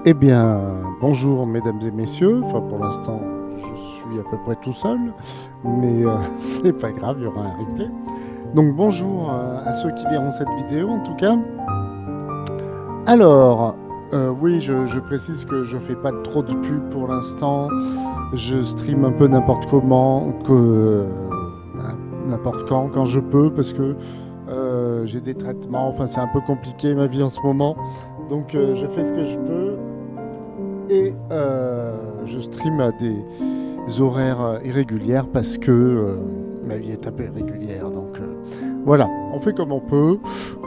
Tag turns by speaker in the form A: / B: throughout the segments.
A: Eh bien, bonjour mesdames et messieurs. Enfin, pour l'instant, je suis à peu près tout seul, mais c'est pas grave, il y aura un replay. Donc bonjour à ceux qui verront cette vidéo en tout cas. Alors, oui, je précise que je fais pas trop de pub pour l'instant. Je stream un peu n'importe comment, n'importe quand je peux, parce que j'ai des traitements. Enfin, c'est un peu compliqué ma vie en ce moment. Donc je fais ce que je peux. Et je stream à des horaires irrégulières parce que ma vie est un peu irrégulière. Donc voilà, on fait comme on peut.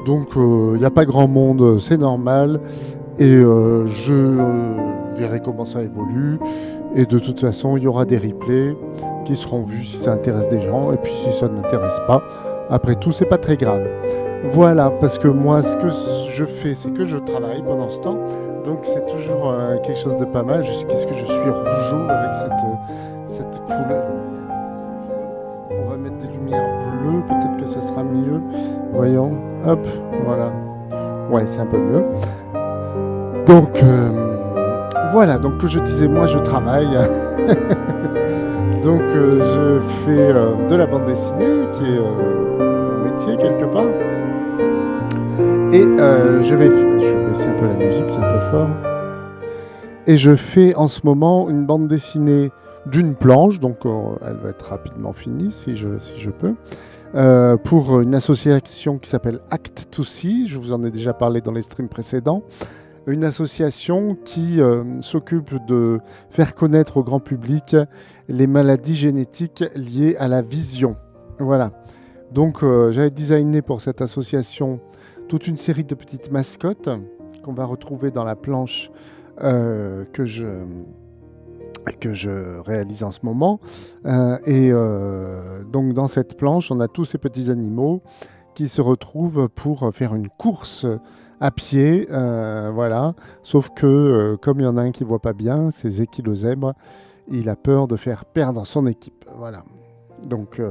A: Donc il n'y a pas grand monde, c'est normal. Et je verrai comment ça évolue. Et de toute façon, il y aura des replays qui seront vus si ça intéresse des gens. Et puis si ça n'intéresse pas, après tout, c'est pas très grave. Voilà, parce que moi, ce que je fais, c'est que je travaille pendant ce temps. Donc c'est toujours quelque chose de pas mal. Qu'est-ce que je suis rougeau avec cette couleur. On va mettre des lumières bleues, peut-être que ça sera mieux. Voyons, hop, voilà. Ouais, c'est un peu mieux. Donc voilà, donc je disais, moi je travaille. Donc je fais de la bande dessinée, qui est mon métier quelque part. Et je vais baisser un peu la musique, c'est un peu fort. Et je fais en ce moment une bande dessinée d'une planche, donc elle va être rapidement finie si je peux, pour une association qui s'appelle Act2See. Je vous en ai déjà parlé dans les streams précédents. Une association qui s'occupe de faire connaître au grand public les maladies génétiques liées à la vision. Voilà. Donc j'avais designé pour cette association toute une série de petites mascottes qu'on va retrouver dans la planche que je réalise en ce moment. Donc dans cette planche, on a tous ces petits animaux qui se retrouvent pour faire une course à pied, voilà. Sauf que, comme il y en a un qui ne voit pas bien, c'est Zeki le zèbre, il a peur de faire perdre son équipe. Voilà. Donc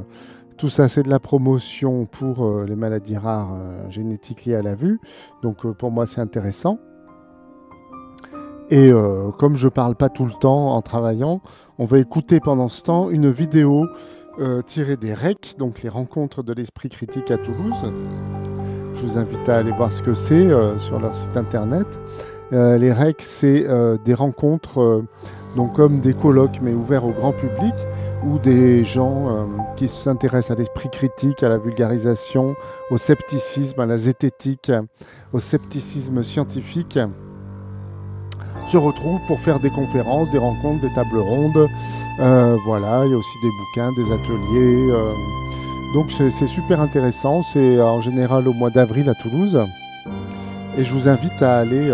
A: tout ça, c'est de la promotion pour les maladies rares génétiques liées à la vue. Donc pour moi, c'est intéressant. Et comme je ne parle pas tout le temps en travaillant, on va écouter pendant ce temps une vidéo tirée des REC, donc les rencontres de l'esprit critique à Toulouse. Je vous invite à aller voir ce que c'est sur leur site internet. Les REC, c'est des rencontres, donc comme des colloques, mais ouverts au grand public, où des gens qui s'intéressent à l'esprit critique, à la vulgarisation, au scepticisme, à la zététique, au scepticisme scientifique, se retrouvent pour faire des conférences, des rencontres, des tables rondes. Voilà, il y a aussi des bouquins, des ateliers. Donc c'est super intéressant. C'est en général au mois d'avril à Toulouse. Et je vous invite à aller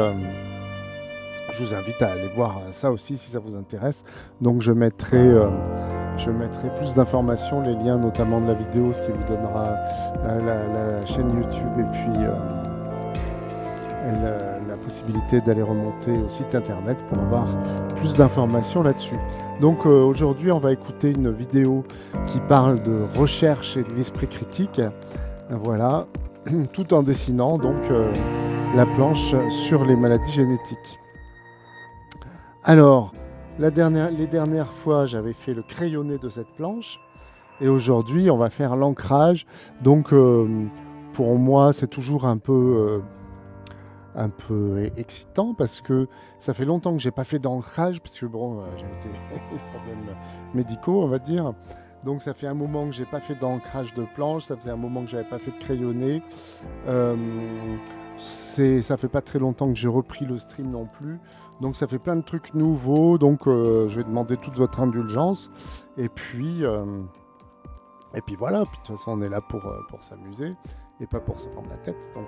A: voir ça aussi si ça vous intéresse. Donc je mettrai plus d'informations, les liens notamment de la vidéo, ce qui vous donnera la chaîne YouTube et puis la possibilité d'aller remonter au site internet pour avoir plus d'informations là-dessus. Donc aujourd'hui, on va écouter une vidéo qui parle de recherche et de l'esprit critique, voilà, tout en dessinant donc la planche sur les maladies génétiques. Alors, les dernières fois, j'avais fait le crayonné de cette planche, et aujourd'hui, on va faire l'ancrage. Donc, pour moi, c'est toujours un peu excitant parce que ça fait longtemps que j'ai pas fait d'ancrage parce que bon, j'ai des problèmes médicaux, on va dire. Donc ça fait un moment que j'ai pas fait d'ancrage de planche, ça faisait un moment que j'avais pas fait de crayonné. Ça fait pas très longtemps que j'ai repris le stream non plus. Donc ça fait plein de trucs nouveaux. Donc je vais demander toute votre indulgence. Et puis voilà. Puis de toute façon on est là pour s'amuser et pas pour se prendre la tête. Donc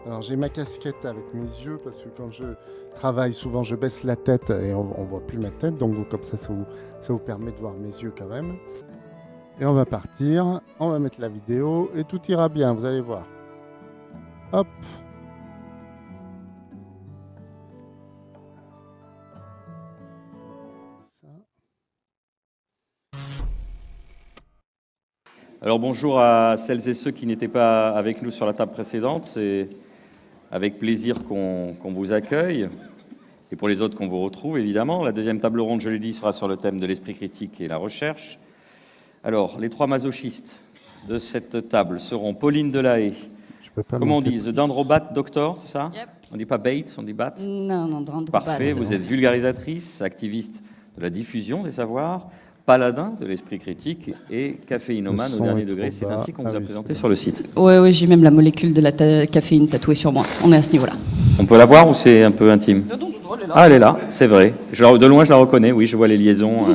A: alors j'ai ma casquette avec mes yeux parce que quand je travaille souvent je baisse la tête et on voit plus ma tête, donc comme ça vous permet de voir mes yeux quand même. Et on va partir, on va mettre la vidéo et tout ira bien, vous allez voir. Hop.
B: Alors bonjour à celles et ceux qui n'étaient pas avec nous sur la table précédente. C'est avec plaisir qu'on vous accueille. et pour les autres qu'on vous retrouve, évidemment. La deuxième table ronde, je l'ai dit, sera sur le thème de l'esprit critique et la recherche. Alors, les 3 masochistes de cette table seront Pauline Delahaye. Comment on dit? The Dendrobat Doctor, c'est ça?
C: Yep.
B: On dit pas Bates, on dit Bat?
C: Non, Dendrobat.
B: Parfait, vous êtes vulgarisatrice, activiste de la diffusion des savoirs, paladin de l'esprit critique et caféinomane au dernier degré. C'est ainsi qu'on vous a présenté sur le site.
C: Oui, j'ai même la molécule de la caféine tatouée sur moi. On est à ce niveau-là.
B: On peut la voir ou c'est un peu intime? Ah, elle est là, c'est vrai. De loin, je la reconnais, oui, je vois les liaisons.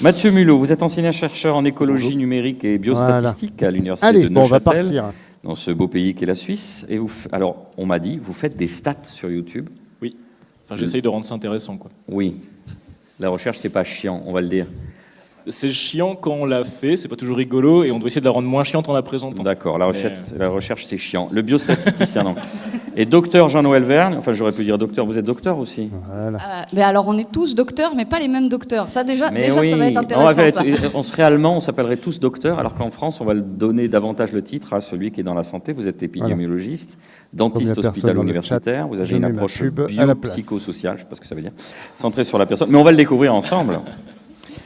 B: Mathieu Mulot, vous êtes enseignant-chercheur en écologie numérique et biostatistique à l'université de Neuchâtel.
A: On va partir.
B: Dans ce beau pays qu'est la Suisse. Et alors, on m'a dit, vous faites des stats sur YouTube?
D: Oui. Enfin, j'essaye de rendre ça intéressant, quoi.
B: Oui. La recherche, c'est pas chiant, on va le dire.
D: C'est chiant quand on l'a fait, c'est pas toujours rigolo, et on doit essayer de la rendre moins chiante en la présentant.
B: D'accord, la recherche c'est chiant. Le biostatisticien, non. Et docteur Jean-Noël Vergne, enfin j'aurais pu dire docteur, vous êtes docteur aussi?
C: Voilà. Mais alors on est tous docteurs, mais pas les mêmes docteurs. Ça déjà
B: oui,
C: ça va être intéressant.
B: On serait allemand, on s'appellerait tous docteurs, alors qu'en France on va donner davantage le titre à celui qui est dans la santé. Vous êtes épidémiologiste, dentiste hospitalo-universitaire, vous avez une approche biopsychosociale, je ne sais pas ce que ça veut dire, centrée sur la personne, mais on va le découvrir ensemble.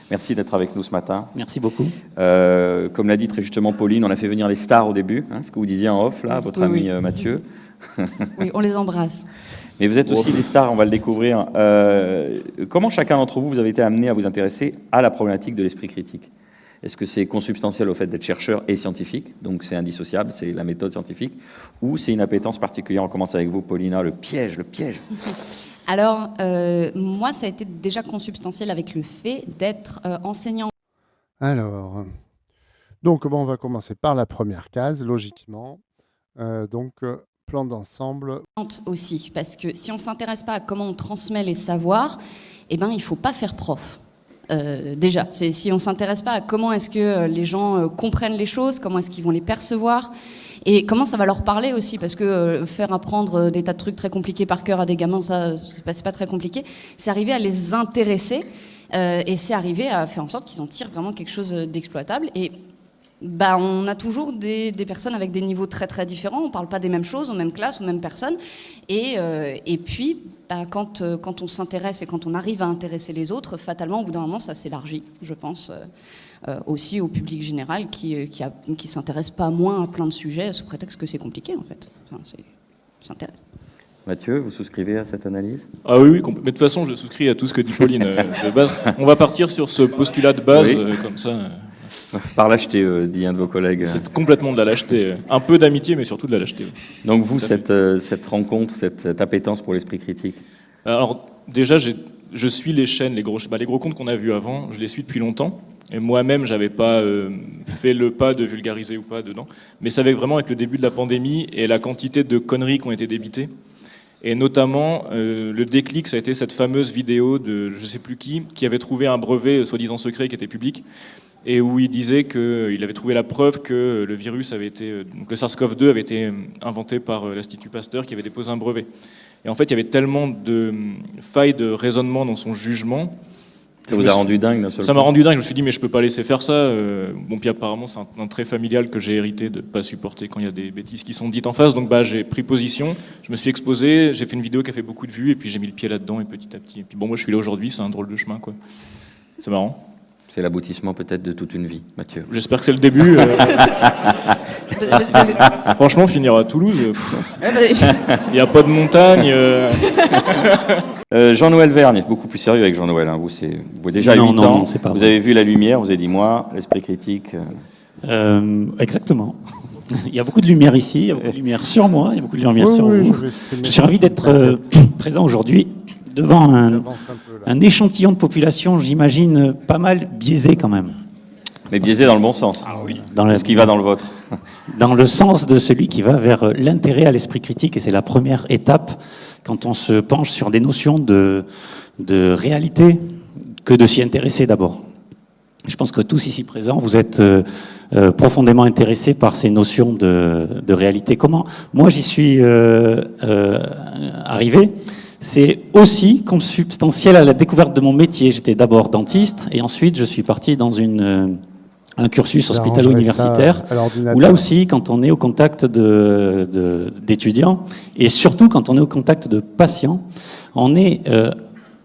B: Merci d'être avec nous ce matin.
E: Merci beaucoup.
B: Comme l'a dit très justement Pauline, on a fait venir les stars au début, ce que vous disiez en off, là, votre ami Mathieu.
C: Oui, on les embrasse.
B: Mais vous êtes aussi des stars, on va le découvrir. Comment chacun d'entre vous avez été amené à vous intéresser à la problématique de l'esprit critique? Est-ce que c'est consubstantiel au fait d'être chercheur et scientifique, donc c'est indissociable, c'est la méthode scientifique, ou c'est une appétence particulière? On commence avec vous, Paulina, le piège.
C: Alors, moi, ça a été déjà consubstantiel avec le fait d'être enseignant.
A: Alors, donc on va commencer par la première case, logiquement. Plan d'ensemble.
C: Aussi, parce que si on ne s'intéresse pas à comment on transmet les savoirs, il ne faut pas faire prof. Déjà, si on ne s'intéresse pas à comment est-ce que les gens comprennent les choses, comment est-ce qu'ils vont les percevoir, et comment ça va leur parler aussi, parce que faire apprendre des tas de trucs très compliqués par cœur à des gamins, ça, c'est pas très compliqué. C'est arriver à les intéresser, et c'est arriver à faire en sorte qu'ils en tirent vraiment quelque chose d'exploitable. Et on a toujours des personnes avec des niveaux très très différents. On ne parle pas des mêmes choses, aux mêmes classes, aux mêmes personnes. Et puis, quand on s'intéresse et quand on arrive à intéresser les autres, fatalement, au bout d'un moment, ça s'élargit, je pense, aussi au public général qui s'intéresse pas moins à plein de sujets sous prétexte que c'est compliqué, en fait. Enfin, s'intéresse.
B: Mathieu, vous souscrivez à cette analyse?
D: Ah oui, mais de toute façon, je souscris à tout ce que dit Pauline de base. On va partir sur ce postulat de base, comme ça.
B: Par lâcheté, dit un de vos collègues.
D: C'est complètement de la lâcheté. Un peu d'amitié, mais surtout de la lâcheté.
B: Donc vous, cette rencontre, cette appétence pour l'esprit critique?
D: Alors déjà, je suis les chaînes, les gros comptes qu'on a vus avant, je les suis depuis longtemps. Et moi-même, j'avais pas fait le pas de vulgariser ou pas dedans. Mais ça avait vraiment avec le début de la pandémie et la quantité de conneries qui ont été débitées. Et notamment, le déclic, ça a été cette fameuse vidéo de je sais plus qui avait trouvé un brevet soi-disant secret qui était public, et où il disait qu'il avait trouvé la preuve que le virus avait été, donc le SARS-CoV-2 avait été inventé par l'Institut Pasteur qui avait déposé un brevet. Et en fait, il y avait tellement de failles de raisonnement dans son jugement.
B: Ça vous a rendu dingue d'un seul coup?
D: Ça m'a rendu dingue, je me suis dit mais je peux pas laisser faire ça. Bon, puis apparemment c'est un trait familial que j'ai hérité de pas supporter quand il y a des bêtises qui sont dites en face, donc j'ai pris position, je me suis exposé, j'ai fait une vidéo qui a fait beaucoup de vues et puis j'ai mis le pied là-dedans et petit à petit. Et puis bon, moi je suis là aujourd'hui, c'est un drôle de chemin, quoi. C'est marrant.
B: C'est l'aboutissement peut-être de toute une vie, Mathieu.
D: J'espère que c'est le début. Franchement, finir à Toulouse, il n'y a pas de montagne.
B: Jean-Noël Vergne, beaucoup plus sérieux avec Jean-Noël. Vous déjà 8 ans,
E: non, c'est pas
B: vous
E: vrai.
B: avez vu la lumière, vous avez dit moi, l'esprit critique.
E: Exactement. Il y a beaucoup de lumière ici, il y a beaucoup de lumière sur moi, il y a beaucoup de lumière sur vous. Je suis ravi d'être présent aujourd'hui devant un échantillon de population, j'imagine, pas mal biaisé quand même.
B: Mais biaisé dans le bon sens.
E: Ah oui.
B: Ce qui va dans le vôtre.
E: Dans le sens de celui qui va vers l'intérêt à l'esprit critique, et c'est la première étape quand on se penche sur des notions de réalité que de s'y intéresser d'abord. Je pense que tous ici présents, vous êtes profondément intéressés par ces notions de réalité. Comment moi j'y suis arrivé? C'est aussi consubstantiel à la découverte de mon métier. J'étais d'abord dentiste et ensuite je suis parti dans un cursus hospitalo-universitaire où là aussi, quand on est au contact d'étudiants et surtout quand on est au contact de patients, On est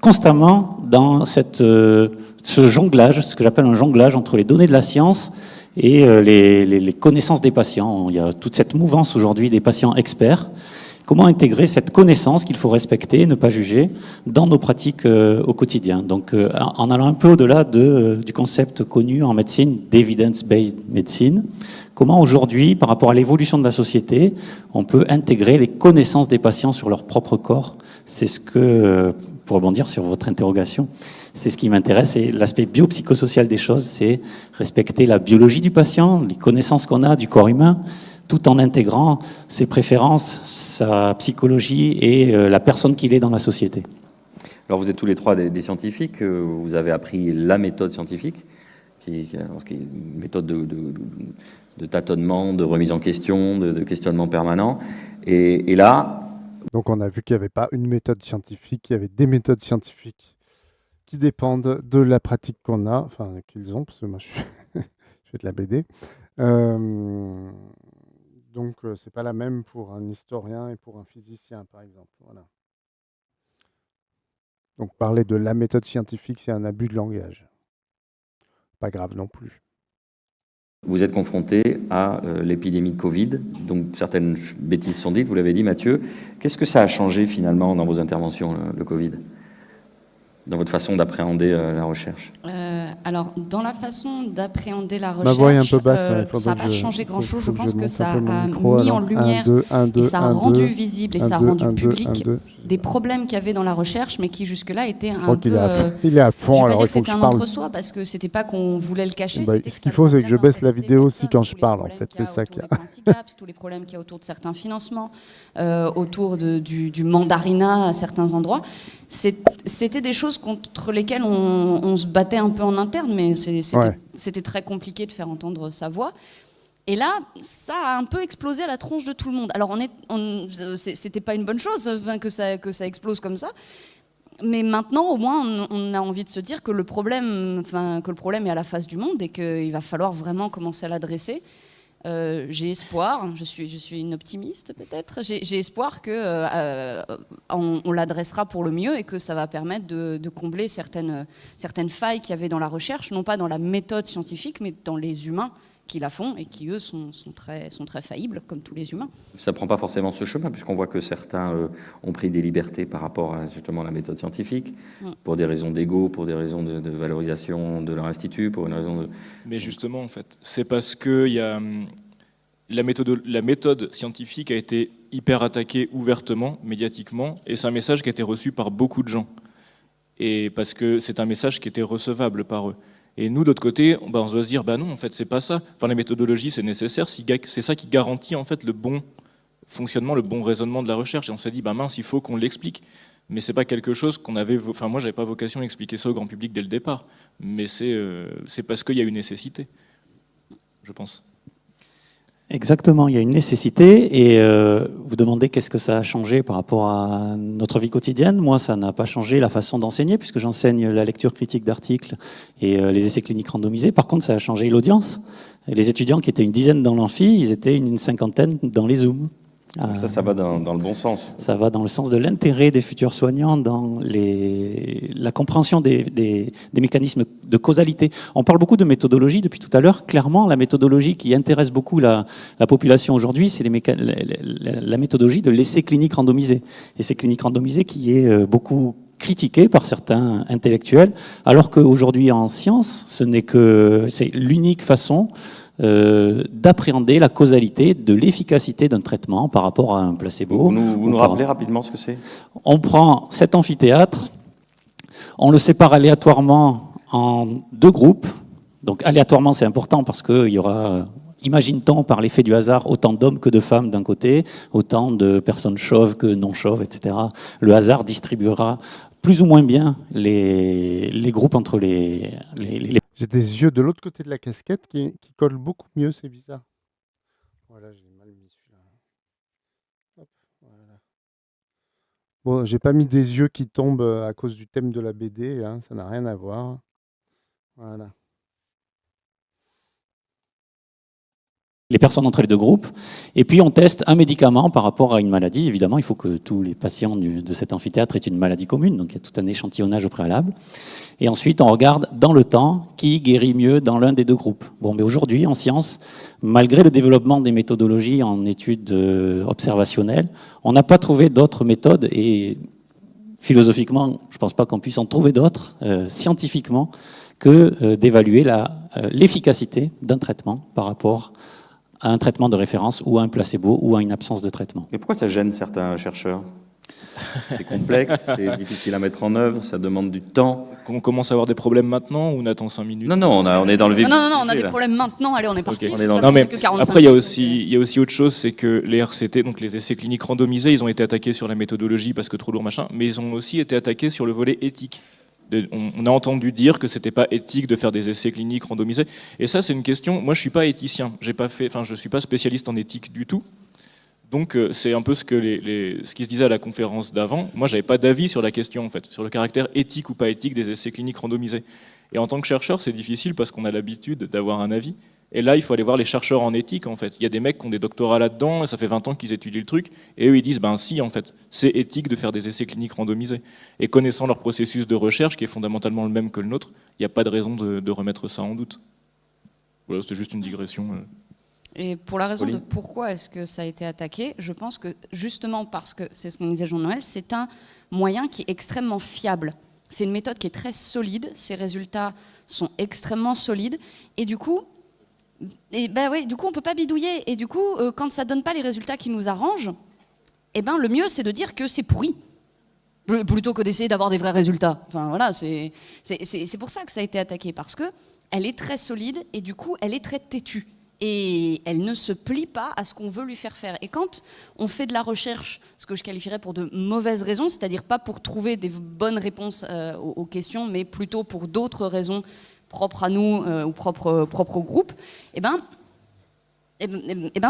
E: constamment dans ce jonglage, ce que j'appelle un jonglage entre les données de la science et les connaissances des patients. Il y a toute cette mouvance aujourd'hui des patients experts. Comment intégrer cette connaissance qu'il faut respecter, ne pas juger, dans nos pratiques au quotidien. Donc, en allant un peu au-delà du concept connu en médecine d'evidence-based medicine, comment aujourd'hui, par rapport à l'évolution de la société, on peut intégrer les connaissances des patients sur leur propre corps. C'est ce que, pour rebondir sur votre interrogation, c'est ce qui m'intéresse, c'est l'aspect biopsychosocial des choses, c'est respecter la biologie du patient, les connaissances qu'on a du corps humain, tout en intégrant ses préférences, sa psychologie et la personne qu'il est dans la société.
B: Alors vous êtes tous les trois des scientifiques, vous avez appris la méthode scientifique, qui est une méthode de tâtonnement, de remise en question, de questionnement permanent. Et là...
A: Donc on a vu qu'il n'y avait pas une méthode scientifique, il y avait des méthodes scientifiques qui dépendent de la pratique qu'on a, enfin qu'ils ont, parce que moi je fais de la BD. Donc, c'est pas la même pour un historien et pour un physicien, par exemple. Voilà. Donc, parler de la méthode scientifique, c'est un abus de langage. Pas grave non plus.
B: Vous êtes confronté à l'épidémie de Covid, donc certaines bêtises sont dites, vous l'avez dit Mathieu. Qu'est-ce que ça a changé finalement dans vos interventions, le Covid, dans votre façon d'appréhender la recherche?
C: Alors, dans la façon d'appréhender la
A: Ma voix est un
C: recherche,
A: peu basse,
C: ça n'a pas changé grand-chose. Je pense que ça a
A: micro,
C: mis en
A: alors.
C: lumière et ça a rendu visible et ça a rendu public des problèmes qu'il y avait dans la recherche, mais qui jusque-là étaient un peu...
A: Il est à fond,
C: je ne vais
A: alors
C: pas
A: il
C: dire que
A: faut que
C: c'était
A: je
C: un
A: parle.
C: entre-soi, parce que c'était pas qu'on voulait le cacher.
A: Bah, ce qu'il faut, c'est que je baisse la vidéo aussi quand je parle, en fait. C'est ça qu'il y a.
C: Tous les problèmes qu'il y a autour de certains financements, autour du mandarinat à certains endroits. C'était des choses contre lesquelles on se battait un peu en interne, mais c'était très compliqué de faire entendre sa voix. Et là, ça a un peu explosé à la tronche de tout le monde. Alors, c'était pas une bonne chose que ça explose comme ça. Mais maintenant, au moins, on a envie de se dire que le problème est à la face du monde et qu'il va falloir vraiment commencer à l'adresser. J'ai espoir, je suis une optimiste peut-être, j'ai espoir qu'on l'adressera pour le mieux et que ça va permettre de combler certaines failles qu'il y avait dans la recherche, non pas dans la méthode scientifique, mais dans les humains qui la font et qui, eux, sont très faillibles, comme tous les humains.
B: Ça ne prend pas forcément ce chemin, puisqu'on voit que certains ont pris des libertés par rapport à justement la méthode scientifique, pour des raisons d'ego, pour des raisons de valorisation de leur institut, pour une raison de...
D: Mais justement, en fait, c'est parce que la méthode scientifique a été hyper attaquée ouvertement, médiatiquement, et c'est un message qui a été reçu par beaucoup de gens. Et parce que c'est un message qui était recevable par eux. Et nous, d'autre côté, on doit se dire, non, en fait, c'est pas ça. Enfin, la méthodologie, c'est nécessaire, c'est ça qui garantit en fait le bon fonctionnement, le bon raisonnement de la recherche. Et on s'est dit, mince, il faut qu'on l'explique. Mais c'est pas quelque chose qu'on avait. Enfin, moi, j'avais pas vocation à expliquer ça au grand public dès le départ. Mais c'est parce qu'il y a une nécessité, je pense.
E: Exactement, il y a une nécessité et vous demandez qu'est-ce que ça a changé par rapport à notre vie quotidienne. Moi, ça n'a pas changé la façon d'enseigner puisque j'enseigne la lecture critique d'articles et les essais cliniques randomisés. Par contre, ça a changé l'audience. Les étudiants qui étaient une dizaine dans l'amphi, ils étaient une cinquantaine dans les Zooms.
B: Ça va dans le bon sens.
E: Ça va dans le sens de l'intérêt des futurs soignants, dans la compréhension des mécanismes de causalité. On parle beaucoup de méthodologie depuis tout à l'heure. Clairement, la méthodologie qui intéresse beaucoup la population aujourd'hui, c'est la méthodologie de l'essai clinique randomisé. Essai clinique randomisé qui est beaucoup critiqué par certains intellectuels, alors qu'aujourd'hui en science, c'est l'unique façon d'appréhender la causalité de l'efficacité d'un traitement par rapport à un placebo.
B: Vous nous rappelez rapidement ce que c'est ?
E: On prend cet amphithéâtre, on le sépare aléatoirement en deux groupes. Donc aléatoirement, c'est important parce qu'il y aura, imagine-t-on, par l'effet du hasard, autant d'hommes que de femmes d'un côté, autant de personnes chauves que non chauves, etc. Le hasard distribuera plus ou moins bien les groupes entre les...
A: J'ai des yeux de l'autre côté de la casquette qui collent beaucoup mieux, c'est bizarre. Voilà, j'ai mal mis celui-là. Hop, voilà. Bon, j'ai pas mis des yeux qui tombent à cause du thème de la BD, hein, ça n'a rien à voir. Voilà.
E: les personnes entre les deux groupes. Et puis on teste un médicament par rapport à une maladie. Évidemment, il faut que tous les patients de cet amphithéâtre aient une maladie commune, donc il y a tout un échantillonnage au préalable. Et ensuite, on regarde dans le temps qui guérit mieux dans l'un des deux groupes. Bon, mais aujourd'hui, en science, malgré le développement des méthodologies en études observationnelles, on n'a pas trouvé d'autres méthodes et philosophiquement, je ne pense pas qu'on puisse en trouver d'autres, scientifiquement, que d'évaluer l'efficacité d'un traitement par rapport à un traitement de référence ou à un placebo ou à une absence de traitement.
B: Mais pourquoi ça gêne certains chercheurs? C'est complexe, c'est difficile à mettre en œuvre, ça demande du temps.
D: Qu'on commence à avoir des problèmes maintenant ou on attend 5 minutes?
B: Non, on est dans le vif.
C: Non, on a
B: du
C: des
B: sujet,
C: problèmes maintenant. Allez, on est parti.
B: Ok.
C: De
B: On
C: toute
B: est dans-
C: façon,
D: Non, mais
C: on a que 45
D: après, il y a
C: minutes,
D: aussi autre chose, c'est que les RCT, donc les essais cliniques randomisés, ils ont été attaqués sur la méthodologie parce que trop lourd, machin, mais ils ont aussi été attaqués sur le volet éthique. On a entendu dire que c'était pas éthique de faire des essais cliniques randomisés. Et ça, c'est une question. Moi, je suis pas éthicien. Je suis pas spécialiste en éthique du tout. Donc, c'est un peu ce qui se disait à la conférence d'avant. Moi, j'avais pas d'avis sur la question, en fait, sur le caractère éthique ou pas éthique des essais cliniques randomisés. Et en tant que chercheur, c'est difficile parce qu'on a l'habitude d'avoir un avis. Et là, il faut aller voir les chercheurs en éthique, en fait. Il y a des mecs qui ont des doctorats là-dedans, et ça fait 20 ans qu'ils étudient le truc, et eux, ils disent, ben si, en fait, c'est éthique de faire des essais cliniques randomisés. Et connaissant leur processus de recherche, qui est fondamentalement le même que le nôtre, il n'y a pas de raison de remettre ça en doute. Voilà, c'était juste une digression.
C: Et pour la raison
B: Pauline.
C: de pourquoi est-ce que ça a été attaqué, je pense que justement parce que, c'est ce qu'on disait Jean-Noël, c'est un moyen qui est extrêmement fiable. C'est une méthode qui est très solide, ses résultats sont extrêmement solides, et du coup, on ne peut pas bidouiller. Et du coup, quand ça ne donne pas les résultats qui nous arrangent, le mieux c'est de dire que c'est pourri, plutôt que d'essayer d'avoir des vrais résultats. Enfin voilà, c'est pour ça que ça a été attaqué, parce qu'elle est très solide, et du coup, elle est très têtue. Et elle ne se plie pas à ce qu'on veut lui faire faire. Et quand on fait de la recherche, ce que je qualifierais pour de mauvaises raisons, c'est-à-dire pas pour trouver des bonnes réponses aux questions, mais plutôt pour d'autres raisons propres à nous ou propres au groupe,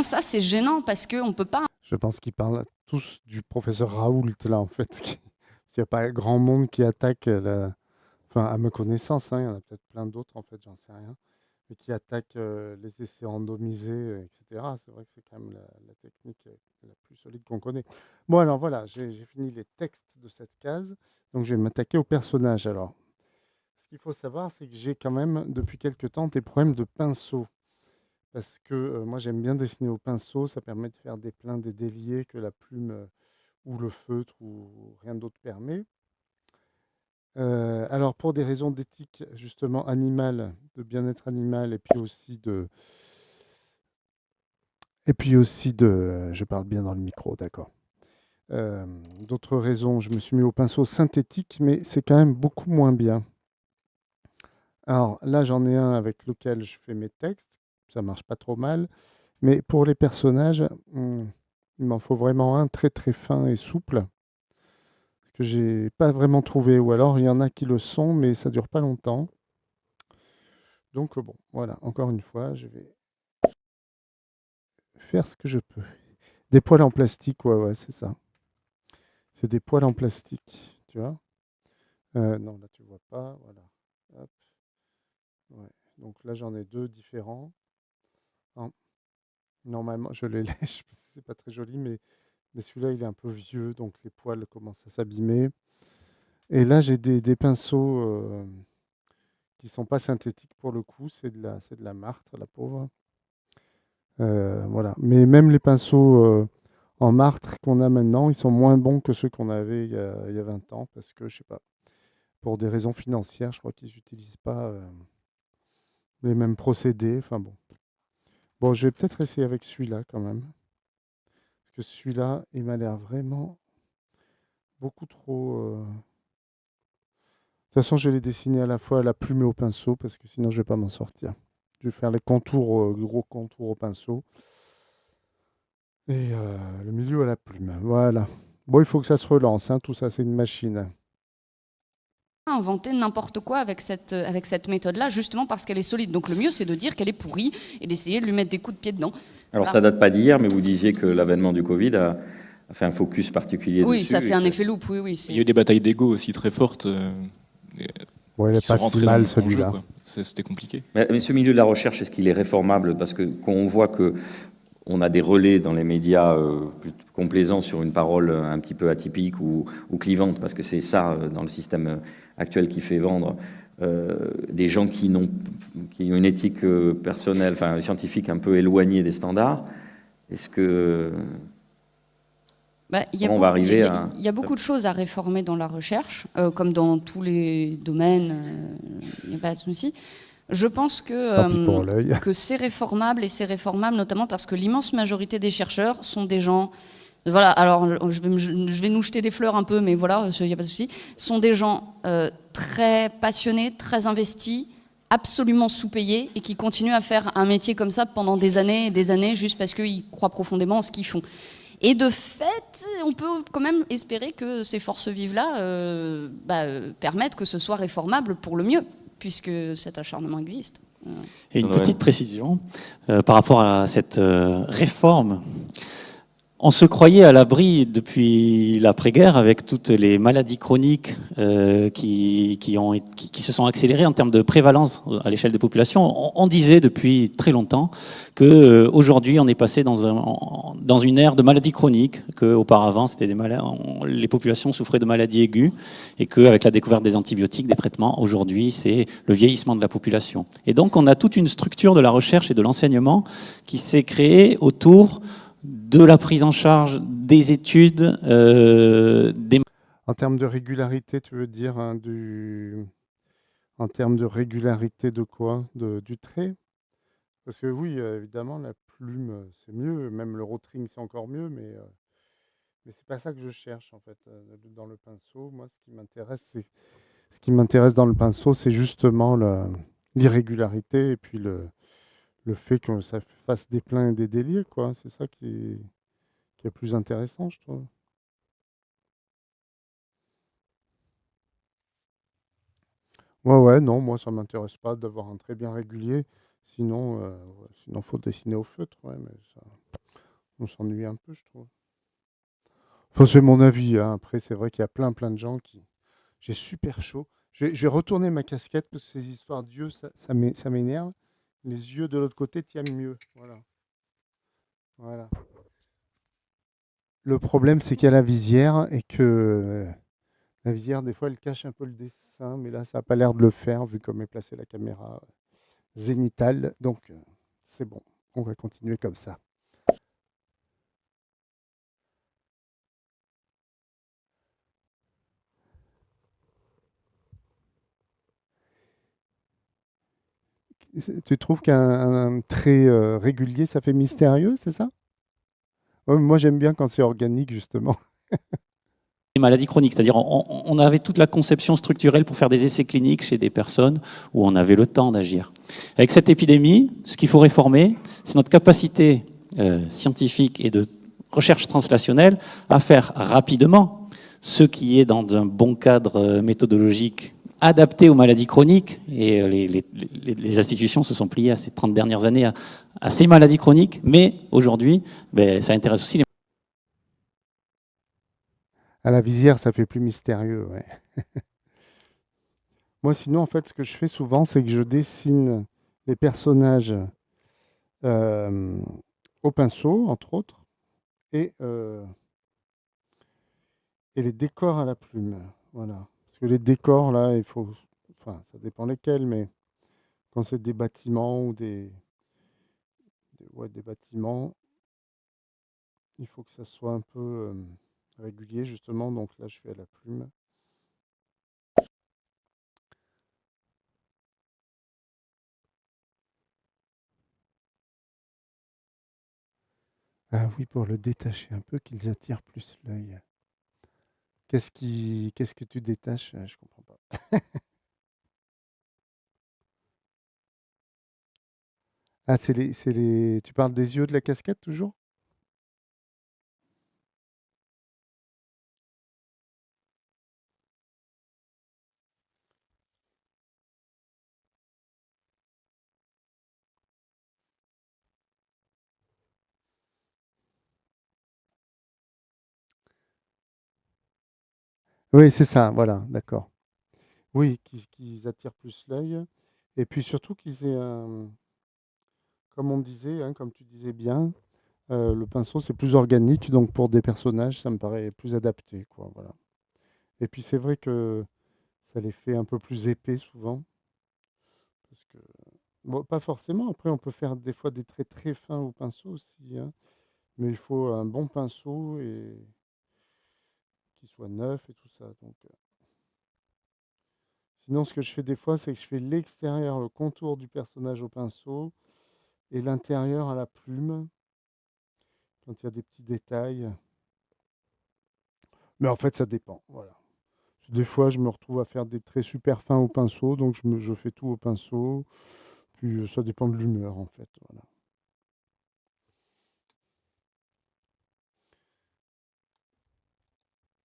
C: ça c'est gênant parce qu'on ne peut pas...
A: Je pense qu'ils parlent tous du professeur Raoult, là, en fait. Il n'y a pas grand monde qui attaque, enfin, à ma connaissance, hein, il y en a peut-être plein d'autres, en fait, j'en sais rien, mais qui attaquent les essais randomisés, etc. C'est vrai que c'est quand même la technique la plus solide qu'on connaît. Bon, alors voilà, j'ai fini les textes de cette case, donc je vais m'attaquer au personnage. Alors, ce qu'il faut savoir, c'est que j'ai quand même, depuis quelques temps, des problèmes de pinceau. Parce que moi, j'aime bien dessiner au pinceau, ça permet de faire des pleins, des déliés que la plume ou le feutre ou rien d'autre permet. Alors, pour des raisons d'éthique, justement, animale, de bien-être animal, je parle bien dans le micro, d'accord. D'autres raisons, je me suis mis au pinceau synthétique, mais c'est quand même beaucoup moins bien. Alors là, j'en ai un avec lequel je fais mes textes, ça marche pas trop mal, mais pour les personnages, il m'en faut vraiment un très très fin et souple, que j'ai pas vraiment trouvé, ou alors il y en a qui le sont, mais ça dure pas longtemps. Donc bon, voilà, encore une fois, je vais faire ce que je peux. Des poils en plastique, ouais, c'est ça. C'est des poils en plastique, tu vois. Non, là tu vois pas, voilà. Hop. Ouais. Donc là j'en ai deux différents. Normalement, je les lèche, parce que c'est pas très joli, mais celui-là, il est un peu vieux, donc les poils commencent à s'abîmer. Et là, j'ai des pinceaux qui sont pas synthétiques pour le coup, c'est de la martre, la pauvre. Voilà. Mais même les pinceaux en martre qu'on a maintenant, ils sont moins bons que ceux qu'on avait il y a 20 ans, parce que, je sais pas, pour des raisons financières, je crois qu'ils n'utilisent pas les mêmes procédés. Enfin bon. Bon, je vais peut-être essayer avec celui-là quand même. Parce que celui-là, il m'a l'air vraiment beaucoup trop... De toute façon, je vais les dessiner à la fois à la plume et au pinceau, parce que sinon, je ne vais pas m'en sortir. Je vais faire les contours, gros contours au pinceau. Et le milieu à la plume. Voilà. Bon, il faut que ça se relance, hein. Tout ça, c'est une machine.
C: Inventer n'importe quoi avec cette méthode-là, justement parce qu'elle est solide. Donc le mieux, c'est de dire qu'elle est pourrie et d'essayer de lui mettre des coups de pied dedans.
B: Alors ça date pas d'hier, mais vous disiez que l'avènement du Covid a fait un focus particulier
C: Oui,
B: dessus.
C: ça fait un effet loupe, oui.
D: Il y a eu des batailles d'ego aussi très fortes.
A: Ouais, il est
D: qui sont
A: pas si
D: rentrés
A: mal
D: en jeu,
A: celui-là.
D: quoi. C'était compliqué.
B: Mais ce milieu de la recherche, est-ce qu'il est réformable? Parce que quand on voit que on a des relais dans les médias plus complaisants sur une parole un petit peu atypique ou clivante, parce que c'est ça dans le système actuel qui fait vendre, des gens qui ont une éthique personnelle, enfin scientifique un peu éloignée des standards. Est-ce que
C: Bah,
B: comment on va arriver à...
C: il y a beaucoup de choses à réformer dans la recherche, comme dans tous les domaines, il n'y a pas de souci. Je pense
A: Tant pis pour l'œil.
C: que c'est réformable, et c'est réformable notamment parce que l'immense majorité des chercheurs sont des gens... Voilà, alors je vais nous jeter des fleurs un peu, mais voilà, il n'y a pas de souci. Sont des gens très passionnés, très investis, absolument sous-payés, et qui continuent à faire un métier comme ça pendant des années et des années, juste parce qu'ils croient profondément en ce qu'ils font. Et de fait, on peut quand même espérer que ces forces vives-là permettent que ce soit réformable pour le mieux, puisque cet acharnement existe.
E: Et une
B: Ouais.
E: petite précision par rapport à cette réforme. On se croyait à l'abri depuis l'après-guerre avec toutes les maladies chroniques qui se sont accélérées en termes de prévalence à l'échelle des populations. On disait depuis très longtemps que aujourd'hui on est passé dans une ère de maladies chroniques, qu'auparavant c'était les populations souffraient de maladies aiguës, et qu'avec la découverte des antibiotiques, des traitements, aujourd'hui c'est le vieillissement de la population. Et donc on a toute une structure de la recherche et de l'enseignement qui s'est créée autour de la prise en charge des études,
A: En termes de régularité, tu veux dire en termes de régularité de quoi? Du trait? Parce que oui, évidemment, la plume, c'est mieux, même le rotring, c'est encore mieux, mais c'est pas ça que je cherche en fait dans le pinceau. Moi, ce qui m'intéresse dans le pinceau, c'est justement l'irrégularité et puis le fait que ça fasse des pleins et des déliés, quoi. C'est ça qui est plus intéressant, je trouve. Ouais, ouais, non, moi, ça m'intéresse pas d'avoir un trait bien régulier. Sinon, faut dessiner au feutre, ouais, mais ça, on s'ennuie un peu, je trouve. Enfin, c'est mon avis, hein. Après, c'est vrai qu'il y a plein de gens qui... J'ai super chaud. Je vais retourner ma casquette parce que ces histoires d'yeux, ça m'énerve. Les yeux de l'autre côté tiennent mieux. Voilà. Voilà. Le problème, c'est qu'il y a la visière et que la visière, des fois, elle cache un peu le dessin, mais là, ça n'a pas l'air de le faire vu comme est placée la caméra zénitale. Donc, c'est bon. On va continuer comme ça. Tu trouves qu'un trait régulier, ça fait mystérieux, c'est ça? Ouais, moi, j'aime bien quand c'est organique, justement.
E: des maladies chroniques. C'est-à-dire on avait toute la conception structurelle pour faire des essais cliniques chez des personnes où on avait le temps d'agir. Avec cette épidémie, ce qu'il faut réformer, c'est notre capacité scientifique et de recherche translationnelle à faire rapidement ce qui est dans un bon cadre méthodologique adapté aux maladies chroniques. Et les institutions se sont pliées à ces 30 dernières années à ces maladies chroniques. Mais aujourd'hui, ça intéresse aussi les...
A: À la visière, ça fait plus mystérieux, ouais. Moi, sinon, en fait, ce que je fais souvent, c'est que je dessine les personnages euh, au pinceau, entre autres, et, euh, et les décors à la plume. Voilà. Parce que les décors, là, il faut... Enfin, ça dépend lesquels, mais quand c'est des bâtiments ou ouais, des bâtiments, il faut que ça soit un peu régulier, justement. Donc là, je fais à la plume. Ah oui, pour le détacher un peu, qu'ils attirent plus l'œil. Qu'est-ce que tu détaches? Je comprends pas. Ah, tu parles des yeux de la casquette toujours? Oui, c'est ça, voilà, d'accord. Oui, qu'ils attirent plus l'œil. Et puis surtout qu'ils aient comme on disait, hein, comme tu disais bien, le pinceau c'est plus organique, donc pour des personnages, ça me paraît plus adapté, quoi, voilà. Et puis c'est vrai que ça les fait un peu plus épais souvent, parce que bon, pas forcément. Après, on peut faire des fois des traits très fins au pinceau aussi, hein, mais il faut un bon pinceau et qui soit neuf et tout ça. Donc, sinon, ce que je fais des fois, c'est que je fais l'extérieur, le contour du personnage au pinceau et l'intérieur à la plume, quand il y a des petits détails. Mais en fait, ça dépend. Voilà. Des fois, je me retrouve à faire des traits super fins au pinceau, donc je fais tout au pinceau. Puis ça dépend de l'humeur, en fait. Voilà.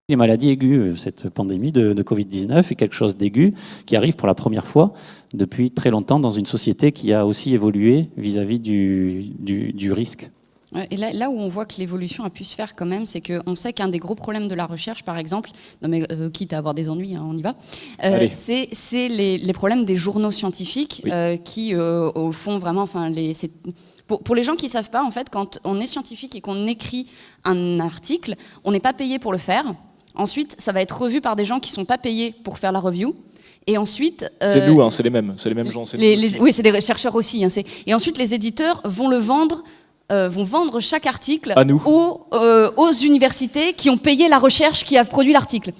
E: Les maladies aiguës, cette pandémie de Covid-19 est quelque chose d'aigu qui arrive pour la première fois depuis très longtemps dans une société qui a aussi évolué vis-à-vis du risque.
C: Ouais, et là où on voit que l'évolution a pu se faire quand même, c'est qu'on sait qu'un des gros problèmes de la recherche, par exemple, non mais quitte à avoir des ennuis, hein, on y va, c'est les problèmes des journaux scientifiques
D: Oui.
C: qui, au fond, vraiment, enfin, pour les gens qui ne savent pas, en fait, quand on est scientifique et qu'on écrit un article, on n'est pas payé pour le faire. Ensuite, ça va être revu par des gens qui ne sont pas payés pour faire la review. Et ensuite,
D: C'est nous, hein, c'est les mêmes gens. C'est nous aussi.
C: oui, c'est des chercheurs aussi. Hein, et ensuite, les éditeurs vont le vendre. Vont vendre chaque article
D: À nous.
C: aux universités qui ont payé la recherche qui a produit l'article.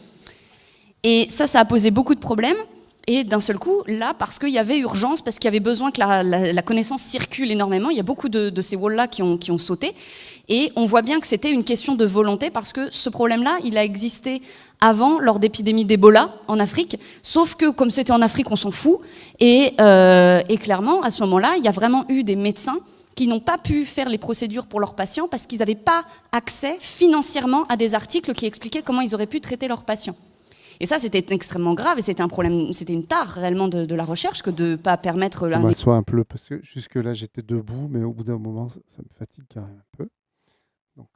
C: Et ça a posé beaucoup de problèmes. Et d'un seul coup, là, parce qu'il y avait urgence, parce qu'il y avait besoin que la connaissance circule énormément, il y a beaucoup de ces walls-là qui ont sauté. Et on voit bien que c'était une question de volonté, parce que ce problème-là, il a existé avant, lors d'épidémies d'Ebola en Afrique, sauf que comme c'était en Afrique, on s'en fout. Et clairement, à ce moment-là, il y a vraiment eu des médecins qui n'ont pas pu faire les procédures pour leurs patients parce qu'ils n'avaient pas accès financièrement à des articles qui expliquaient comment ils auraient pu traiter leurs patients. Et ça, c'était extrêmement grave et c'était un problème, c'était une tare réellement de la recherche que de ne pas permettre...
A: Je m'assois un peu parce que jusque-là, j'étais debout, mais au bout d'un moment, ça me fatigue quand même un peu. Donc,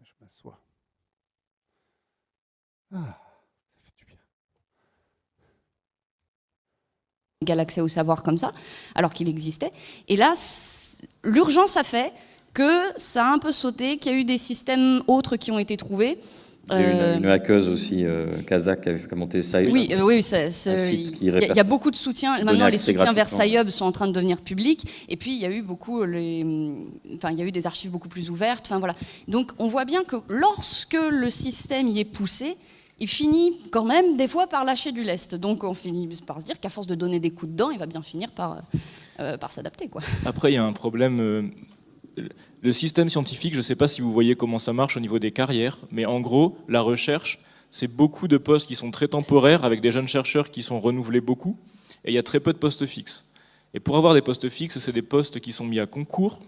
A: je m'assois. Ah, ça fait du bien.
C: égal accès au savoir comme ça, alors qu'il existait. Et là, l'urgence a fait que ça a un peu sauté, qu'il y a eu des systèmes autres qui ont été trouvés.
B: Il y a une hackeuse aussi, kazakh, qui a monté Sahib.
C: Oui, il y a beaucoup de soutien. Maintenant, les soutiens vers Sahib sont en train de devenir publics. Et puis, il y a eu il y a eu des archives beaucoup plus ouvertes. Enfin, voilà. Donc, on voit bien que lorsque le système y est poussé, il finit quand même des fois par lâcher du lest. Donc, on finit par se dire qu'à force de donner des coups de dents, il va bien finir par s'adapter, quoi.
D: Après, il y a un problème. Le système scientifique, je ne sais pas si vous voyez comment ça marche au niveau des carrières, mais en gros, la recherche, c'est beaucoup de postes qui sont très temporaires, avec des jeunes chercheurs qui sont renouvelés beaucoup, et il y a très peu de postes fixes. Et pour avoir des postes fixes, c'est des postes qui sont mis à concours,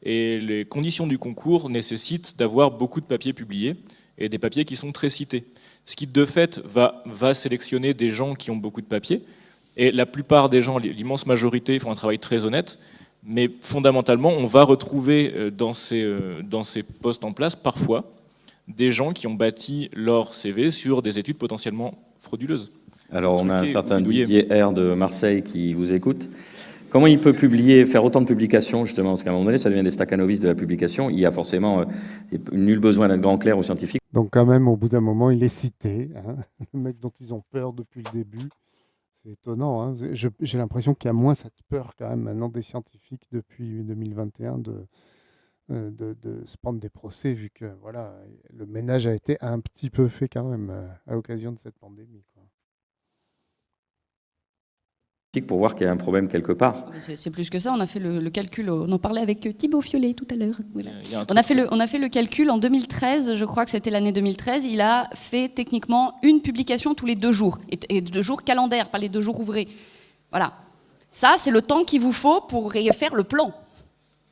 D: et les conditions du concours nécessitent d'avoir beaucoup de papiers publiés, et des papiers qui sont très cités. Ce qui, de fait, va sélectionner des gens qui ont beaucoup de papiers, et la plupart des gens, l'immense majorité, font un travail très honnête. Mais fondamentalement, on va retrouver dans ces postes en place, parfois, des gens qui ont bâti leur CV sur des études potentiellement frauduleuses.
B: Alors, on a un certain Didier R de Marseille qui vous écoute. Comment il peut faire autant de publications, justement, parce qu'à un moment donné, ça devient des stakhanovistes de la publication. Il y a forcément nul besoin d'être grand clerc ou scientifique.
A: Donc quand même, au bout d'un moment, il est cité. Hein, le mec dont ils ont peur depuis le début. C'est étonnant. Hein. J'ai l'impression qu'il y a moins cette peur quand même maintenant des scientifiques depuis 2021 de se prendre des procès, vu que voilà, le ménage a été un petit peu fait quand même à l'occasion de cette pandémie, quoi.
B: Pour voir qu'il y a un problème quelque part.
C: C'est plus que ça, on a fait le calcul, on en parlait avec Thibaut Fiolet tout à l'heure. Voilà. On a fait le calcul en 2013, je crois que c'était l'année 2013, il a fait techniquement une publication tous les 2 jours, et 2 jours calendaires, pas les 2 jours ouvrés. Voilà. Ça, c'est le temps qu'il vous faut pour faire le plan,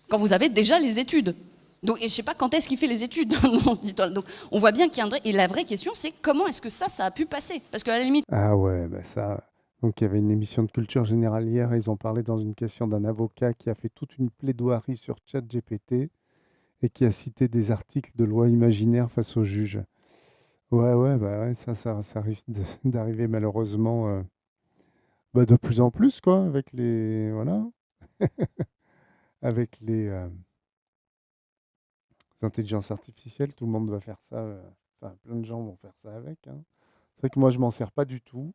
C: quand vous avez déjà les études. Donc, et je ne sais pas quand est-ce qu'il fait les études dans cette histoire. Donc, on voit bien qu'il y a un vrai... Et la vraie question, c'est comment est-ce que ça a pu passer? Parce qu'à la limite...
A: Ah ouais, bah ça... Donc il y avait une émission de culture générale hier, et ils ont parlé dans une question d'un avocat qui a fait toute une plaidoirie sur ChatGPT et qui a cité des articles de loi imaginaire face aux juges. Ouais, ça risque d'arriver malheureusement Bah, de plus en plus, quoi, avec les voilà, avec les intelligences artificielles, tout le monde va faire ça, enfin plein de gens vont faire ça avec, hein. C'est vrai que moi je m'en sers pas du tout,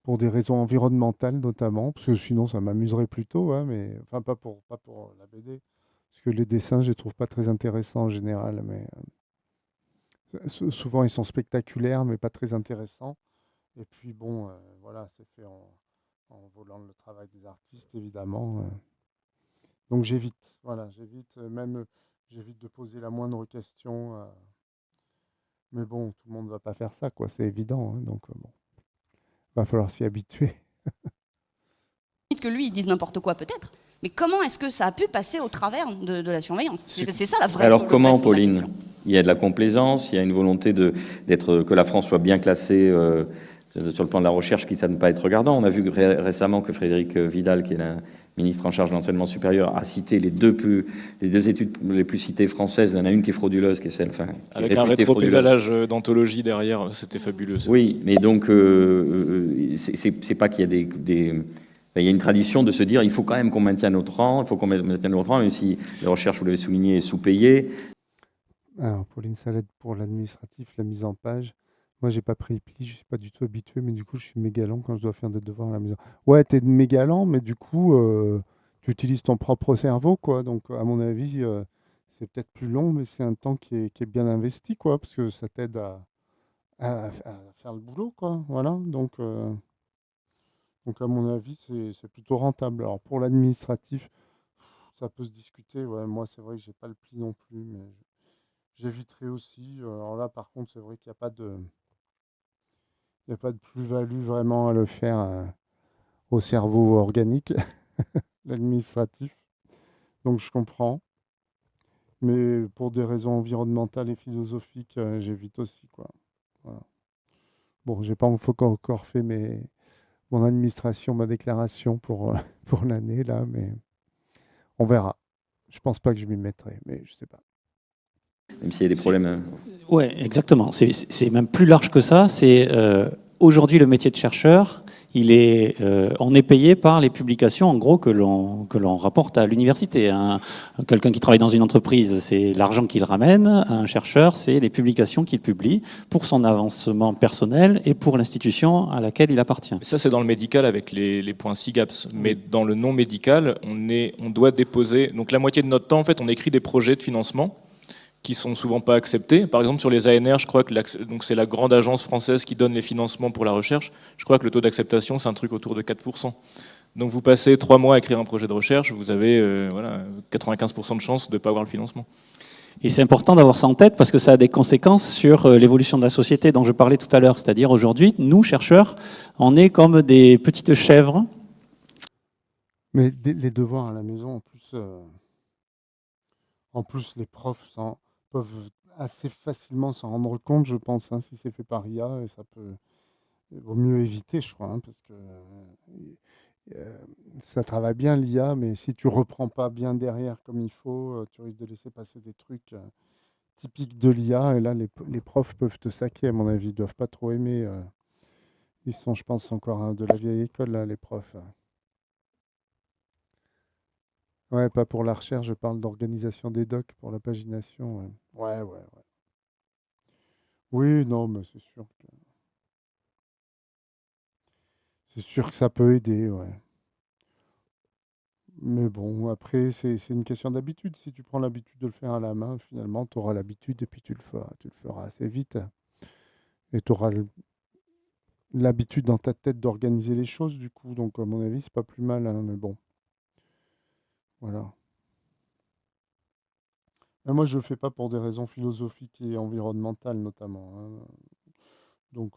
A: pour des raisons environnementales notamment, parce que sinon ça m'amuserait plutôt, hein, mais enfin pas pour la BD, parce que les dessins je les trouve pas très intéressants en général, mais souvent ils sont spectaculaires mais pas très intéressants. Et puis bon, voilà, c'est fait en volant le travail des artistes évidemment. Donc j'évite, voilà, j'évite même j'évite de poser la moindre question. Mais bon, tout le monde ne va pas faire ça, quoi, c'est évident, hein, donc bon, va falloir s'y habituer.
C: Que lui, il dise n'importe quoi peut-être, mais comment est-ce que ça a pu passer au travers de la surveillance? C'est ça la vraie
B: Alors
C: le vrai
B: comment,
C: fond de la
B: Pauline?
C: question.
B: Il y a de la complaisance, il y a une volonté que la France soit bien classée sur le plan de la recherche, quitte à ne pas être regardant. On a vu récemment que Frédéric Vidal, qui est la ministre en charge de l'enseignement supérieur, a cité les deux études les plus citées françaises. Il y en a une qui est frauduleuse, qui est celle, enfin, qui est
D: Avec un
B: réputée frauduleuse.
D: rétropédalage d'anthologie derrière, c'était fabuleux. Ça.
B: Oui, mais donc c'est pas qu'il y a il y a une tradition de se dire il faut quand même qu'on maintienne notre rang, il faut qu'on maintienne notre rang, même si la recherche, vous l'avez souligné, est sous-payée.
A: Alors, Pauline Salette pour l'administratif, la mise en page. Moi, j'ai pas pris le pli, je suis pas du tout habitué, mais du coup, je suis méga lent quand je dois faire des devoirs à la maison. Ouais, t'es méga lent, mais du coup, tu utilises ton propre cerveau, quoi. Donc, à mon avis, c'est peut-être plus long, mais c'est un temps qui est bien investi, quoi, parce que ça t'aide à faire le boulot, quoi. Voilà. Donc à mon avis, c'est plutôt rentable. Alors, pour l'administratif, ça peut se discuter. Ouais, moi, c'est vrai que j'ai pas le pli non plus, mais j'éviterai aussi. Alors là, par contre, c'est vrai qu'il n'y a pas de plus-value vraiment à le faire au cerveau organique, l'administratif. Donc je comprends. Mais pour des raisons environnementales et philosophiques, j'évite aussi, quoi. Voilà. Bon, j'ai pas encore fait mon administration, ma déclaration pour, pour l'année, là, mais on verra. Je pense pas que je m'y mettrai, mais je sais pas.
B: Même s'il y a des problèmes.
E: Ouais, exactement. C'est même plus large que ça. C'est aujourd'hui le métier de chercheur. On est payé par les publications, en gros, que l'on rapporte à l'université. Quelqu'un qui travaille dans une entreprise, c'est l'argent qu'il ramène. Un chercheur, c'est les publications qu'il publie pour son avancement personnel et pour l'institution à laquelle il appartient.
D: Ça, c'est dans le médical avec les points SIGAPS. Mais dans le non médical, on doit déposer. Donc la moitié de notre temps, en fait, on écrit des projets de financement qui sont souvent pas acceptés. Par exemple, sur les ANR, je crois que donc c'est la grande agence française qui donne les financements pour la recherche. Je crois que le taux d'acceptation, c'est un truc autour de 4%. Donc vous passez 3 mois à écrire un projet de recherche, vous avez 95% de chances de ne pas avoir le financement.
E: Et c'est important d'avoir ça en tête parce que ça a des conséquences sur l'évolution de la société dont je parlais tout à l'heure. C'est-à-dire aujourd'hui, nous, chercheurs, on est comme des petites chèvres.
A: Mais les devoirs à la maison, en plus les profs peuvent assez facilement s'en rendre compte, je pense, hein, si c'est fait par IA, et il vaut mieux éviter, je crois, hein, parce que ça travaille bien l'IA, mais si tu reprends pas bien derrière comme il faut, tu risques de laisser passer des trucs typiques de l'IA, et là, les profs peuvent te saquer, à mon avis, ils doivent pas trop aimer. Ils sont, je pense, encore de la vieille école, là, les profs. Ouais, pas pour la recherche, je parle d'organisation des docs pour la pagination. Ouais, ouais, ouais. Ouais. Oui, non, mais c'est sûr que ça peut aider, ouais. Mais bon, après, c'est une question d'habitude. Si tu prends l'habitude de le faire à la main, finalement, tu auras l'habitude et puis tu le feras assez vite. Et tu auras l'habitude dans ta tête d'organiser les choses, du coup. Donc, à mon avis, c'est pas plus mal, hein, mais bon, voilà. Et moi, je le fais pas pour des raisons philosophiques et environnementales, notamment, hein. Donc,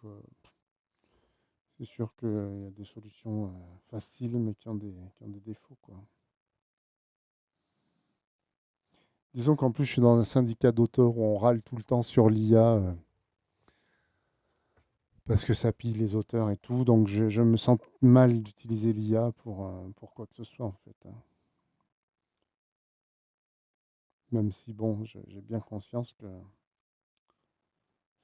A: c'est sûr qu'il y a des solutions faciles, mais qui ont des défauts, quoi. Disons qu'en plus, je suis dans un syndicat d'auteurs où on râle tout le temps sur l'IA parce que ça pille les auteurs et tout. Donc, je me sens mal d'utiliser l'IA pour quoi que ce soit, en fait, hein. Même si, bon, j'ai bien conscience que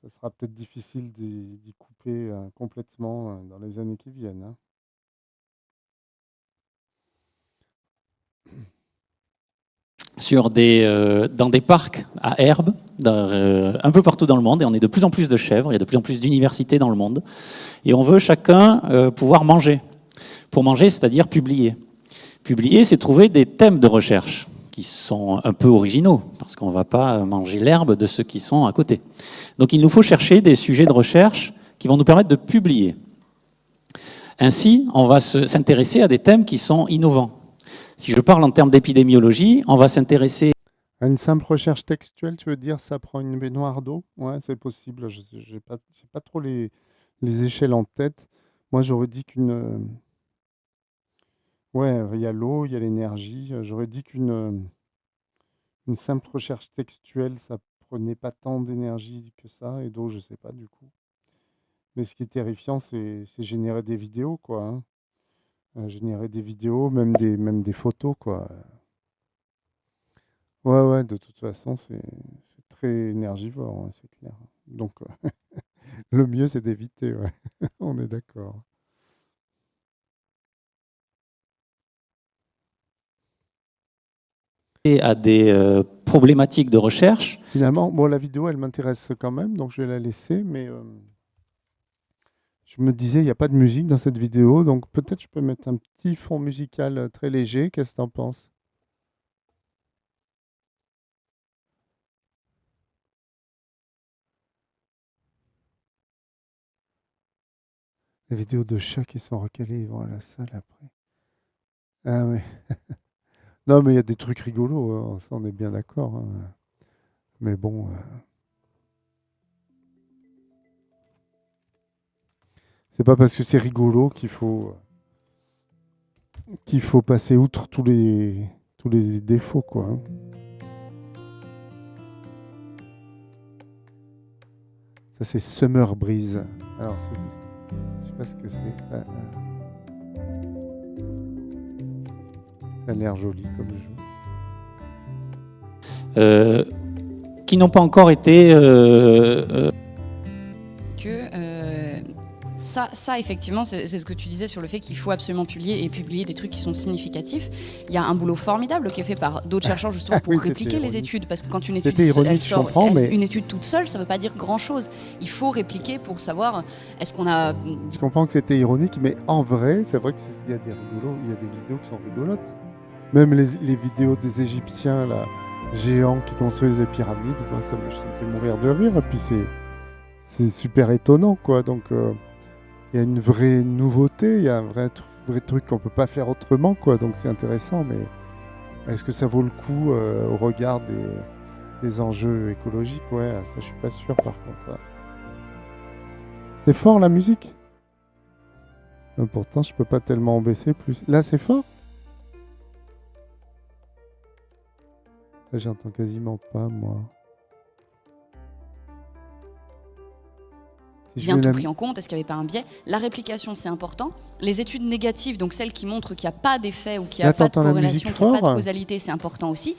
A: ça sera peut-être difficile d'y couper complètement dans les années qui viennent, hein.
E: dans des parcs à herbes, un peu partout dans le monde, et on est de plus en plus de chèvres, il y a de plus en plus d'universités dans le monde, et on veut chacun pouvoir manger. Pour manger, c'est-à-dire publier. Publier, c'est trouver des thèmes de recherche qui sont un peu originaux, parce qu'on ne va pas manger l'herbe de ceux qui sont à côté. Donc il nous faut chercher des sujets de recherche qui vont nous permettre de publier. Ainsi, on va s'intéresser à des thèmes qui sont innovants. Si je parle en termes d'épidémiologie, on va s'intéresser
A: À une simple recherche textuelle, tu veux dire, ça prend une baignoire d'eau? Ouais, c'est possible. Je n'ai pas trop les échelles en tête. Moi, j'aurais dit ouais, il y a l'eau, il y a l'énergie. J'aurais dit une simple recherche textuelle, ça prenait pas tant d'énergie que ça, et d'eau, je sais pas du coup. Mais ce qui est terrifiant, c'est générer des vidéos, quoi, hein. Générer des vidéos, même des photos, quoi. Ouais, ouais, de toute façon, c'est très énergivore, hein, c'est clair. Donc, le mieux, c'est d'éviter, ouais. On est d'accord.
E: à des problématiques de recherche.
A: Finalement, bon, la vidéo, elle m'intéresse quand même, donc je vais la laisser, mais je me disais, il n'y a pas de musique dans cette vidéo, donc peut-être je peux mettre un petit fond musical très léger. Qu'est-ce que tu en penses? Les vidéos de chats qui sont recalées, ils vont à la salle après. Ah ouais. Non, mais il y a des trucs rigolos, hein, ça on est bien d'accord, hein. Mais bon, c'est pas parce que c'est rigolo qu'il faut passer outre tous les défauts, quoi, hein. Ça, c'est Summer Breeze. Alors, je sais pas ce que c'est. Ça a l'air joli comme jeu.
E: Qui n'ont pas encore été
C: Ça, effectivement, c'est ce que tu disais sur le fait qu'il faut absolument publier des trucs qui sont significatifs. Il y a un boulot formidable qui est fait par d'autres chercheurs justement pour
A: Oui,
C: répliquer
A: c'était
C: les
A: ironique.
C: études, parce que quand une étude
A: C'était ironique, je comprends, mais
C: une étude toute seule, ça ne veut pas dire grand-chose. Il faut répliquer pour savoir est-ce qu'on a.
A: je comprends que c'était ironique, mais en vrai, c'est vrai qu'il y a des rigolos, il y a des vidéos qui sont rigolotes. Même les vidéos des Égyptiens là, géants qui construisent les pyramides, moi, ça me fait mourir de rire. Et puis c'est super étonnant, quoi. Donc il y a une vraie nouveauté, il y a un vrai truc qu'on peut pas faire autrement, quoi. Donc c'est intéressant, mais est-ce que ça vaut le coup au regard des enjeux écologiques? Ouais, ça je suis pas sûr par contre, ouais. C'est fort la musique? Pourtant je peux pas tellement en baisser plus. Là c'est fort? Là j'entends quasiment pas moi. Si je
C: Bien
A: mets
C: tout
A: la-
C: pris en compte, est-ce qu'il n'y avait pas un biais? La réplication, c'est important. Les études négatives, donc celles qui montrent qu'il n'y a pas d'effet ou qu'il n'y a
A: Là,
C: pas de
A: t'entends la
C: corrélation,
A: musique
C: qu'il n'y a pas de
A: fort
C: causalité, c'est important aussi.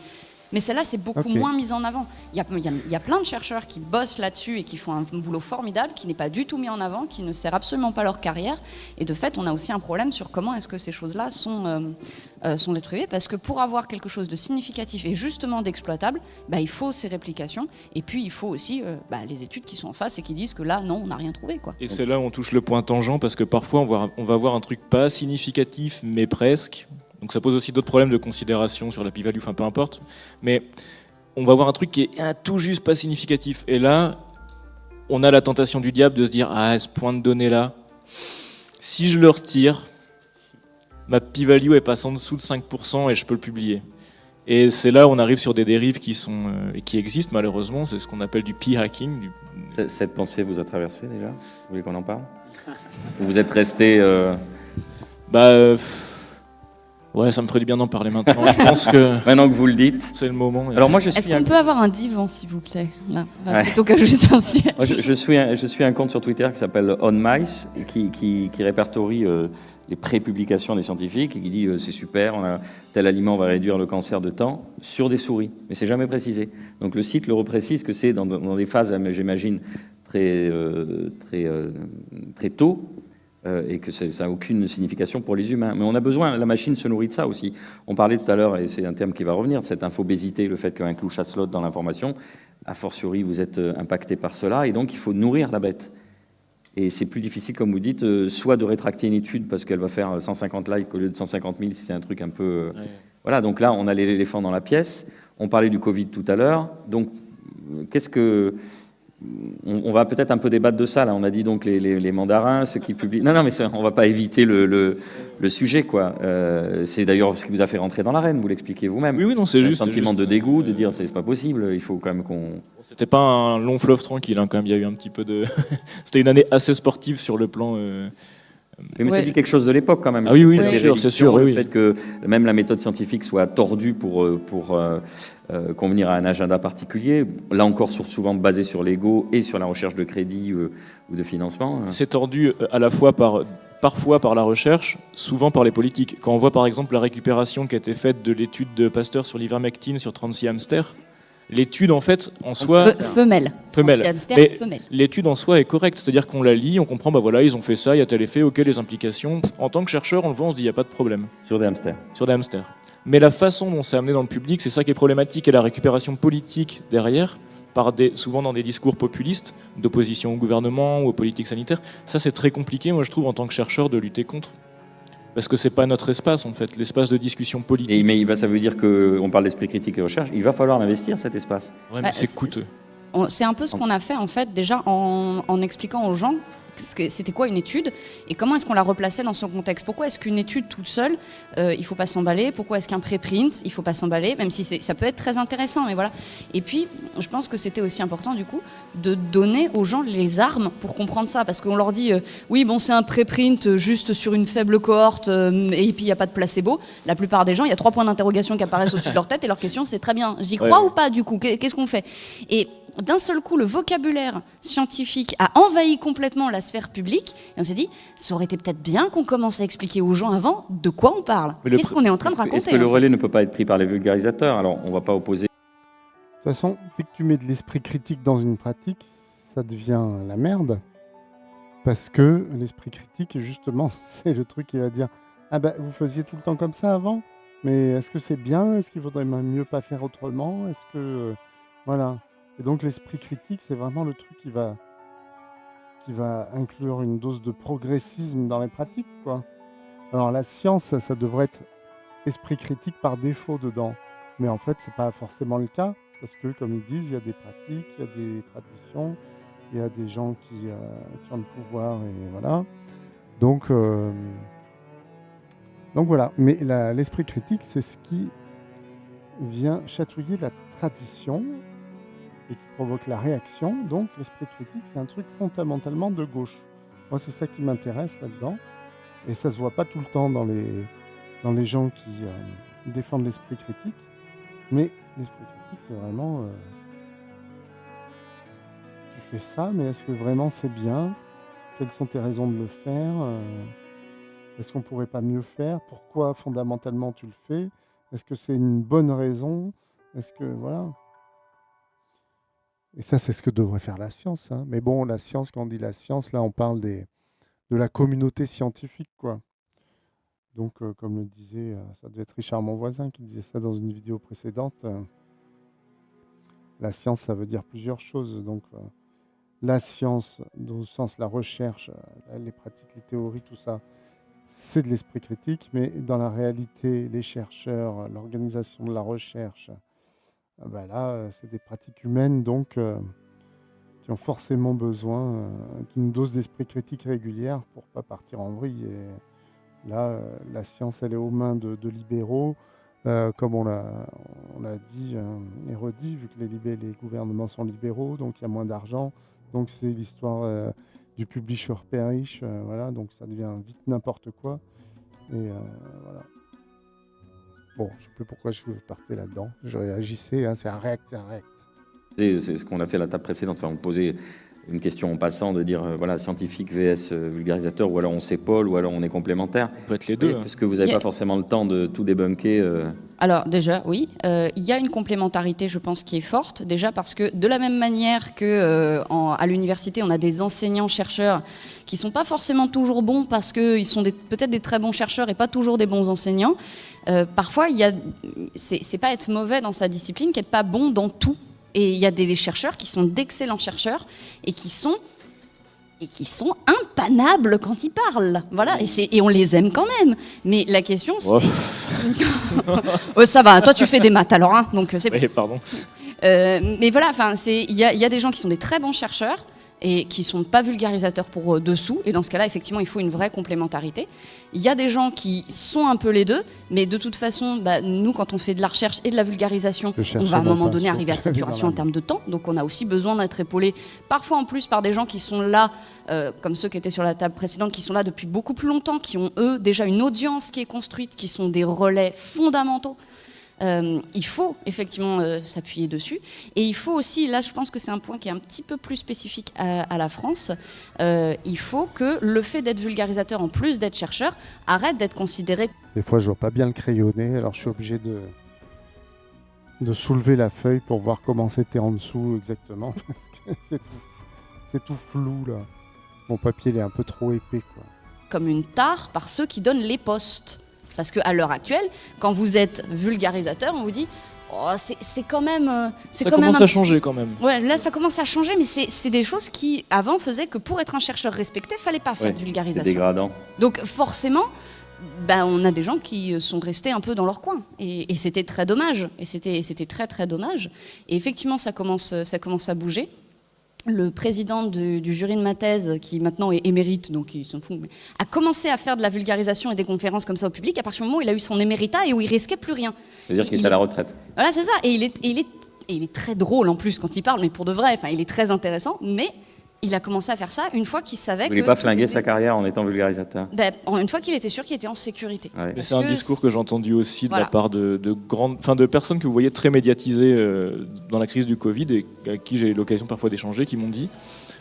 C: Mais celle-là, c'est beaucoup
A: Ok.
C: moins mise en avant. Il y a plein de chercheurs qui bossent là-dessus et qui font un boulot formidable, qui n'est pas du tout mis en avant, qui ne sert absolument pas leur carrière. Et de fait, on a aussi un problème sur comment est-ce que ces choses-là sont détruites. Parce que pour avoir quelque chose de significatif et justement d'exploitable, bah, il faut ces réplications. Et puis, il faut aussi les études qui sont en face et qui disent que là, non, on n'a rien trouvé, quoi.
D: Et c'est là où on touche le point tangent, parce que parfois on va voir un truc pas significatif, mais presque. Donc ça pose aussi d'autres problèmes de considération sur la p-value, enfin peu importe. Mais on va voir un truc qui est tout juste pas significatif. Et là, on a la tentation du diable de se dire, ah, ce point de données-là, si je le retire, ma p-value elle passe en dessous de 5% et je peux le publier. Et c'est là où on arrive sur des dérives qui existent malheureusement, c'est ce qu'on appelle du p-hacking.
B: Cette pensée vous a traversé déjà? Vous voulez qu'on en parle? Ou vous êtes resté...
D: Ouais, ça me ferait du bien d'en parler maintenant. Je pense que
B: Maintenant que vous le dites.
D: c'est le moment.
B: Alors moi je
C: Est-ce
B: suis
C: qu'on
B: un...
C: peut avoir un divan, s'il vous plaît, là,
B: Ouais.
C: plutôt qu'à juste un siège?
B: Moi, je suis un compte sur Twitter qui s'appelle OnMice et qui répertorie les pré-publications des scientifiques et qui dit c'est super, tel aliment va réduire le cancer de temps sur des souris. Mais c'est jamais précisé. Donc le site le reprécise que c'est dans des phases, j'imagine, très tôt, et que ça n'a aucune signification pour les humains. Mais on a besoin, la machine se nourrit de ça aussi. On parlait tout à l'heure, et c'est un terme qui va revenir, cette infobésité, le fait qu'un clou chasse l'autre dans l'information, a fortiori vous êtes impacté par cela, et donc il faut nourrir la bête. Et c'est plus difficile, comme vous dites, soit de rétracter une étude parce qu'elle va faire 150 likes au lieu de 150 000 si c'est un truc un peu... Voilà, donc là, on a l'éléphant dans la pièce. On parlait du Covid tout à l'heure. Donc, qu'est-ce que... On va peut-être un peu débattre de ça, là. On a dit donc les mandarins, ceux qui publient... Non, mais on ne va pas éviter le sujet, quoi. C'est d'ailleurs ce qui vous a fait rentrer dans l'arène, vous l'expliquez vous-même.
D: Oui, non, c'est juste.
B: Un sentiment de dégoût, de dire c'est pas possible, il faut quand même qu'on...
D: C'était pas un long fleuve tranquille, hein, quand même. Il y a eu un petit peu de... C'était une année assez sportive sur le plan...
B: Mais ça dit quelque chose de l'époque quand même.
D: Ah oui,
B: c'est sûr. Le fait que même la méthode scientifique soit tordue pour convenir à un agenda particulier, là encore souvent basé sur l'ego et sur la recherche de crédit ou de financement.
D: C'est tordu à la fois parfois par la recherche, souvent par les politiques. Quand on voit par exemple la récupération qui a été faite de l'étude de Pasteur sur l'ivermectine sur 36 hamsters, l'étude en fait en soi
C: femelle.
D: Mais l'étude en soi est correcte, c'est-à-dire qu'on la lit, on comprend bah voilà, ils ont fait ça, il y a tel effet, OK, les implications. En tant que chercheur, on le voit, on se dit il y a pas de problème.
B: Sur des hamsters.
D: Mais la façon dont c'est amené dans le public, c'est ça qui est problématique, et la récupération politique derrière, souvent dans des discours populistes d'opposition au gouvernement ou aux politiques sanitaires, ça c'est très compliqué, moi je trouve, en tant que chercheur, de lutter contre. Parce que c'est pas notre espace, en fait, l'espace de discussion politique.
B: Mais ça veut dire qu'on parle d'esprit critique et recherche, il va falloir investir cet espace.
D: Ouais, mais c'est coûteux.
C: C'est un peu ce qu'on a fait, en fait, déjà en expliquant aux gens c'était quoi une étude et comment est-ce qu'on la replaçait dans son contexte. Pourquoi est-ce qu'une étude toute seule, il ne faut pas s'emballer? Pourquoi est-ce qu'un préprint, il ne faut pas s'emballer? Même si ça peut être très intéressant, mais voilà. Et puis, je pense que c'était aussi important, du coup, de donner aux gens les armes pour comprendre ça. Parce qu'on leur dit, oui, bon, c'est un préprint juste sur une faible cohorte et puis il n'y a pas de placebo. La plupart des gens, il y a 3 points d'interrogation qui apparaissent au-dessus de leur tête et leur question, c'est très bien. J'y crois ou pas, du coup? Qu'est-ce qu'on fait? Et d'un seul coup, le vocabulaire scientifique a envahi complètement la sphère publique. Et on s'est dit, ça aurait été peut-être bien qu'on commence à expliquer aux gens avant de quoi on parle. Qu'est-ce qu'on est en train de raconter?
B: Est-ce que le relais ne peut pas être pris par les vulgarisateurs? Alors, on ne va pas opposer.
A: De toute façon, dès que tu mets de l'esprit critique dans une pratique, ça devient la merde. Parce que l'esprit critique, justement, c'est le truc qui va dire « Ah ben, vous faisiez tout le temps comme ça avant, mais est-ce que c'est bien? Est-ce qu'il vaudrait mieux pas faire autrement? Est-ce que... Voilà. » Et donc l'esprit critique, c'est vraiment le truc qui va inclure une dose de progressisme dans les pratiques, quoi. Alors la science, ça devrait être esprit critique par défaut dedans. Mais en fait, c'est pas forcément le cas, parce que, comme ils disent, il y a des pratiques, il y a des traditions, il y a des gens qui ont le pouvoir, et voilà. Donc voilà. Mais l'esprit critique, c'est ce qui vient chatouiller la tradition et qui provoque la réaction. Donc l'esprit critique, c'est un truc fondamentalement de gauche. Moi, c'est ça qui m'intéresse là-dedans. Et ça se voit pas tout le temps dans les gens qui défendent l'esprit critique. Mais l'esprit critique, c'est vraiment... tu fais ça, mais est-ce que vraiment c'est bien? Quelles sont tes raisons de le faire? Est-ce qu'on pourrait pas mieux faire? Pourquoi fondamentalement tu le fais? Est-ce que c'est une bonne raison? Est-ce que... Voilà. Et ça, c'est ce que devrait faire la science. Hein. Mais bon, la science, quand on dit la science, là, on parle de la communauté scientifique, quoi. Donc, comme le disait, ça devait être Richard Monvoisin qui disait ça dans une vidéo précédente. La science, ça veut dire plusieurs choses. Donc, la science, dans le sens la recherche, les pratiques, les théories, tout ça, c'est de l'esprit critique. Mais dans la réalité, les chercheurs, l'organisation de la recherche, ben là, c'est des pratiques humaines, donc qui ont forcément besoin d'une dose d'esprit critique régulière pour ne pas partir en vrille. Et là, la science, elle est aux mains de libéraux, comme on l'a dit et redit, vu que les gouvernements sont libéraux, donc il y a moins d'argent. Donc c'est l'histoire du publisher perish, voilà, donc ça devient vite n'importe quoi. Et voilà. Bon, je ne sais plus pourquoi je partais là-dedans. Je réagissais, hein, c'est un react.
B: C'est ce qu'on a fait à la table précédente. Enfin, on posait une question en passant de dire voilà, scientifique vs vulgarisateur, ou alors on s'épaule, ou alors on est complémentaire.
D: On peut être les deux.
B: Parce que vous n'avez pas forcément le temps de tout débunker.
C: Alors déjà, oui, il y a une complémentarité, je pense, qui est forte. Déjà parce que de la même manière que à l'université, on a des enseignants-chercheurs qui sont pas forcément toujours bons parce qu'ils sont peut-être des très bons chercheurs et pas toujours des bons enseignants. Parfois, c'est pas être mauvais dans sa discipline qu'être pas bon dans tout. Et il y a des chercheurs qui sont d'excellents chercheurs et qui sont impanables quand ils parlent. Voilà, et on les aime quand même. Mais la question, c'est... ça va, toi tu fais des maths alors, hein, donc c'est...
D: Oui, pardon.
C: Mais voilà, il y a des gens qui sont des très bons chercheurs et qui ne sont pas vulgarisateurs pour dessous. Et dans ce cas-là, effectivement, il faut une vraie complémentarité. Il y a des gens qui sont un peu les deux, mais de toute façon, nous, quand on fait de la recherche et de la vulgarisation, on va à un moment donné arriver à saturation en termes de temps. Donc on a aussi besoin d'être épaulé, parfois en plus par des gens qui sont là, comme ceux qui étaient sur la table précédente, qui sont là depuis beaucoup plus longtemps, qui ont, eux, déjà une audience qui est construite, qui sont des relais fondamentaux. Il faut effectivement s'appuyer dessus, et il faut aussi, là je pense que c'est un point qui est un petit peu plus spécifique à la France, il faut que le fait d'être vulgarisateur en plus d'être chercheur arrête d'être considéré.
A: Des fois je vois pas bien le crayonner, alors je suis obligé de soulever la feuille pour voir comment c'était en dessous exactement, parce que c'est tout flou là. Mon papier il est un peu trop épais quoi.
C: Comme une tare par ceux qui donnent les postes. Parce qu'à l'heure actuelle, quand vous êtes vulgarisateur, on vous dit oh, c'est quand même...
D: ça commence à changer quand même.
C: Ouais, là, ça commence à changer, mais c'est des choses qui, avant, faisaient que pour être un chercheur respecté, il ne fallait pas faire de vulgarisation.
B: C'est dégradant.
C: Donc forcément, on a des gens qui sont restés un peu dans leur coin. Et c'était très dommage. Et c'était très, très dommage. Et effectivement, ça commence à bouger. Le président du jury de ma thèse, qui maintenant est émérite, donc il s'en fout, mais a commencé à faire de la vulgarisation et des conférences comme ça au public à partir du moment où il a eu son éméritat et où il risquait plus rien.
B: C'est-à-dire qu'il est à la retraite.
C: Voilà, c'est ça. Et il est très drôle en plus quand il parle, mais pour de vrai. Enfin, il est très intéressant, mais il a commencé à faire ça une fois qu'il savait
B: Vous ne voulez pas flinguer sa carrière en étant vulgarisateur?
C: Une fois qu'il était sûr qu'il était en sécurité.
B: Ouais.
D: Mais c'est un discours que j'ai entendu aussi de la part de personnes que vous voyez très médiatisées dans la crise du Covid et avec qui j'ai eu l'occasion parfois d'échanger, qui m'ont dit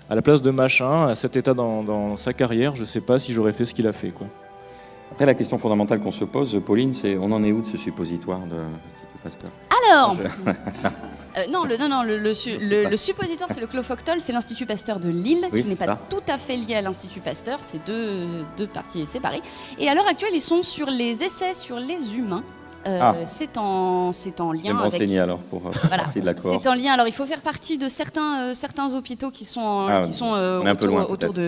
D: à la place de machin, à cet état dans sa carrière, je ne sais pas si j'aurais fait ce qu'il a fait, quoi.
B: Après, la question fondamentale qu'on se pose, Pauline, c'est on en est où de ce suppositoire de l'Institut Pasteur?
C: Alors, le suppositoire, c'est le Clofoctol, c'est l'Institut Pasteur de Lille, qui n'est pas tout à fait lié à l'Institut Pasteur, c'est deux parties séparées. Et à l'heure actuelle, ils sont sur les essais sur les humains. C'est en lien avec...
B: alors pour partie de la cohorte.
C: C'est en lien. Alors il faut faire partie de certains hôpitaux qui sont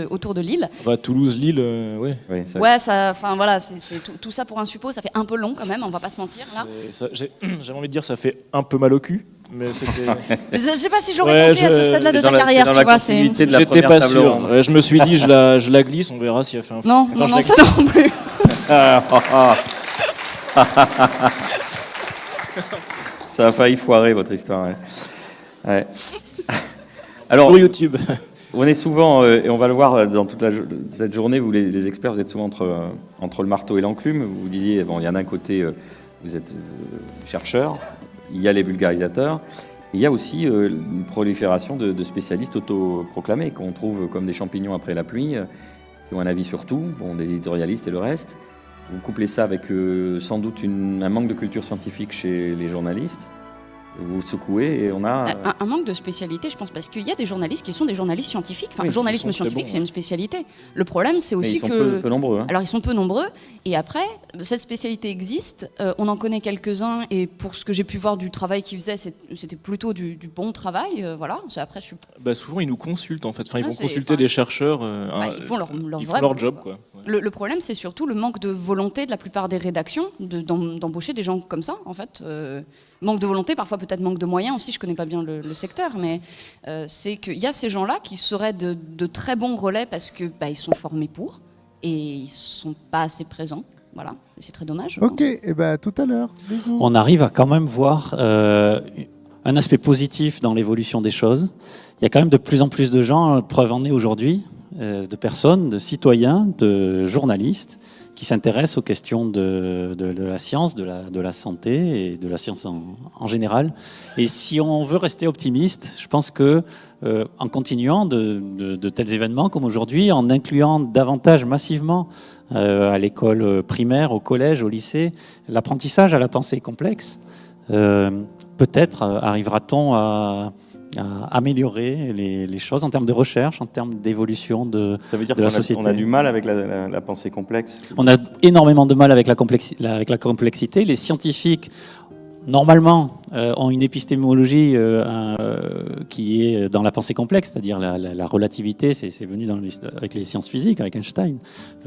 C: autour de Lille.
D: Toulouse, Lille, oui.
C: Ouais, ça, enfin voilà, c'est tout ça pour un suppo, ça fait un peu long quand même. On va pas se mentir là.
D: J'ai envie de dire, ça fait un peu mal au cul. Mais c'était...
C: Je sais pas si j'aurais tenté à ce stade-là de ta carrière, tu vois.
B: J'étais
D: pas sûr. Je me suis dit, je la glisse, on verra si elle fait un.
C: Non, ça non plus.
B: Ça a failli foirer votre histoire. Ouais. Alors,
D: pour YouTube.
B: On est souvent, et on va le voir dans toute cette journée, vous les experts, vous êtes souvent entre le marteau et l'enclume. Vous disiez, il y en a un côté, vous êtes chercheur, il y a les vulgarisateurs, il y a aussi une prolifération de spécialistes autoproclamés qu'on trouve comme des champignons après la pluie, qui ont un avis sur tout, des éditorialistes et le reste. Vous couplez ça avec sans doute un manque de culture scientifique chez les journalistes. Vous secouez et on a...
C: Un manque de spécialité, je pense, parce qu'il y a des journalistes qui sont des journalistes scientifiques. Enfin,
B: oui,
C: journalisme scientifique, c'est une spécialité. Le problème, c'est aussi
B: ils sont peu nombreux. Hein.
C: Alors, ils sont peu nombreux. Et après, cette spécialité existe. On en connaît quelques-uns. Et pour ce que j'ai pu voir du travail qu'ils faisaient, c'était plutôt du bon travail. Voilà. Après,
D: souvent, ils nous consultent, en fait. Enfin, ils vont consulter des chercheurs.
C: Ils font
D: leur job, quoi. Ouais.
C: Le problème, c'est surtout le manque de volonté de la plupart des rédactions d'embaucher des gens comme ça, en fait. Manque de volonté, parfois peut-être manque de moyens aussi, je connais pas bien le secteur, mais c'est qu'il y a ces gens-là qui seraient de très bons relais parce que ils sont formés pour et ils sont pas assez présents. Voilà, et c'est très dommage.
A: Ok, et tout à l'heure. Bisous.
E: On arrive à quand même voir un aspect positif dans l'évolution des choses. Il y a quand même de plus en plus de gens, preuve en est aujourd'hui, de personnes, de citoyens, de journalistes, qui s'intéresse aux questions de la science, de la santé et de la science en général. Et si on veut rester optimiste, je pense que en continuant de tels événements comme aujourd'hui, en incluant davantage massivement à l'école primaire, au collège, au lycée, l'apprentissage à la pensée complexe, peut-être arrivera-t-on à améliorer les choses en termes de recherche, en termes d'évolution de
B: Ça veut dire
E: de la
B: qu'on
E: société.
B: on a du mal avec la pensée complexe.
E: On a énormément de mal avec la complexité. Les scientifiques, normalement, ont une épistémologie qui est dans la pensée complexe, c'est-à-dire la relativité, c'est venu avec les sciences physiques, avec Einstein.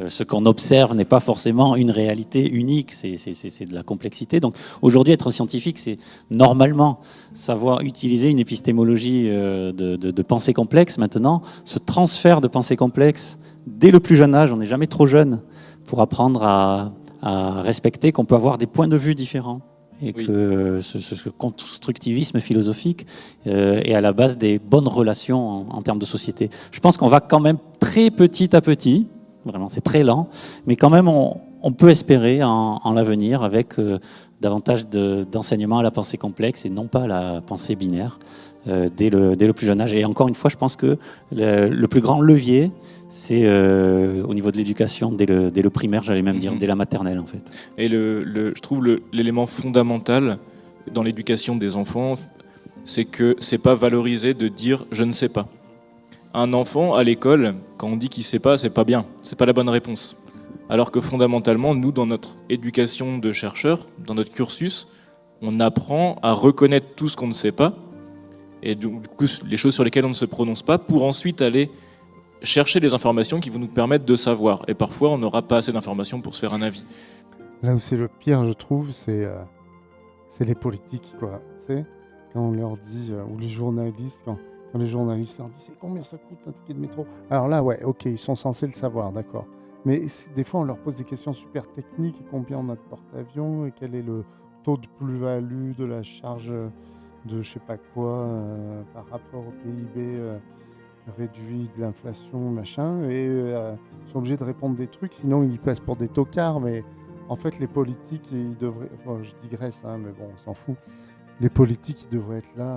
E: Ce qu'on observe n'est pas forcément une réalité unique, c'est de la complexité. Donc aujourd'hui, être scientifique, c'est normalement savoir utiliser une épistémologie de pensée complexe. Maintenant, ce transfert de pensée complexe, dès le plus jeune âge, on n'est jamais trop jeune pour apprendre à respecter qu'on peut avoir des points de vue différents. Et
D: Oui.
E: que ce constructivisme philosophique est à la base des bonnes relations en termes de société. Je pense qu'on va quand même très petit à petit, vraiment c'est très lent, mais quand même on peut espérer en l'avenir avec davantage d'enseignement à la pensée complexe et non pas à la pensée binaire dès le plus jeune âge. Et encore une fois, je pense que le plus grand levier, c'est au niveau de l'éducation dès le primaire, j'allais même dire dès la maternelle en fait.
D: Et je trouve l'élément fondamental dans l'éducation des enfants, c'est que c'est pas valorisé de dire je ne sais pas. Un enfant à l'école, quand on dit qu'il sait pas, c'est pas bien, c'est pas la bonne réponse. Alors que fondamentalement, nous, dans notre éducation de chercheurs, dans notre cursus, on apprend à reconnaître tout ce qu'on ne sait pas, et du coup les choses sur lesquelles on ne se prononce pas, pour ensuite aller chercher des informations qui vont nous permettre de savoir. Et parfois, on n'aura pas assez d'informations pour se faire un avis.
A: Là où c'est le pire, je trouve, c'est les politiques, quoi. Tu sais, quand on leur dit, ou les journalistes, quand les journalistes leur disent c'est combien ça coûte un ticket de métro. Alors là, ouais, ok, ils sont censés le savoir, d'accord. Mais des fois, on leur pose des questions super techniques, combien on a de porte-avions, et quel est le taux de plus-value de la charge de je sais pas quoi par rapport au PIB réduit de l'inflation, machin, et ils sont obligés de répondre des trucs, sinon ils passent pour des tocards, mais en fait les politiques, ils devraient, bon, je digresse, hein, mais bon, on s'en fout, les politiques, ils devraient être là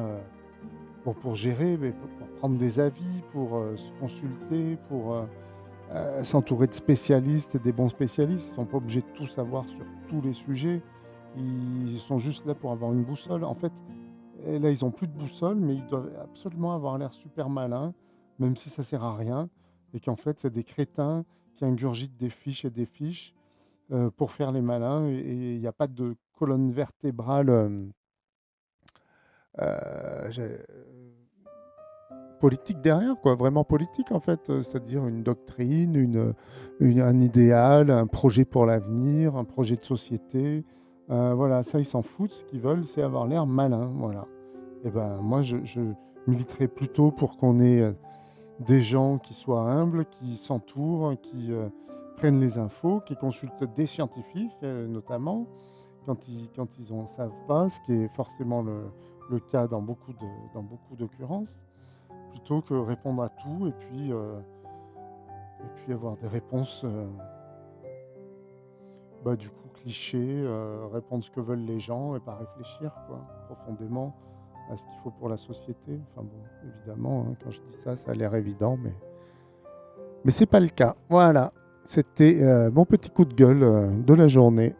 A: pour gérer, mais pour prendre des avis, pour se consulter, pour s'entourer de spécialistes, des bons spécialistes. Ils ne sont pas obligés de tout savoir sur tous les sujets. Ils sont juste là pour avoir une boussole. En fait, et là, ils n'ont plus de boussole, mais ils doivent absolument avoir l'air super malins, même si ça ne sert à rien. Et qu'en fait, c'est des crétins qui ingurgitent des fiches et des fiches pour faire les malins. Et il n'y a pas de colonne vertébrale politique derrière, quoi, vraiment politique en fait, c'est-à-dire une doctrine, un idéal, un projet pour l'avenir, un projet de société. Voilà, ça ils s'en foutent, ce qu'ils veulent c'est avoir l'air malin, voilà. Et ben moi je militerais plutôt pour qu'on ait des gens qui soient humbles, qui s'entourent, qui prennent les infos, qui consultent des scientifiques notamment, quand ils en savent pas, ce qui est forcément le cas dans beaucoup d'occurrences, plutôt que répondre à tout et puis avoir des réponses du coup clichés, répondre ce que veulent les gens et pas réfléchir quoi, profondément à ce qu'il faut pour la société. Enfin bon, évidemment, hein, quand je dis ça, ça a l'air évident, mais c'est pas le cas. Voilà, c'était mon petit coup de gueule de la journée.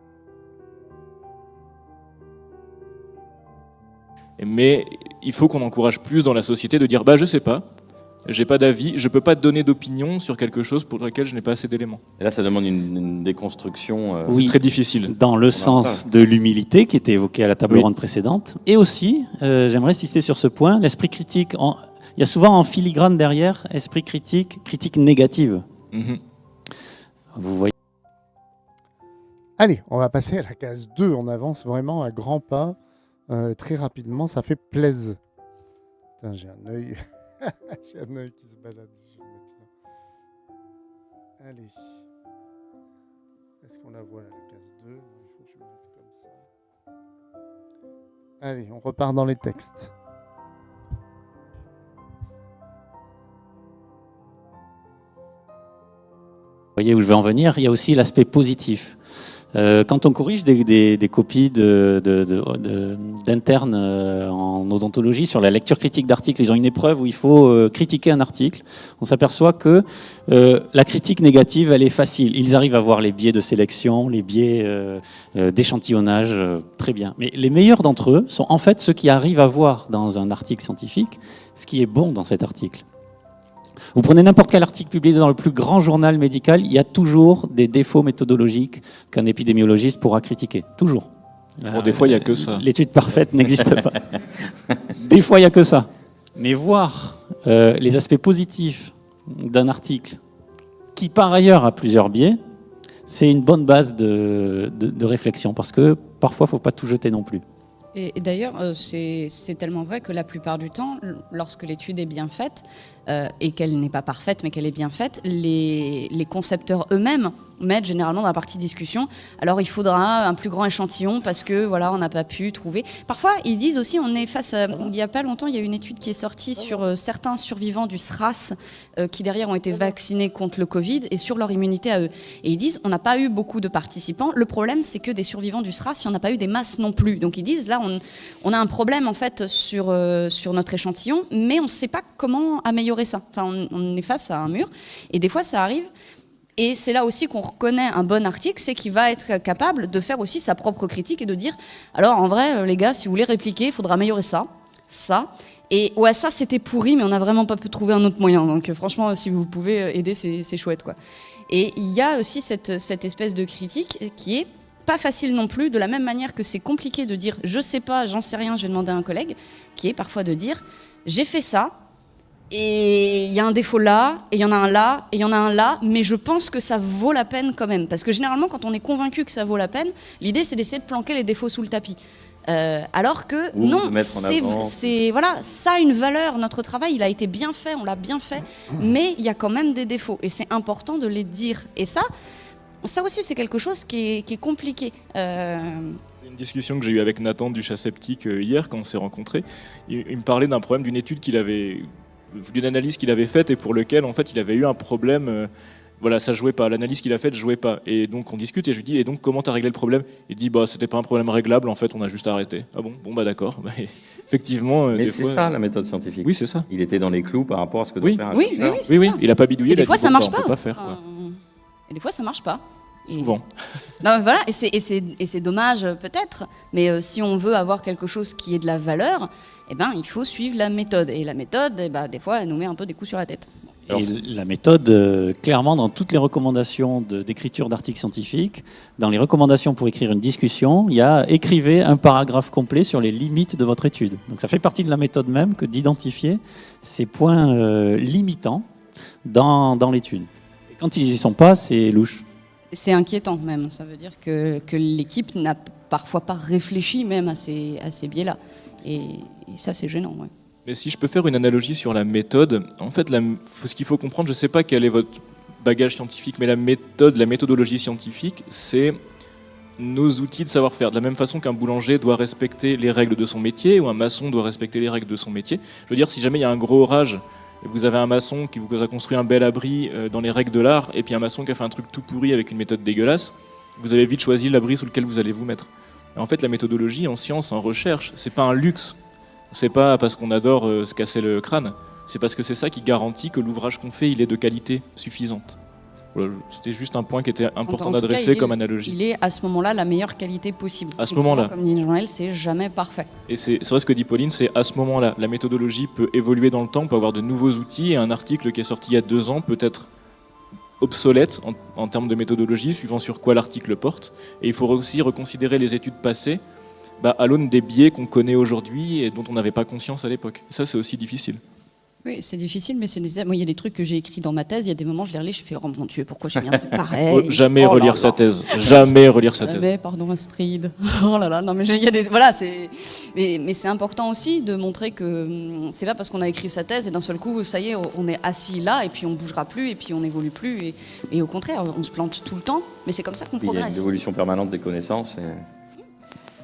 D: Mais il faut qu'on encourage plus dans la société de dire je sais pas, j'ai pas d'avis, je peux pas te donner d'opinion sur quelque chose pour lequel je n'ai pas assez d'éléments.
B: Et là, ça demande une déconstruction.
E: Oui.
D: C'est très difficile.
E: Dans le sens de l'humilité qui était évoqué à la table
D: Oui.
E: ronde précédente. Et aussi, j'aimerais insister sur ce point, l'esprit critique. Il y a souvent en filigrane derrière, esprit critique négative.
D: Mhm.
E: Vous voyez.
A: Allez, on va passer à la case 2. On avance vraiment à grands pas. Très rapidement, ça fait plaisir. Putain, j'ai un œil. J'ai un œil qui se balade. Je vais le mettre là. Allez. Est-ce qu'on la voit là, la case 2 ? Il faut que je me mette comme ça. Allez, on repart dans les textes.
E: Vous voyez voyez où je veux en venir, il y a aussi l'aspect positif. Quand on corrige des copies d'internes en odontologie sur la lecture critique d'articles, ils ont une épreuve où il faut critiquer un article. On s'aperçoit que la critique négative, elle est facile. Ils arrivent à voir les biais de sélection, les biais d'échantillonnage, très bien. Mais les meilleurs d'entre eux sont en fait ceux qui arrivent à voir dans un article scientifique ce qui est bon dans cet article. Vous prenez n'importe quel article publié dans le plus grand journal médical, il y a toujours des défauts méthodologiques qu'un épidémiologiste pourra critiquer. Toujours.
D: Bon, des fois, il n'y a que ça.
E: L'étude parfaite n'existe pas. Des fois, il n'y a que ça. Mais voir les aspects positifs d'un article qui, par ailleurs, a plusieurs biais, c'est une bonne base de réflexion. Parce que parfois, il ne faut pas tout jeter non plus.
C: Et d'ailleurs, c'est tellement vrai que la plupart du temps, lorsque l'étude est bien faite, et qu'elle n'est pas parfaite, mais qu'elle est bien faite, les concepteurs eux-mêmes mettent généralement dans la partie discussion, alors il faudra un plus grand échantillon parce que voilà, on n'a pas pu trouver. Parfois, ils disent aussi, on est face à, il n'y a pas longtemps, il y a une étude qui est sortie sur certains survivants du SRAS qui derrière ont été vaccinés contre le Covid et sur leur immunité à eux. Et ils disent, on n'a pas eu beaucoup de participants. Le problème, c'est que des survivants du SRAS, il n'y en a pas eu des masses non plus. Donc ils disent, là, on a un problème en fait sur notre échantillon, mais on ne sait pas comment améliorer ça. Enfin, on est face à un mur et des fois, ça arrive. Et c'est là aussi qu'on reconnaît un bon article, c'est qu'il va être capable de faire aussi sa propre critique et de dire, alors en vrai, les gars, si vous voulez répliquer, il faudra améliorer ça. Et ouais, ça, c'était pourri, mais on n'a vraiment pas pu trouver un autre moyen. Donc franchement, si vous pouvez aider, c'est chouette, quoi. Et il y a aussi cette espèce de critique qui est pas facile non plus, de la même manière que c'est compliqué de dire, je sais pas, j'en sais rien, je vais demander à un collègue, qui est parfois de dire, j'ai fait ça, et il y a un défaut là, et il y en a un là, et il y en a un là, mais je pense que ça vaut la peine quand même. Parce que généralement, quand on est convaincu que ça vaut la peine, l'idée, c'est d'essayer de planquer les défauts sous le tapis. Alors que
B: Ou
C: non,
B: de mettre en avant.
C: voilà, ça a une valeur. Notre travail, il a été bien fait, on l'a bien fait, mais il y a quand même des défauts. Et c'est important de les dire. Et ça aussi, c'est quelque chose qui est compliqué.
D: C'est une discussion que j'ai eue avec Nathan du Chat Sceptique hier, quand on s'est rencontrés. Il me parlait d'un problème, d'une étude d'une analyse qu'il avait faite et pour lequel en fait il avait eu un problème, voilà, ça jouait pas, l'analyse qu'il a faite jouait pas, et donc on discute et je lui dis, et donc comment t'as réglé le problème? Il dit, bah c'était pas un problème réglable, en fait on a juste arrêté. Ah bon bah d'accord. Effectivement,
B: Mais
D: des
B: c'est
D: fois,
B: ça la méthode scientifique.
D: oui c'est ça.
B: Il était dans les clous par rapport à ce que doit
D: Oui.
B: faire un
C: Oui,
B: chercheur.
C: c'est ça.
D: Il a pas bidouillé.
C: Et des fois, ça marche
D: on peut
C: pas.
D: pas faire quoi.
C: Et des fois, ça marche pas. Et-
D: Souvent.
C: Non, mais voilà, et c'est dommage peut-être, mais si on veut avoir quelque chose qui ait de la valeur, eh ben, il faut suivre la méthode. Et la méthode, eh ben, des fois, elle nous met un peu des coups sur la tête.
B: Alors,
E: Et la méthode, clairement, dans toutes les recommandations d'écriture d'articles scientifiques, dans les recommandations pour écrire une discussion, il y a écrivez un paragraphe complet sur les limites de votre étude. Donc ça fait partie de la méthode même que d'identifier ces points limitants dans l'étude. Et quand ils n'y sont pas, c'est louche.
C: C'est inquiétant même, ça veut dire que l'équipe n'a parfois pas réfléchi même à ces biais-là. Et ça, c'est gênant, ouais.
D: Mais si je peux faire une analogie sur la méthode, en fait, ce qu'il faut comprendre, je ne sais pas quel est votre bagage scientifique, mais la méthodologie scientifique, c'est nos outils de savoir-faire. De la même façon qu'un boulanger doit respecter les règles de son métier, ou un maçon doit respecter les règles de son métier. Je veux dire, si jamais il y a un gros orage, et vous avez un maçon qui vous a construit un bel abri dans les règles de l'art, et puis un maçon qui a fait un truc tout pourri avec une méthode dégueulasse, vous avez vite choisi l'abri sous lequel vous allez vous mettre. Et en fait, la méthodologie en science, en recherche, c'est pas un luxe. C'est pas parce qu'on adore se casser le crâne. C'est parce que c'est ça qui garantit que l'ouvrage qu'on fait, il est de qualité suffisante. Voilà, c'était juste un point qui était important
C: En tout
D: d'adresser
C: cas,
D: comme analogie.
C: Il est à ce moment-là la meilleure qualité possible.
D: À ce moment-là.
C: Comme dit Jean-Noël, c'est jamais parfait.
D: Et c'est vrai ce que dit Pauline, c'est à ce moment-là. La méthodologie peut évoluer dans le temps, peut avoir de nouveaux outils, et un article qui est sorti il y a 2 ans peut être obsolète en termes de méthodologie, suivant sur quoi l'article porte. Et il faut aussi reconsidérer les études passées à l'aune des biais qu'on connaît aujourd'hui et dont on n'avait pas conscience à l'époque. Ça, c'est aussi difficile.
C: Oui, c'est difficile, mais c'est nécessaire. Moi, il y a des trucs que j'ai écrits dans ma thèse, il y a des moments, je les relis, je fais, oh mon Dieu, pourquoi j'ai mis un truc pareil?
D: Jamais
C: Oh là
D: relire
C: là.
D: sa thèse. Jamais relire sa thèse.
C: Mais pardon, Astrid. Oh là là, non mais il y a des voilà, mais c'est important aussi de montrer que c'est pas parce qu'on a écrit sa thèse et d'un seul coup, ça y est, on est assis là et puis on bougera plus et puis on n'évolue plus et au contraire, on se plante tout le temps, mais c'est comme ça qu'on
B: il y a une
C: progresse.
B: évolution permanente des connaissances.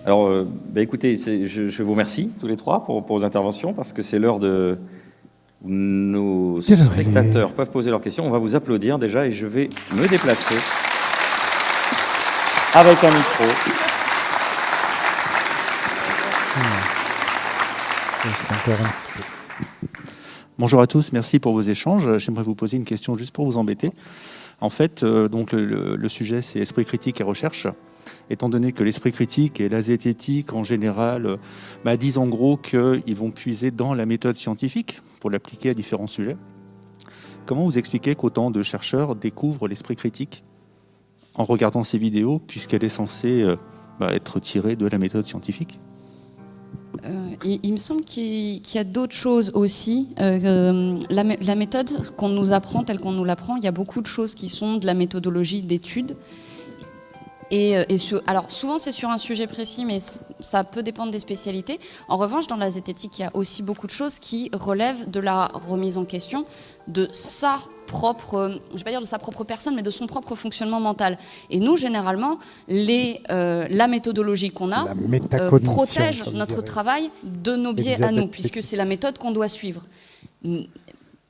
B: Alors, écoutez, je vous remercie tous les trois pour vos interventions parce que c'est l'heure de Nos
A: Quelle heure il
B: spectateurs peuvent poser leurs questions. On va vous applaudir déjà et je vais me déplacer avec un micro.
A: C'est encore un petit peu.
F: Bonjour à tous, merci pour vos échanges. J'aimerais vous poser une question juste pour vous embêter. En fait, donc le sujet c'est esprit critique et recherche. Étant donné que l'esprit critique et la zététique en général disent en gros qu'ils vont puiser dans la méthode scientifique pour l'appliquer à différents sujets, comment vous expliquez qu'autant de chercheurs découvrent l'esprit critique en regardant ces vidéos puisqu'elle est censée être tirée de la méthode scientifique ?
C: Il me semble qu'il y a d'autres choses aussi. La méthode qu'on nous apprend, telle qu'on nous l'apprend, il y a beaucoup de choses qui sont de la méthodologie d'études. Alors souvent c'est sur un sujet précis, mais ça peut dépendre des spécialités. En revanche, dans la zététique, il y a aussi beaucoup de choses qui relèvent de la remise en question de sa propre, je vais pas dire de sa propre personne, mais de son propre fonctionnement mental. Et nous, généralement, la méthodologie qu'on a
A: La métacognition,
C: protège
A: comme
C: notre
A: dirait
C: travail de nos biais à
A: Elisabeth
C: nous, puisque c'est la méthode qu'on doit suivre.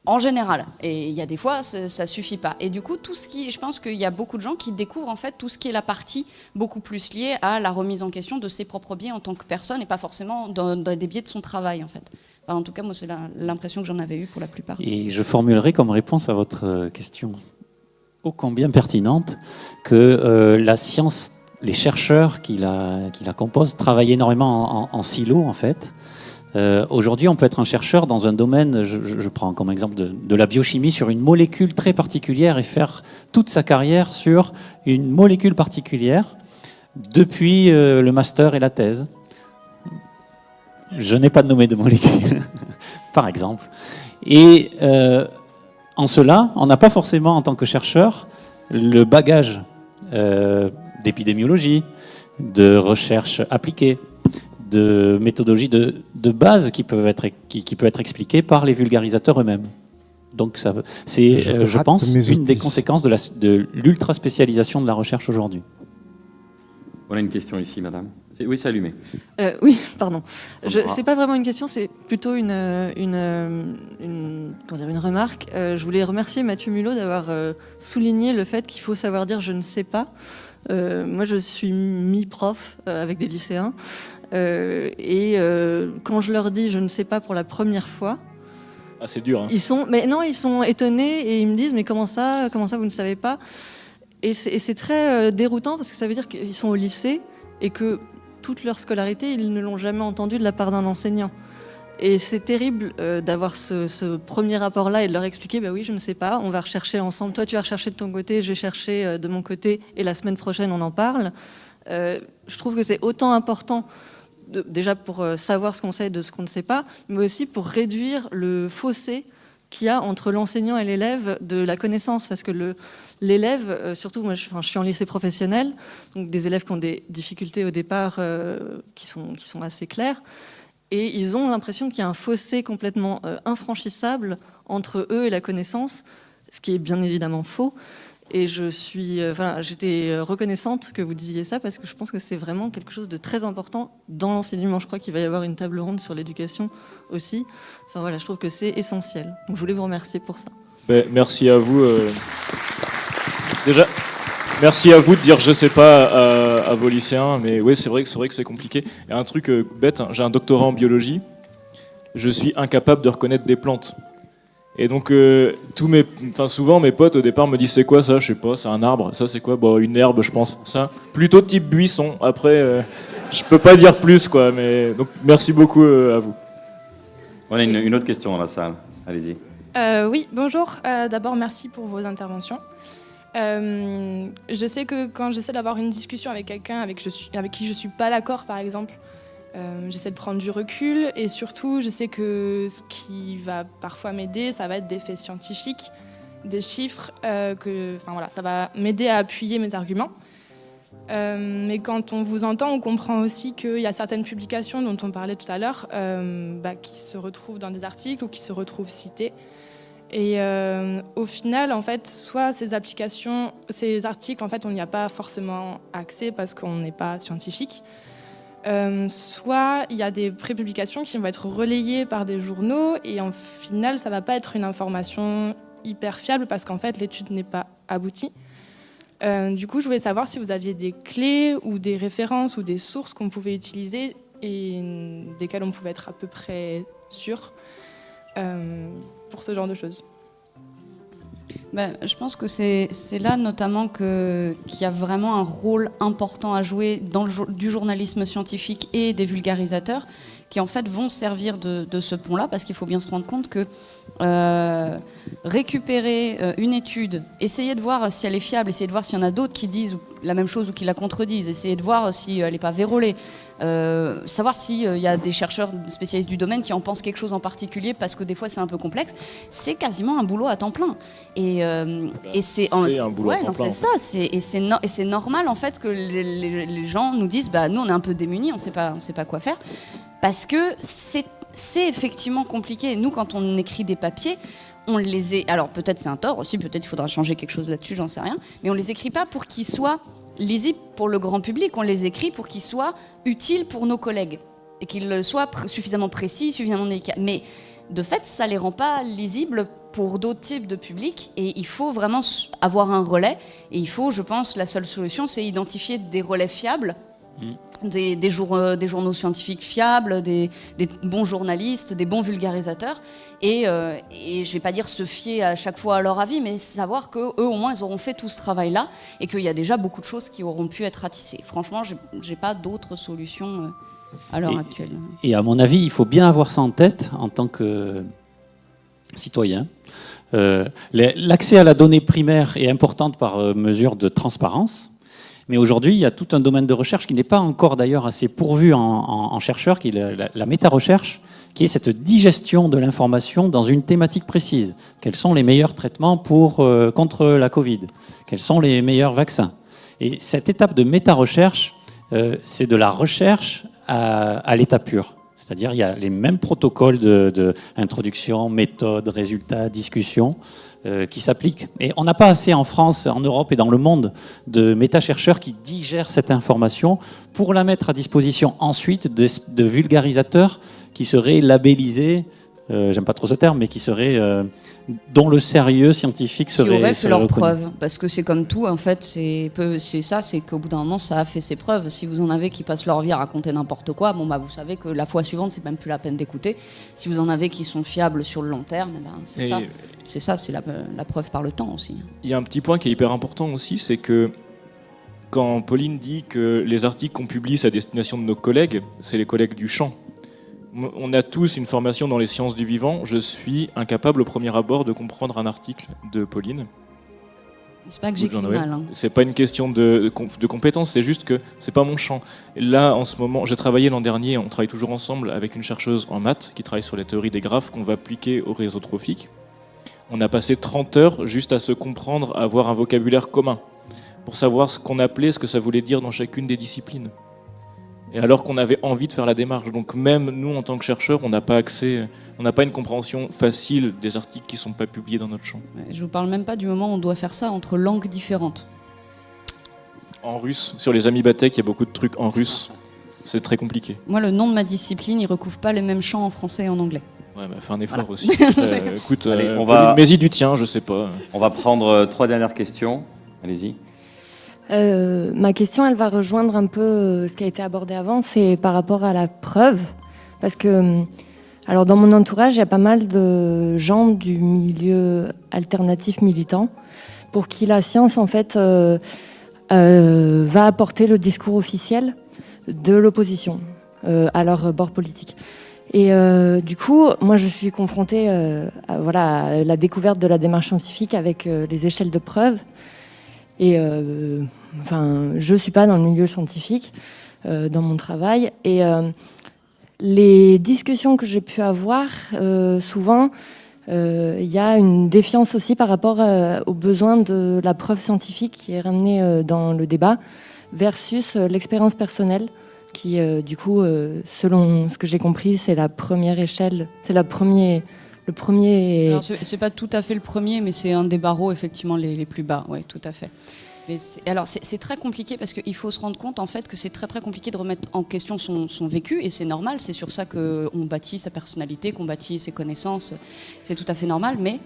C: En général, et il y a des fois ça suffit pas. Et du coup, je pense qu'il y a beaucoup de gens qui découvrent en fait tout ce qui est la partie beaucoup plus liée à la remise en question de ses propres biais en tant que personne et pas forcément dans des biais de son travail en fait. Enfin, en tout cas, moi c'est l'impression que j'en avais eue pour la plupart.
E: Et je formulerai comme réponse à votre question ô combien pertinente que la science, les chercheurs qui la composent travaillent énormément en silo en fait. Aujourd'hui, on peut être un chercheur dans un domaine, je prends comme exemple de la biochimie, sur une molécule très particulière et faire toute sa carrière sur une molécule particulière depuis le master et la thèse. Je n'ai pas nommé de molécule, par exemple. Et en cela, on n'a pas forcément, en tant que chercheur, le bagage d'épidémiologie, de recherche appliquée, de méthodologie de base qui peut être expliquée par les vulgarisateurs eux-mêmes. Donc c'est, je pense, une des conséquences de l'ultra-spécialisation de la recherche aujourd'hui.
B: On a une question ici, madame. Oui, c'est allumé.
G: Oui, pardon. C'est pas vraiment une question, c'est plutôt une remarque. Je voulais remercier Mathieu Mulot d'avoir souligné le fait qu'il faut savoir dire « je ne sais pas ». Moi, je suis mi-prof avec des lycéens. Quand je leur dis « je ne sais pas » pour la première fois,
D: c'est dur. Hein.
G: Ils sont étonnés et ils me disent « mais comment ça vous ne savez pas ?» Et c'est très déroutant parce que ça veut dire qu'ils sont au lycée et que toute leur scolarité, ils ne l'ont jamais entendu de la part d'un enseignant. Et c'est terrible d'avoir ce premier rapport-là et de leur expliquer, bah oui, je ne sais pas, on va rechercher ensemble. Toi, tu vas rechercher de ton côté, je vais chercher de mon côté, et la semaine prochaine, on en parle. Je trouve que c'est autant important, déjà pour savoir ce qu'on sait de ce qu'on ne sait pas, mais aussi pour réduire le fossé qu'il y a entre l'enseignant et l'élève de la connaissance. Parce que l'élève, surtout moi je suis en lycée professionnel, donc des élèves qui ont des difficultés au départ qui sont assez claires, et ils ont l'impression qu'il y a un fossé complètement infranchissable entre eux et la connaissance, ce qui est bien évidemment faux. Et j'étais reconnaissante que vous disiez ça parce que je pense que c'est vraiment quelque chose de très important dans l'enseignement. Je crois qu'il va y avoir une table ronde sur l'éducation aussi. Enfin voilà, je trouve que c'est essentiel. Donc je voulais vous remercier pour ça.
D: Merci à vous. Déjà, merci à vous de dire je sais pas à vos lycéens, mais oui, c'est vrai que c'est compliqué. Et un truc bête, hein, j'ai un doctorat en biologie, je suis incapable de reconnaître des plantes. Et donc souvent mes potes au départ me disent c'est quoi ça, je sais pas, c'est un arbre, ça c'est quoi, une herbe je pense, ça plutôt type buisson. Après je peux pas dire plus quoi, mais donc merci beaucoup à vous.
B: On a une autre question dans la salle, allez-y.
H: Oui, bonjour. D'abord, merci pour vos interventions. Je sais que quand j'essaie d'avoir une discussion avec quelqu'un avec qui je ne suis pas d'accord, par exemple, j'essaie de prendre du recul et surtout, je sais que ce qui va parfois m'aider, ça va être des faits scientifiques, des chiffres, ça va m'aider à appuyer mes arguments. Mais quand on vous entend, on comprend aussi qu'il y a certaines publications dont on parlait tout à l'heure qui se retrouvent dans des articles ou qui se retrouvent citées. Et au final, en fait, soit ces articles, en fait, on n'y a pas forcément accès parce qu'on n'est pas scientifique. soit il y a des prépublications qui vont être relayées par des journaux et en final ça va pas être une information hyper fiable parce qu'en fait l'étude n'est pas aboutie. Du coup je voulais savoir si vous aviez des clés ou des références ou des sources qu'on pouvait utiliser et desquelles on pouvait être à peu près sûr pour ce genre de choses.
C: Je pense que c'est là notamment qu'il y a vraiment un rôle important à jouer dans du journalisme scientifique et des vulgarisateurs qui en fait vont servir de ce pont-là, parce qu'il faut bien se rendre compte que récupérer une étude, essayer de voir si elle est fiable, essayer de voir s'il y en a d'autres qui disent la même chose ou qui la contredisent, essayer de voir si elle n'est pas vérolée, savoir s'il y a des chercheurs spécialistes du domaine qui en pensent quelque chose en particulier, parce que des fois c'est un peu complexe, c'est quasiment un boulot à temps plein. Et c'est
D: un boulot à temps plein.
C: C'est ça, et c'est normal en fait que les gens nous disent nous on est un peu démunis, on sait pas quoi faire, parce que c'est effectivement compliqué. Nous, quand on écrit des papiers, on les alors peut-être c'est un tort aussi, peut-être il faudra changer quelque chose là-dessus, j'en sais rien, mais on les écrit pas pour qu'ils soient lisibles pour le grand public, on les écrit pour qu'ils soient utiles pour nos collègues et qu'ils soient suffisamment précis, suffisamment délicats. Mais de fait, ça les rend pas lisibles pour d'autres types de publics, et il faut vraiment avoir un relais, et il faut, je pense, la seule solution, c'est identifier des relais fiables, des journaux scientifiques fiables, des bons journalistes, des bons vulgarisateurs, et je vais pas dire se fier à chaque fois à leur avis, mais savoir qu'eux au moins ils auront fait tout ce travail-là et qu'il y a déjà beaucoup de choses qui auront pu être ratissées. Franchement, j'ai pas d'autres solutions à l'heure actuelle.
E: Et à mon avis, il faut bien avoir ça en tête en tant que citoyen. L'accès à la donnée primaire est important par mesure de transparence. Mais aujourd'hui, il y a tout un domaine de recherche qui n'est pas encore d'ailleurs assez pourvu en chercheurs, qui est la méta-recherche, qui est cette digestion de l'information dans une thématique précise. Quels sont les meilleurs traitements contre la Covid? Quels sont les meilleurs vaccins? Et cette étape de méta-recherche, c'est de la recherche à l'état pur. C'est-à-dire il y a les mêmes protocoles d'introduction, méthode, résultats, discussion, qui s'appliquent. Et on n'a pas assez en France, en Europe et dans le monde de méta-chercheurs qui digèrent cette information pour la mettre à disposition ensuite de vulgarisateurs qui seraient labellisés, j'aime pas trop ce terme, mais qui seraient dont le sérieux scientifique serait
C: qui auraient fait leurs
E: reconnu.
C: preuves, parce que c'est comme tout en fait, c'est qu'au bout d'un moment ça a fait ses preuves. Si vous en avez qui passent leur vie à raconter n'importe quoi, vous savez que la fois suivante c'est même plus la peine d'écouter. Si vous en avez qui sont fiables sur le long terme, c'est la preuve par le temps aussi.
D: Il y a un petit point qui est hyper important aussi, c'est que quand Pauline dit que les articles qu'on publie à destination de nos collègues, c'est les collègues du champ. On a tous une formation dans les sciences du vivant. Je suis incapable au premier abord de comprendre un article de Pauline.
C: C'est pas que j'écris mal. Hein.
D: C'est pas une question de compétence, c'est juste que c'est pas mon champ. Et là, en ce moment, j'ai travaillé l'an dernier, on travaille toujours ensemble avec une chercheuse en maths qui travaille sur les théories des graphes qu'on va appliquer au réseau trophique. On a passé 30 heures juste à se comprendre, à avoir un vocabulaire commun, pour savoir ce qu'on appelait, ce que ça voulait dire dans chacune des disciplines. Et alors qu'on avait envie de faire la démarche. Donc même nous, en tant que chercheurs, on n'a pas accès, on n'a pas une compréhension facile des articles qui ne sont pas publiés dans notre champ.
C: Je vous parle même pas du moment où on doit faire ça entre langues différentes.
D: En russe, sur les Amibatech, il y a beaucoup de trucs en russe. C'est très compliqué.
C: Moi, le nom de ma discipline, il recouvre pas les mêmes champs en français et en anglais.
D: Ouais, fais un effort
C: voilà.
D: aussi. Écoute,
B: allez,
D: mais-y du tien, je sais pas.
B: On va prendre 3 dernières questions. Allez-y.
I: Ma question, elle va rejoindre un peu ce qui a été abordé avant, c'est par rapport à la preuve. Parce que, alors dans mon entourage, il y a pas mal de gens du milieu alternatif militant pour qui la science, en fait, va apporter le discours officiel de l'opposition à leur bord politique. Et du coup, moi, je suis confrontée à la découverte de la démarche scientifique avec les échelles de preuve. Et je suis pas dans le milieu scientifique dans mon travail. Et les discussions que j'ai pu avoir, souvent, il y a une défiance aussi par rapport aux besoins de la preuve scientifique qui est ramenée dans le débat versus l'expérience personnelle qui, du coup, selon ce que j'ai compris, c'est la première échelle, c'est le premier...
C: Alors, c'est pas tout à fait le premier, mais c'est un des barreaux, effectivement, les plus bas, oui, tout à fait. Mais alors c'est très compliqué parce qu'il faut se rendre compte en fait que c'est très très compliqué de remettre en question son vécu et c'est normal, c'est sur ça qu'on bâtit sa personnalité, qu'on bâtit ses connaissances, c'est tout à fait normal, mais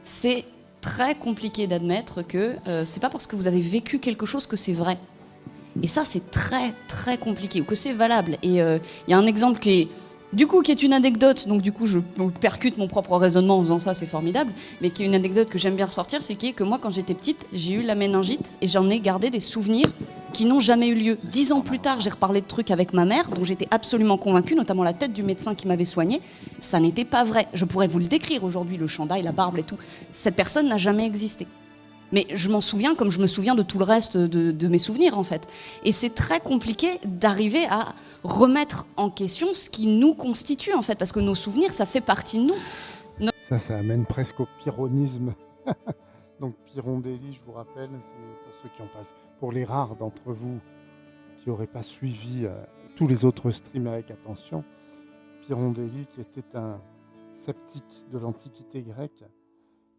C: c'est très compliqué d'admettre que c'est pas parce que vous avez vécu quelque chose que c'est vrai. Et ça c'est très très compliqué, ou que c'est valable. Et il y a un exemple qui est une anecdote, donc du coup je percute mon propre raisonnement en faisant ça, c'est formidable, mais qui est une anecdote que j'aime bien ressortir, c'est que moi quand j'étais petite, j'ai eu la méningite et j'en ai gardé des souvenirs qui n'ont jamais eu lieu. 10 ans plus tard, j'ai reparlé de trucs avec ma mère, dont j'étais absolument convaincue, notamment la tête du médecin qui m'avait soignée, ça n'était pas vrai. Je pourrais vous le décrire aujourd'hui, le chandail, la barbe et tout. Cette personne n'a jamais existé. Mais je m'en souviens comme je me souviens de tout le reste de mes souvenirs en fait. Et c'est très compliqué d'arriver à remettre en question ce qui nous constitue en fait, parce que nos souvenirs, ça fait partie de nous.
A: Ça amène presque au pyrrhonisme. Donc Pyrrhondélie, je vous rappelle, c'est pour ceux qui ont pas, pour les rares d'entre vous qui n'auraient pas suivi tous les autres streams avec attention, Pyrrhondélie qui était un sceptique de l'Antiquité grecque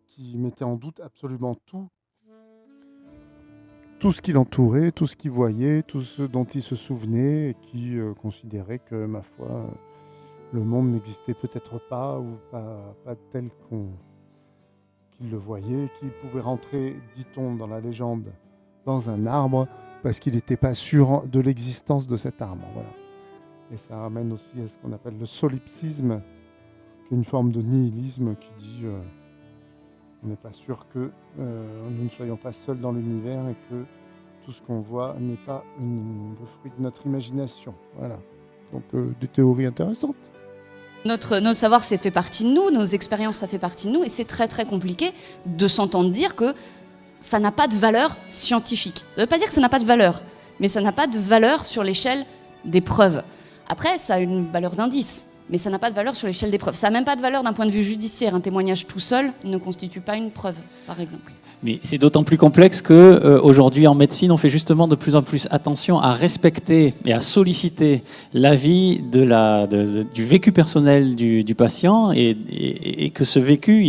A: qui mettait en doute absolument tout ce qui l'entourait, tout ce qu'il voyait, tout ce dont il se souvenait, et qui considérait que, ma foi, le monde n'existait peut-être pas, ou pas tel qu'il le voyait, qu'il pouvait rentrer, dit-on dans la légende, dans un arbre, parce qu'il n'était pas sûr de l'existence de cet arbre. Voilà. Et ça ramène aussi à ce qu'on appelle le solipsisme, qui est une forme de nihilisme qui dit... on n'est pas sûr que nous ne soyons pas seuls dans l'univers et que tout ce qu'on voit n'est pas le fruit de notre imagination. Voilà. Donc des théories intéressantes.
C: Notre savoir, ça fait partie de nous, nos expériences, ça fait partie de nous, et c'est très très compliqué de s'entendre dire que ça n'a pas de valeur scientifique. Ça ne veut pas dire que ça n'a pas de valeur, mais ça n'a pas de valeur sur l'échelle des preuves. Après, ça a une valeur d'indice, mais ça n'a pas de valeur sur l'échelle des preuves. Ça n'a même pas de valeur d'un point de vue judiciaire. Un témoignage tout seul ne constitue pas une preuve, par exemple. Mais
E: c'est d'autant plus complexe qu'aujourd'hui en médecine, on fait justement de plus en plus attention à respecter et à solliciter l'avis du vécu personnel du patient et que ce vécu,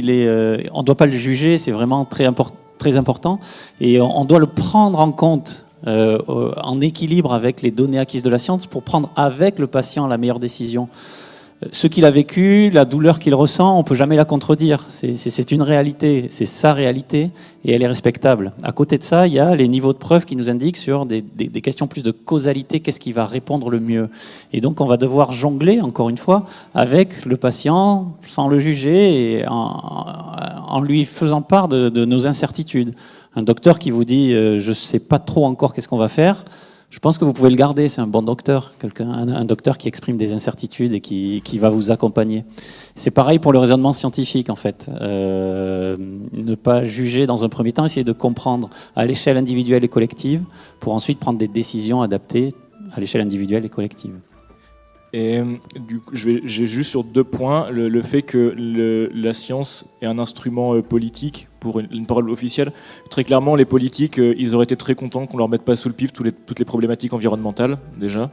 E: on ne doit pas le juger, c'est vraiment très important et on doit le prendre en compte en équilibre avec les données acquises de la science pour prendre avec le patient la meilleure décision. Ce qu'il a vécu, la douleur qu'il ressent, on ne peut jamais la contredire. C'est une réalité, c'est sa réalité et elle est respectable. À côté de ça, il y a les niveaux de preuve qui nous indiquent sur des questions plus de causalité, qu'est-ce qui va répondre le mieux. Et donc on va devoir jongler, encore une fois, avec le patient sans le juger et en lui faisant part de nos incertitudes. Un docteur qui vous dit « je ne sais pas trop encore qu'est-ce qu'on va faire », je pense que vous pouvez le garder, c'est un bon docteur, un docteur qui exprime des incertitudes et qui va vous accompagner. C'est pareil pour le raisonnement scientifique en fait. Ne pas juger dans un premier temps, essayer de comprendre à l'échelle individuelle et collective pour ensuite prendre des décisions adaptées à l'échelle individuelle et collective.
D: Et du coup, j'ai juste sur 2 points, le fait que la science est un instrument politique pour une parole officielle. Très clairement, les politiques, ils auraient été très contents qu'on leur mette pas sous le pif toutes les problématiques environnementales, déjà.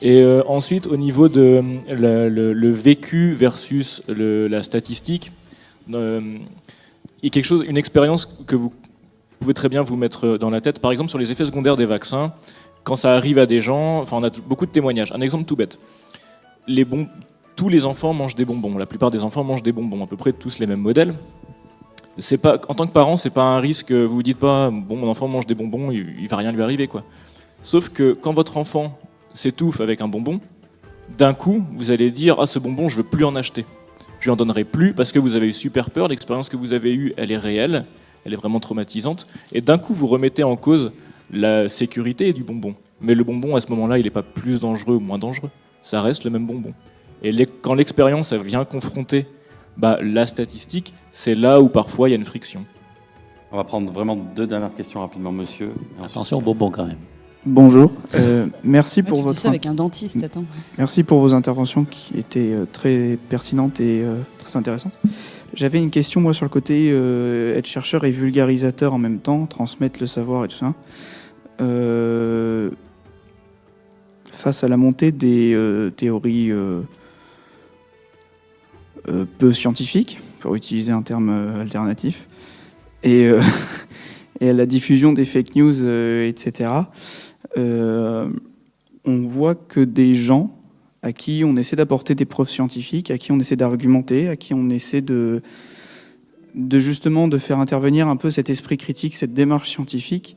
D: Et ensuite, au niveau de le vécu versus la statistique, il y a quelque chose, une expérience que vous pouvez très bien vous mettre dans la tête, par exemple sur les effets secondaires des vaccins. Quand ça arrive à des gens, enfin on a beaucoup de témoignages. Un exemple tout bête. Tous les enfants mangent des bonbons. La plupart des enfants mangent des bonbons, à peu près tous les mêmes modèles. En tant que parent, c'est pas un risque. Vous vous dites pas, bon, mon enfant mange des bonbons, il va rien lui arriver, quoi. Sauf que quand votre enfant s'étouffe avec un bonbon, d'un coup, vous allez dire, ah, ce bonbon, je veux plus en acheter. Je lui en donnerai plus parce que vous avez eu super peur. L'expérience que vous avez eue, elle est réelle, elle est vraiment traumatisante. Et d'un coup, vous remettez en cause la sécurité du bonbon. Mais le bonbon, à ce moment-là, il n'est pas plus dangereux ou moins dangereux. Ça reste le même bonbon. Et quand l'expérience vient confronter la statistique, c'est là où parfois il y a une friction.
B: On va prendre vraiment 2 dernières questions rapidement, monsieur.
E: Attention au bonbon quand même.
J: Bonjour, merci pour votre...
C: ça avec un dentiste, attends.
J: Merci pour vos interventions qui étaient très pertinentes et très intéressantes. J'avais une question, moi, sur le côté être chercheur et vulgarisateur en même temps, transmettre le savoir et tout ça. Face à la montée des théories peu scientifiques, pour utiliser un terme alternatif, et et à la diffusion des fake news, etc., on voit que des gens à qui on essaie d'apporter des preuves scientifiques, à qui on essaie d'argumenter, à qui on essaie de justement de faire intervenir un peu cet esprit critique, cette démarche scientifique,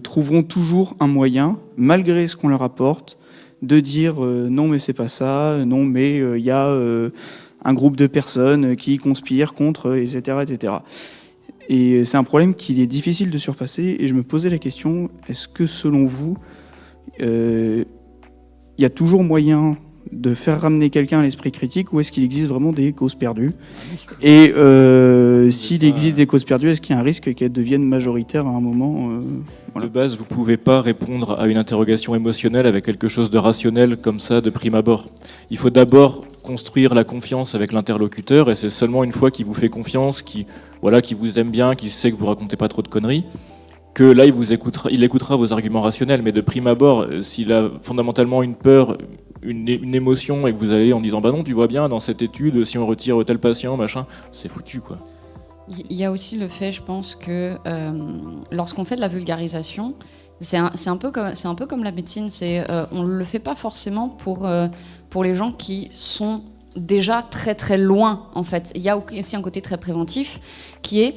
J: trouveront toujours un moyen, malgré ce qu'on leur apporte, de dire non mais c'est pas ça, non mais il y a un groupe de personnes qui conspirent contre, etc., etc. Et c'est un problème qu'il est difficile de surpasser, et je me posais la question, est-ce que selon vous, il y a toujours moyen de faire ramener quelqu'un à l'esprit critique, ou est-ce qu'il existe vraiment des causes perdues? Et s'il existe des causes perdues, est-ce qu'il y a un risque qu'elles deviennent majoritaires à un moment
D: De base, vous ne pouvez pas répondre à une interrogation émotionnelle avec quelque chose de rationnel comme ça de prime abord. Il faut d'abord construire la confiance avec l'interlocuteur, et c'est seulement une fois qu'il vous fait confiance, qui vous aime bien, qui sait que vous racontez pas trop de conneries, que là il écoutera vos arguments rationnels. Mais de prime abord, s'il a fondamentalement une peur, une émotion, et que vous allez en disant bah non, tu vois bien dans cette étude, si on retire tel patient, machin, c'est foutu quoi.
C: Il y a aussi le fait, je pense, que lorsqu'on fait de la vulgarisation, c'est un peu comme la médecine, on ne le fait pas forcément pour les gens qui sont déjà très très loin, en fait. Il y a aussi un côté très préventif qui est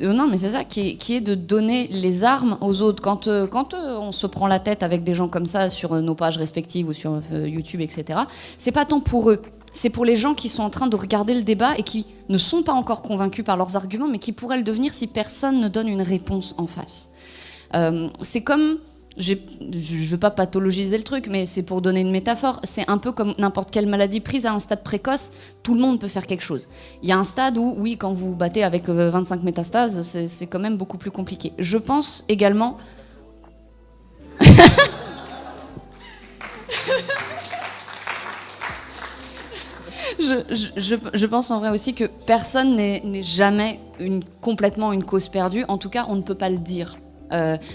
C: non, mais c'est ça, qui est de donner les armes aux autres. Quand on se prend la tête avec des gens comme ça sur nos pages respectives ou sur YouTube, etc., c'est pas tant pour eux. C'est pour les gens qui sont en train de regarder le débat et qui ne sont pas encore convaincus par leurs arguments, mais qui pourraient le devenir si personne ne donne une réponse en face. C'est comme... Je ne veux pas pathologiser le truc, mais c'est pour donner une métaphore. C'est un peu comme n'importe quelle maladie prise à un stade précoce, tout le monde peut faire quelque chose. Il y a un stade où, oui, quand vous battez avec 25 métastases, c'est quand même beaucoup plus compliqué. Je pense également... Je pense en vrai aussi que personne n'est jamais complètement une cause perdue. En tout cas, on ne peut pas le dire.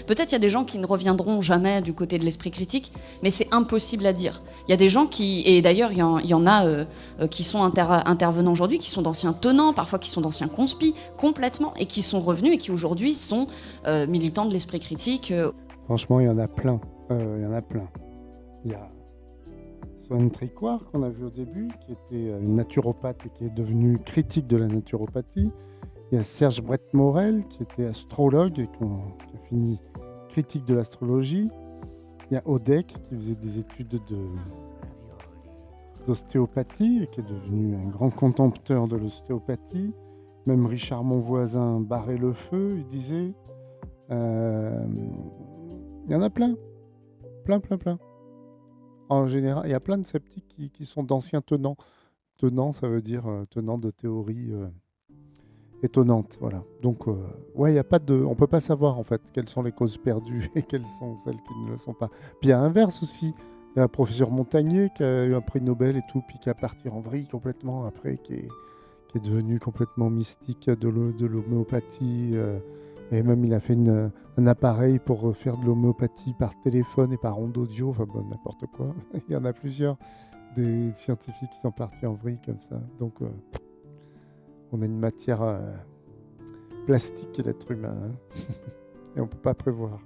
C: Peut-être il y a des gens qui ne reviendront jamais du côté de l'esprit critique, mais c'est impossible à dire. Il y a des gens qui, et d'ailleurs il y en a qui sont intervenants aujourd'hui, qui sont d'anciens tenants, parfois qui sont d'anciens conspis, complètement, et qui sont revenus et qui aujourd'hui sont militants de l'esprit critique.
A: Franchement, il y en a plein. Il y a Swan Tricouart qu'on a vu au début, qui était une naturopathe et qui est devenue critique de la naturopathie. Il y a Serge Brett-Morel, qui était astrologue et qui a fini critique de l'astrologie. Il y a Odek, qui faisait des études d'ostéopathie et qui est devenu un grand contempteur de l'ostéopathie. Même Richard Monvoisin barrait le feu, il disait. Il y en a plein. Plein. En général, il y a plein de sceptiques qui sont d'anciens tenants. Tenants, ça veut dire tenants de théories... étonnante, voilà. Donc, ouais, on peut pas savoir en fait quelles sont les causes perdues et quelles sont celles qui ne le sont pas. Puis à l'inverse aussi, il y a un professeur Montagnier qui a eu un prix Nobel et tout, puis qui est parti en vrille complètement après, qui est devenu complètement mystique de l'homéopathie. Et même il a fait un appareil pour faire de l'homéopathie par téléphone et par onde audio, enfin bon, n'importe quoi. Il y en a plusieurs des scientifiques qui sont partis en vrille comme ça. Donc on a une matière plastique, l'être humain, hein. Et on ne peut pas prévoir.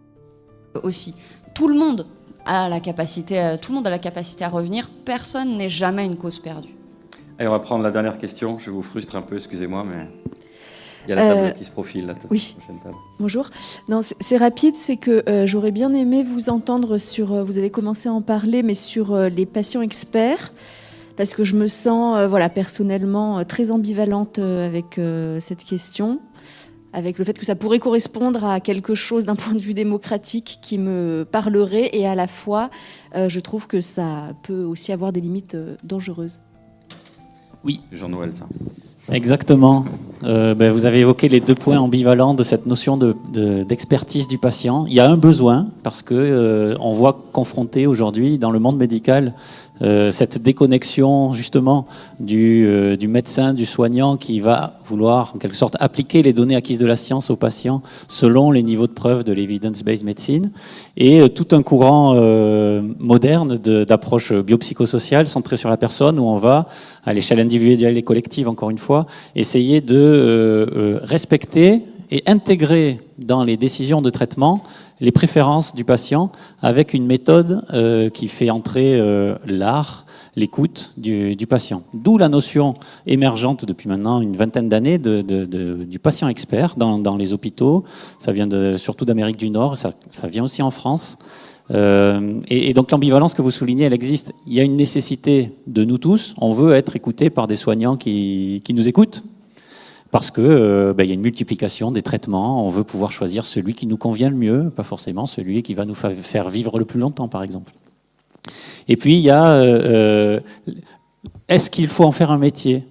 C: Aussi, tout le monde a la capacité à revenir. Personne n'est jamais une cause perdue.
B: Allez, on va prendre la dernière question. Je vous frustre un peu, excusez-moi, mais il y a la table qui se profile. La
K: oui.
B: Table.
K: Bonjour. Non, c'est rapide, c'est que j'aurais bien aimé vous entendre sur, vous avez commencé à en parler, mais sur les patients experts. Parce que je me sens personnellement très ambivalente avec cette question, avec le fait que ça pourrait correspondre à quelque chose d'un point de vue démocratique qui me parlerait, et à la fois, je trouve que ça peut aussi avoir des limites dangereuses.
E: Oui.
B: Jean-Noël, ça.
E: Exactement. Vous avez évoqué les deux points ambivalents de cette notion d'expertise du patient. Il y a un besoin, parce que on voit confronter aujourd'hui dans le monde médical cette déconnexion justement du médecin, du soignant qui va vouloir en quelque sorte appliquer les données acquises de la science aux patients selon les niveaux de preuve de l'evidence-based medicine, et tout un courant moderne d'approche biopsychosociale centrée sur la personne, où on va à l'échelle individuelle et collective, encore une fois, essayer de respecter et intégrer dans les décisions de traitement les préférences du patient avec une méthode qui fait entrer l'art, l'écoute du patient. D'où la notion émergente depuis maintenant une vingtaine d'années du patient expert dans les hôpitaux. Ça vient surtout d'Amérique du Nord, ça vient aussi en France. Et donc l'ambivalence que vous soulignez, elle existe. Il y a une nécessité de nous tous, on veut être écouté par des soignants qui nous écoutent, parce que il y a une multiplication des traitements, on veut pouvoir choisir celui qui nous convient le mieux, pas forcément celui qui va nous faire vivre le plus longtemps, par exemple. Et puis il y a est-ce qu'il faut en faire un métier ?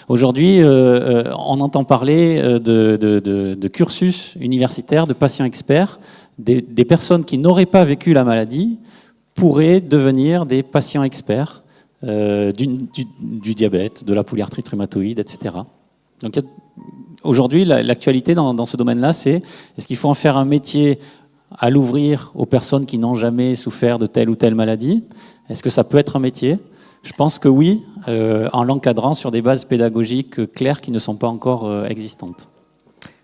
E: Aujourd'hui, on entend parler de cursus universitaire, de patients experts. Des personnes qui n'auraient pas vécu la maladie pourraient devenir des patients experts du diabète, de la polyarthrite rhumatoïde, etc. Donc aujourd'hui, l'actualité dans ce domaine-là, c'est est-ce qu'il faut en faire un métier à l'ouvrir aux personnes qui n'ont jamais souffert de telle ou telle maladie ? Est-ce que ça peut être un métier ? Je pense que oui, en l'encadrant sur des bases pédagogiques claires qui ne sont pas encore existantes.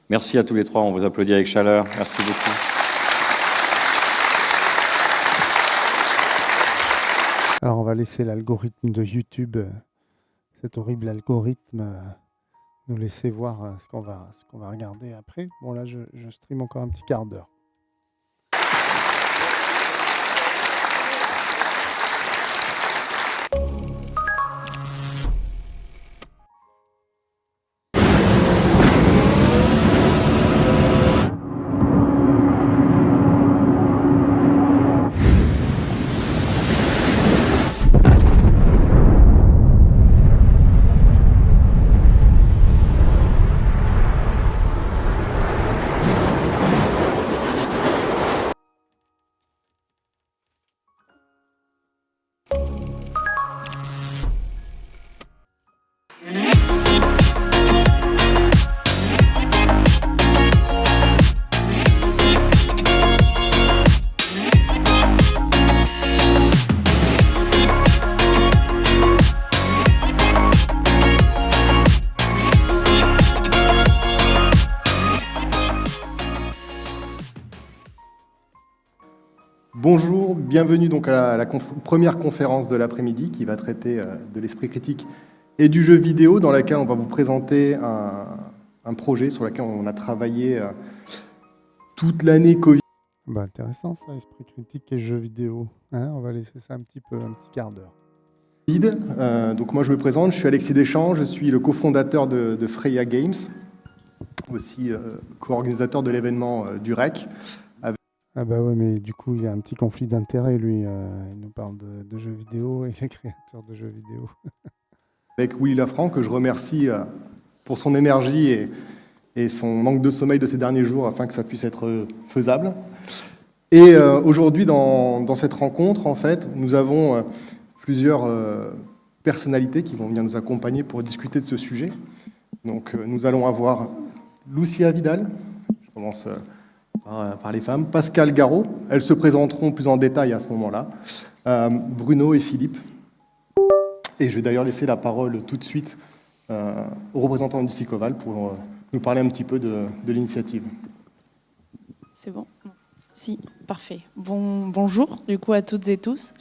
B: Merci à tous les trois, on vous applaudit avec chaleur. Merci beaucoup.
A: Alors on va laisser l'algorithme de YouTube, cet horrible algorithme, nous laisser voir ce qu'on va regarder après. Bon là je stream encore un petit quart d'heure.
L: Bonjour, bienvenue donc à la première conférence de l'après-midi qui va traiter de l'esprit critique et du jeu vidéo, dans laquelle on va vous présenter un projet sur lequel on a travaillé toute l'année Covid.
A: Bah, intéressant ça, esprit critique et jeu vidéo. Hein, on va laisser ça un petit quart d'heure.
L: Donc moi je me présente, je suis Alexis Deschamps, je suis le cofondateur de Freya Games, aussi co-organisateur de l'événement du REC.
A: Ah bah ouais, mais du coup, il y a un petit conflit d'intérêts, lui. Il nous parle de jeux vidéo et il est créateur de jeux vidéo.
L: Avec Willy Lafranc, que je remercie pour son énergie et son manque de sommeil de ces derniers jours, afin que ça puisse être faisable. Et aujourd'hui, dans cette rencontre, en fait, nous avons plusieurs personnalités qui vont venir nous accompagner pour discuter de ce sujet. Donc, nous allons avoir Lucia Vidal, je commence par les femmes, Pascal Garot, elles se présenteront plus en détail à ce moment-là, Bruno et Philippe. Et je vais d'ailleurs laisser la parole tout de suite aux représentants du SICOVAL pour nous parler un petit peu de l'initiative.
M: C'est bon ? Si, parfait. Bonjour du coup à toutes et tous.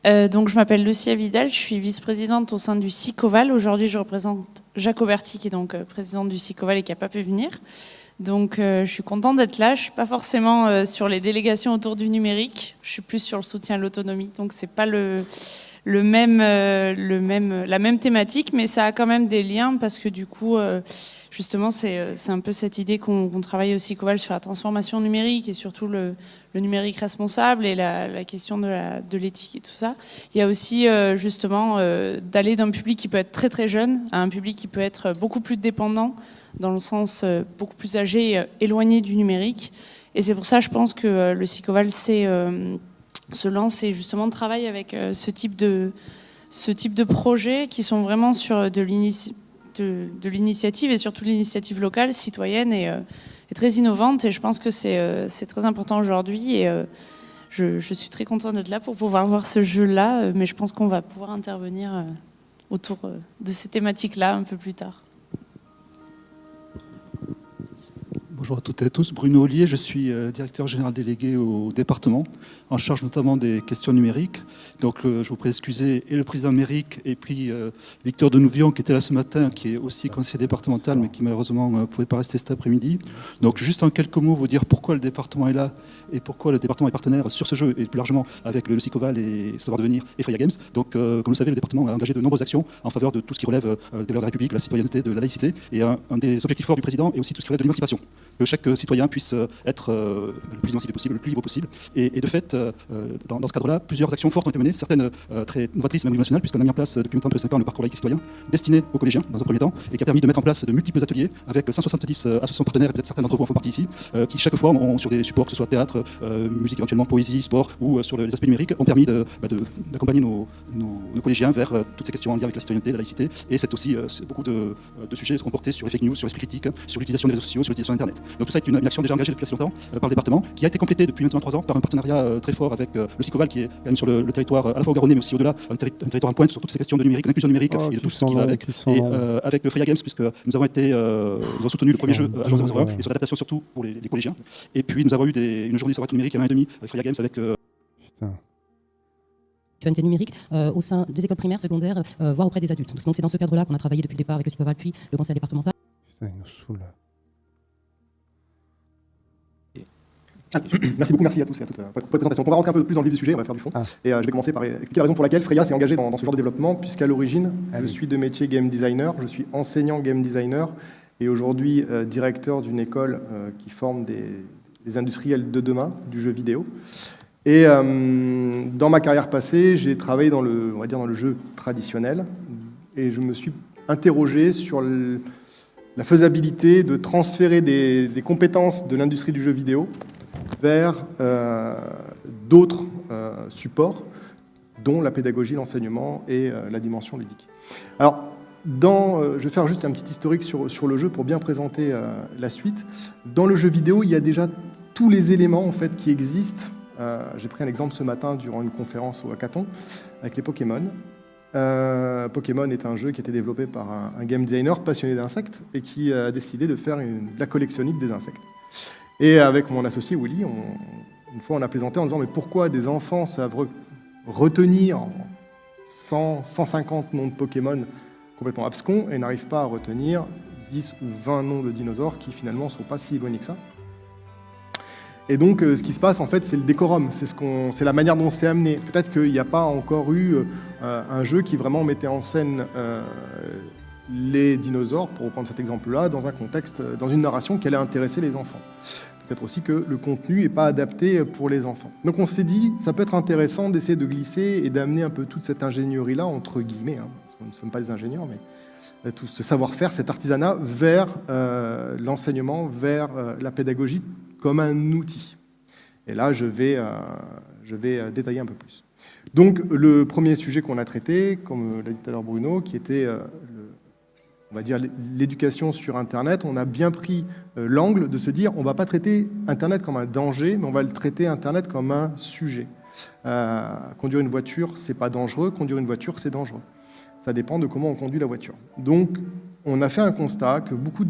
M: Donc je m'appelle Lucia Vidal, je suis vice-présidente au sein du SICOVAL. Aujourd'hui je représente Jacques Auberti qui est donc présidente du SICOVAL et qui n'a pas pu venir. Donc je suis contente d'être là. Je suis pas forcément sur les délégations autour du numérique. Je suis plus sur le soutien à l'autonomie. Donc c'est pas la même thématique, mais ça a quand même des liens parce que du coup, justement, c'est un peu cette idée qu'on travaille au SICOVAL sur la transformation numérique et surtout le numérique responsable et la question de l'éthique et tout ça. Il y a aussi justement d'aller d'un public qui peut être très très jeune à un public qui peut être beaucoup plus dépendant, dans le sens beaucoup plus âgé, éloigné du numérique. Et c'est pour ça, je pense que le SICOVAL se lance et justement travaille avec ce type de projets qui sont vraiment sur de l'initiative et surtout l'initiative locale, citoyenne et très innovante. Et je pense que c'est très important aujourd'hui. Et je suis très contente d'être là pour pouvoir voir ce jeu-là. Mais je pense qu'on va pouvoir intervenir autour de ces thématiques-là un peu plus tard.
N: Bonjour à toutes et à tous. Bruno Ollier, je suis directeur général délégué au département, en charge notamment des questions numériques. Donc je vous prie d'excuser et le président Méric et puis Victor Denouvion qui était là ce matin, qui est aussi conseiller départemental mais qui malheureusement ne pouvait pas rester cet après-midi. Donc juste en quelques mots vous dire pourquoi le département est là et pourquoi le département est partenaire sur ce jeu et plus largement avec le Sicoval et Savoir Devenir et Freya Games. Donc comme vous le savez, le département a engagé de nombreuses actions en faveur de tout ce qui relève des valeurs de la République, de la citoyenneté, de la laïcité. Et un des objectifs forts du président est aussi tout ce qui relève de l'émancipation. Que chaque citoyen puisse être le plus émancipé possible, le plus libre possible. Et de fait, dans ce cadre-là, plusieurs actions fortes ont été menées, certaines très novatrices même au niveau national, puisqu'on a mis en place depuis maintenant 5 ans le parcours laïque citoyen, destiné aux collégiens dans un premier temps, et qui a permis de mettre en place de multiples ateliers avec 170 associations partenaires, et peut-être certains d'entre vous en font partie ici, qui chaque fois, sur des supports, que ce soit théâtre, musique éventuellement, poésie, sport, ou sur les aspects numériques, ont permis d'accompagner nos collégiens vers toutes ces questions en lien avec la citoyenneté, la laïcité. Et c'est aussi beaucoup de sujets seront portés sur les fake news, sur l'esprit critique, sur l'utilisation des réseaux sociaux, sur l'utilisation d'Internet. Donc tout ça est une action déjà engagée depuis assez longtemps par le département, qui a été complétée depuis maintenant 3 ans par un partenariat très fort avec le Sicoval, qui est quand même sur le territoire à la fois garonnais mais aussi au-delà, un territoire en pointe sur toutes ces questions de numérique, d'inclusion numérique et de tout ce qui va avec. Et avec le Freya Games, puisque nous avons soutenu le premier jeu Agent 001 et sur l'adaptation surtout pour les collégiens. Et puis nous avons eu une journée sur la numérique il y a 1 an et demi avec Freya Games avec
O: numérique au sein des écoles primaires, secondaires, voire auprès des adultes. Donc c'est dans ce cadre-là qu'on a travaillé depuis le départ avec le Sicoval, puis le conseil départemental.
A: Putain, il nous saoule.
L: Merci beaucoup, merci à tous et à toutes pour la présentation. On va rentrer un peu plus dans le vif du sujet, on va faire du fond. Et je vais commencer par expliquer la raison pour laquelle Freya s'est engagée dans ce genre de développement, puisqu'à l'origine, je suis de métier game designer, je suis enseignant game designer et aujourd'hui directeur d'une école qui forme des industriels de demain du jeu vidéo. Et dans ma carrière passée, j'ai travaillé dans le jeu traditionnel et je me suis interrogé sur la faisabilité de transférer des compétences de l'industrie du jeu vidéo vers d'autres supports, dont la pédagogie, l'enseignement et la dimension ludique. Alors, je vais faire juste un petit historique sur le jeu pour bien présenter la suite. Dans le jeu vidéo, il y a déjà tous les éléments en fait, qui existent. J'ai pris un exemple ce matin durant une conférence au Hackathon avec les Pokémon. Pokémon est un jeu qui a été développé par un game designer passionné d'insectes et qui a décidé de faire la collectionnite des insectes. Et avec mon associé Willy, une fois on a plaisanté en disant mais pourquoi des enfants savent retenir 150 noms de Pokémon complètement abscons et n'arrivent pas à retenir 10 ou 20 noms de dinosaures qui finalement ne sont pas si éloignés que ça. Et donc ce qui se passe en fait c'est le décorum, c'est la manière dont c'est amené. Peut-être qu'il n'y a pas encore eu un jeu qui vraiment mettait en scène les dinosaures, pour reprendre cet exemple-là, dans un contexte, dans une narration qui allait intéresser les enfants. Peut-être aussi que le contenu n'est pas adapté pour les enfants. Donc on s'est dit, ça peut être intéressant d'essayer de glisser et d'amener un peu toute cette ingénierie-là, entre guillemets, parce que nous ne sommes pas des ingénieurs, mais tout ce savoir-faire, cet artisanat, vers l'enseignement, vers la pédagogie comme un outil. Et là, je vais détailler un peu plus. Donc le premier sujet qu'on a traité, comme l'a dit tout à l'heure Bruno, qui était on va dire l'éducation sur Internet, on a bien pris l'angle de se dire on ne va pas traiter Internet comme un danger, mais on va le traiter Internet comme un sujet. Conduire une voiture, c'est pas dangereux, conduire une voiture, c'est dangereux. Ça dépend de comment on conduit la voiture. Donc, on a fait un constat que beaucoup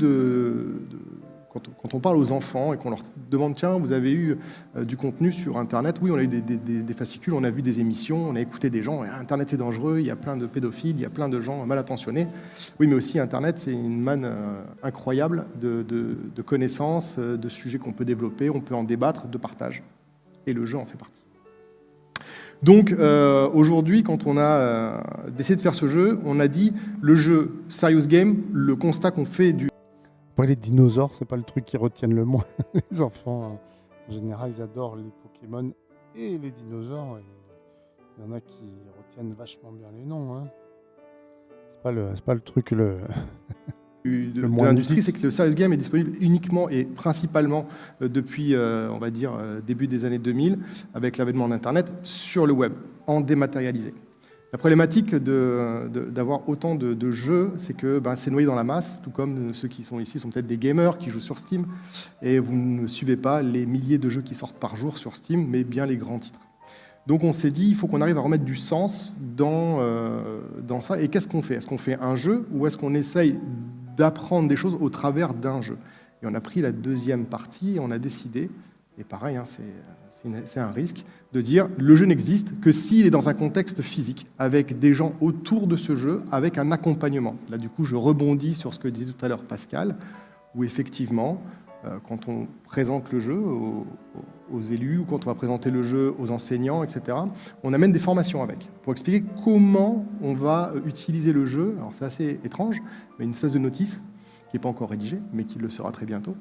L: quand on parle aux enfants et qu'on leur demande « Tiens, vous avez eu du contenu sur Internet ?» Oui, on a eu des fascicules, on a vu des émissions, on a écouté des gens. « Internet, c'est dangereux, il y a plein de pédophiles, il y a plein de gens mal intentionnés. » Oui, mais aussi Internet, c'est une manne incroyable de connaissances, de sujets qu'on peut développer, on peut en débattre, de partage. Et le jeu en fait partie. Donc, aujourd'hui, quand on a décidé de faire ce jeu, on a dit le jeu Serious Game, le constat qu'on fait du...
A: Ouais, les dinosaures, c'est pas le truc qui retiennent le moins. Les enfants, en général, ils adorent les Pokémon et les dinosaures. Il y en a qui retiennent vachement bien les noms. Hein. C'est pas le truc le
L: de l'industrie, c'est que le Serious Game est disponible uniquement et principalement depuis, on va dire, début des années 2000, avec l'avènement d'Internet, sur le web, en dématérialisé. La problématique d'avoir autant de jeux, c'est que c'est noyé dans la masse, tout comme ceux qui sont ici sont peut-être des gamers qui jouent sur Steam, et vous ne suivez pas les milliers de jeux qui sortent par jour sur Steam, mais bien les grands titres. Donc on s'est dit, il faut qu'on arrive à remettre du sens dans ça. Et qu'est-ce qu'on fait? Est-ce qu'on fait un jeu ou est-ce qu'on essaye d'apprendre des choses au travers d'un jeu? Et on a pris la deuxième partie et on a décidé, et pareil, hein, c'est un risque, de dire le jeu n'existe que s'il est dans un contexte physique, avec des gens autour de ce jeu, avec un accompagnement. Là, du coup, je rebondis sur ce que disait tout à l'heure Pascal, où effectivement, quand on présente le jeu aux élus, ou quand on va présenter le jeu aux enseignants, etc., on amène des formations avec, pour expliquer comment on va utiliser le jeu. Alors c'est assez étrange, mais une espèce de notice, qui n'est pas encore rédigée, mais qui le sera très bientôt.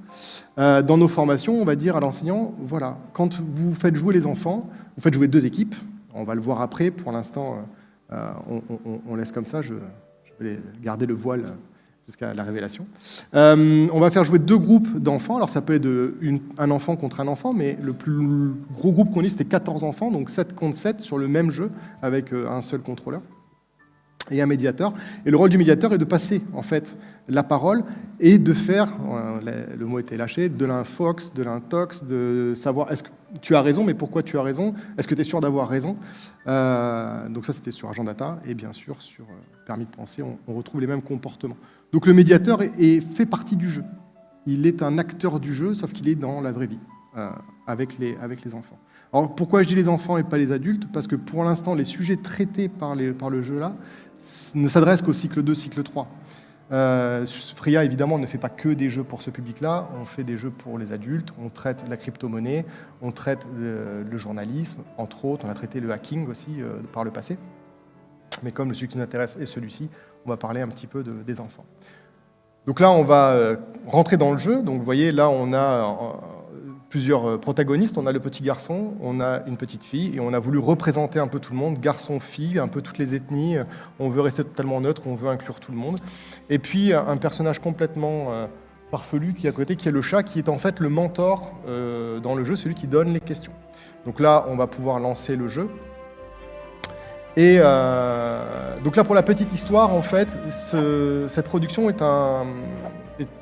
L: Dans nos formations, on va dire à l'enseignant, voilà, quand vous faites jouer les enfants, vous faites jouer 2 équipes, on va le voir après, pour l'instant, on laisse comme ça, je vais garder le voile jusqu'à la révélation. On va faire jouer 2 groupes d'enfants. Alors ça peut être un enfant contre un enfant, mais le plus gros groupe qu'on ait, c'était 14 enfants, donc 7 contre 7 sur le même jeu, avec un seul contrôleur et un médiateur. Et le rôle du médiateur est de passer en fait la parole et de faire, le mot était lâché, de l'infox, de l'intox, de savoir est-ce que tu as raison, mais pourquoi tu as raison, est-ce que tu es sûr d'avoir raison. Donc ça c'était sur Agent Data, et bien sûr sur Permis de penser, on retrouve les mêmes comportements. Donc le médiateur fait partie du jeu. Il est un acteur du jeu, sauf qu'il est dans la vraie vie, avec les enfants. Alors pourquoi je dis les enfants et pas les adultes? Parce que pour l'instant, les sujets traités par le jeu là ne s'adressent qu'au cycle 2, cycle 3. Free.ia, évidemment, ne fait pas que des jeux pour ce public-là, on fait des jeux pour les adultes, on traite la crypto-monnaie, on traite le journalisme, entre autres, on a traité le hacking aussi par le passé. Mais comme celui qui nous intéresse est celui-ci, on va parler un petit peu des enfants. Donc là, on va rentrer dans le jeu. Donc vous voyez, là, on a plusieurs protagonistes. On a le petit garçon, on a une petite fille, et on a voulu représenter un peu tout le monde, garçon, fille, un peu toutes les ethnies. On veut rester totalement neutre, on veut inclure tout le monde. Et puis, un personnage complètement farfelu qui est à côté, qui est le chat, qui est en fait le mentor dans le jeu, celui qui donne les questions. Donc là, on va pouvoir lancer le jeu. Et donc là, pour la petite histoire, en fait, cette production est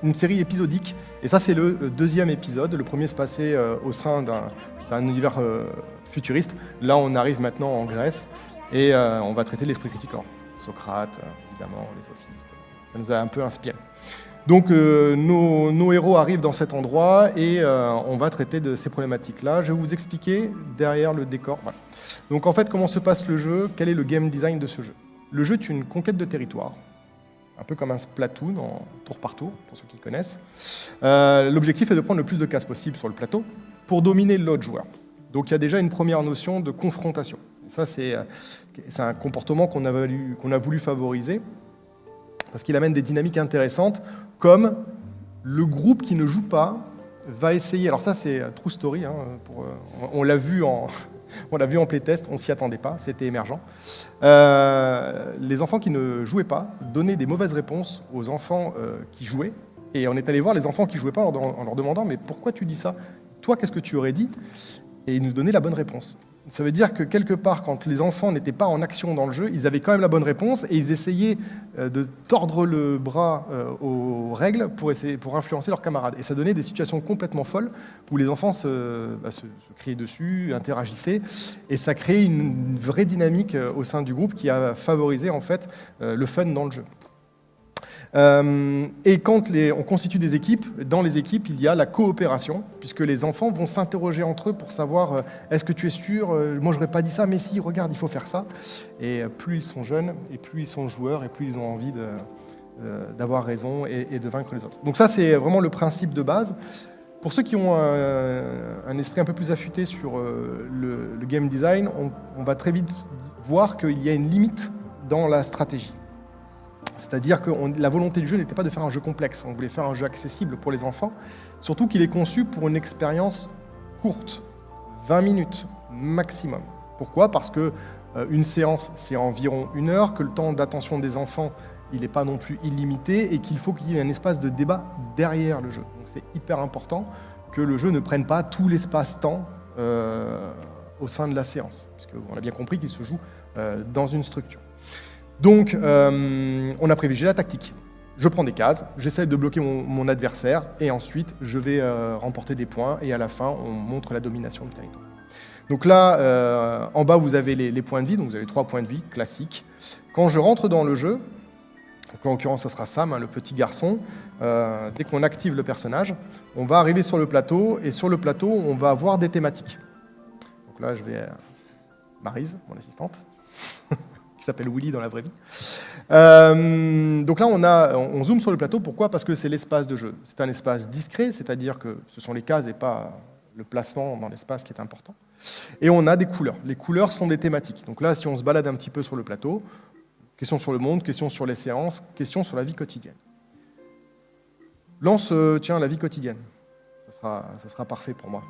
L: une série épisodique. Et ça, c'est le 2e épisode. Le premier se passait au sein d'un univers futuriste. Là, on arrive maintenant en Grèce et on va traiter l'esprit critique. Alors, Socrate, évidemment, les sophistes. Ça nous a un peu inspiré. Donc, nos héros arrivent dans cet endroit et on va traiter de ces problématiques-là. Je vais vous expliquer derrière le décor. Voilà. Donc, en fait, comment se passe le jeu? Quel est le game design de ce jeu? Le jeu est une conquête de territoire, un peu comme un Splatoon en tour par tour, pour ceux qui connaissent. L'objectif est de prendre le plus de cases possible sur le plateau pour dominer l'autre joueur. Donc, il y a déjà une première notion de confrontation. Ça, c'est un comportement qu'on a voulu favoriser, parce qu'il amène des dynamiques intéressantes, comme le groupe qui ne joue pas va essayer. Alors ça, c'est true story. Hein, on l'a vu en playtest, on s'y attendait pas, c'était émergent. Les enfants qui ne jouaient pas donnaient des mauvaises réponses aux enfants qui jouaient. Et on est allé voir les enfants qui jouaient pas en leur demandant « Mais pourquoi tu dis ça? Toi, qu'est-ce que tu aurais dit ?» Et ils nous donnaient la bonne réponse. Ça veut dire que quelque part, quand les enfants n'étaient pas en action dans le jeu, ils avaient quand même la bonne réponse et ils essayaient de tordre le bras aux règles pour influencer leurs camarades. Et ça donnait des situations complètement folles où les enfants se criaient dessus, interagissaient, et ça créait une vraie dynamique au sein du groupe qui a favorisé en fait le fun dans le jeu. Et quand on constitue des équipes, dans les équipes, il y a la coopération, puisque les enfants vont s'interroger entre eux pour savoir est-ce que tu es sûr, moi je n'aurais pas dit ça, mais si, regarde, il faut faire ça. Et plus ils sont jeunes, et plus ils sont joueurs, et plus ils ont envie d'avoir raison et de vaincre les autres. Donc ça, c'est vraiment le principe de base. Pour ceux qui ont un esprit un peu plus affûté sur le game design, on va très vite voir qu'il y a une limite dans la stratégie. C'est-à-dire que la volonté du jeu n'était pas de faire un jeu complexe, on voulait faire un jeu accessible pour les enfants, surtout qu'il est conçu pour une expérience courte, 20 minutes maximum. Pourquoi? Parce qu'une séance, c'est environ 1 heure, que le temps d'attention des enfants, il n'est pas non plus illimité, et qu'il faut qu'il y ait un espace de débat derrière le jeu. Donc c'est hyper important que le jeu ne prenne pas tout l'espace-temps au sein de la séance, puisqu'on a bien compris qu'il se joue dans une structure. Donc, on a privilégié la tactique. Je prends des cases, j'essaie de bloquer mon adversaire, et ensuite, je vais remporter des points, et à la fin, on montre la domination du territoire. Donc là, en bas, vous avez les points de vie, donc vous avez 3 points de vie classiques. Quand je rentre dans le jeu, Donc, en l'occurrence, ça sera Sam, hein, le petit garçon. Dès qu'on active le personnage, on va arriver sur le plateau, et sur le plateau, on va avoir des thématiques. Donc là, je vais... Maryse, mon assistante, qui s'appelle Willy dans la vraie vie. Donc là, on zoome sur le plateau. Pourquoi ? Parce que c'est l'espace de jeu. C'est un espace discret, c'est-à-dire que ce sont les cases et pas le placement dans l'espace qui est important. Et on a des couleurs. Les couleurs sont des thématiques. Donc là, si on se balade un petit peu sur le plateau, questions sur le monde, questions sur les séances, questions sur la vie quotidienne. Lance, tiens, la vie quotidienne. Ça sera parfait pour moi.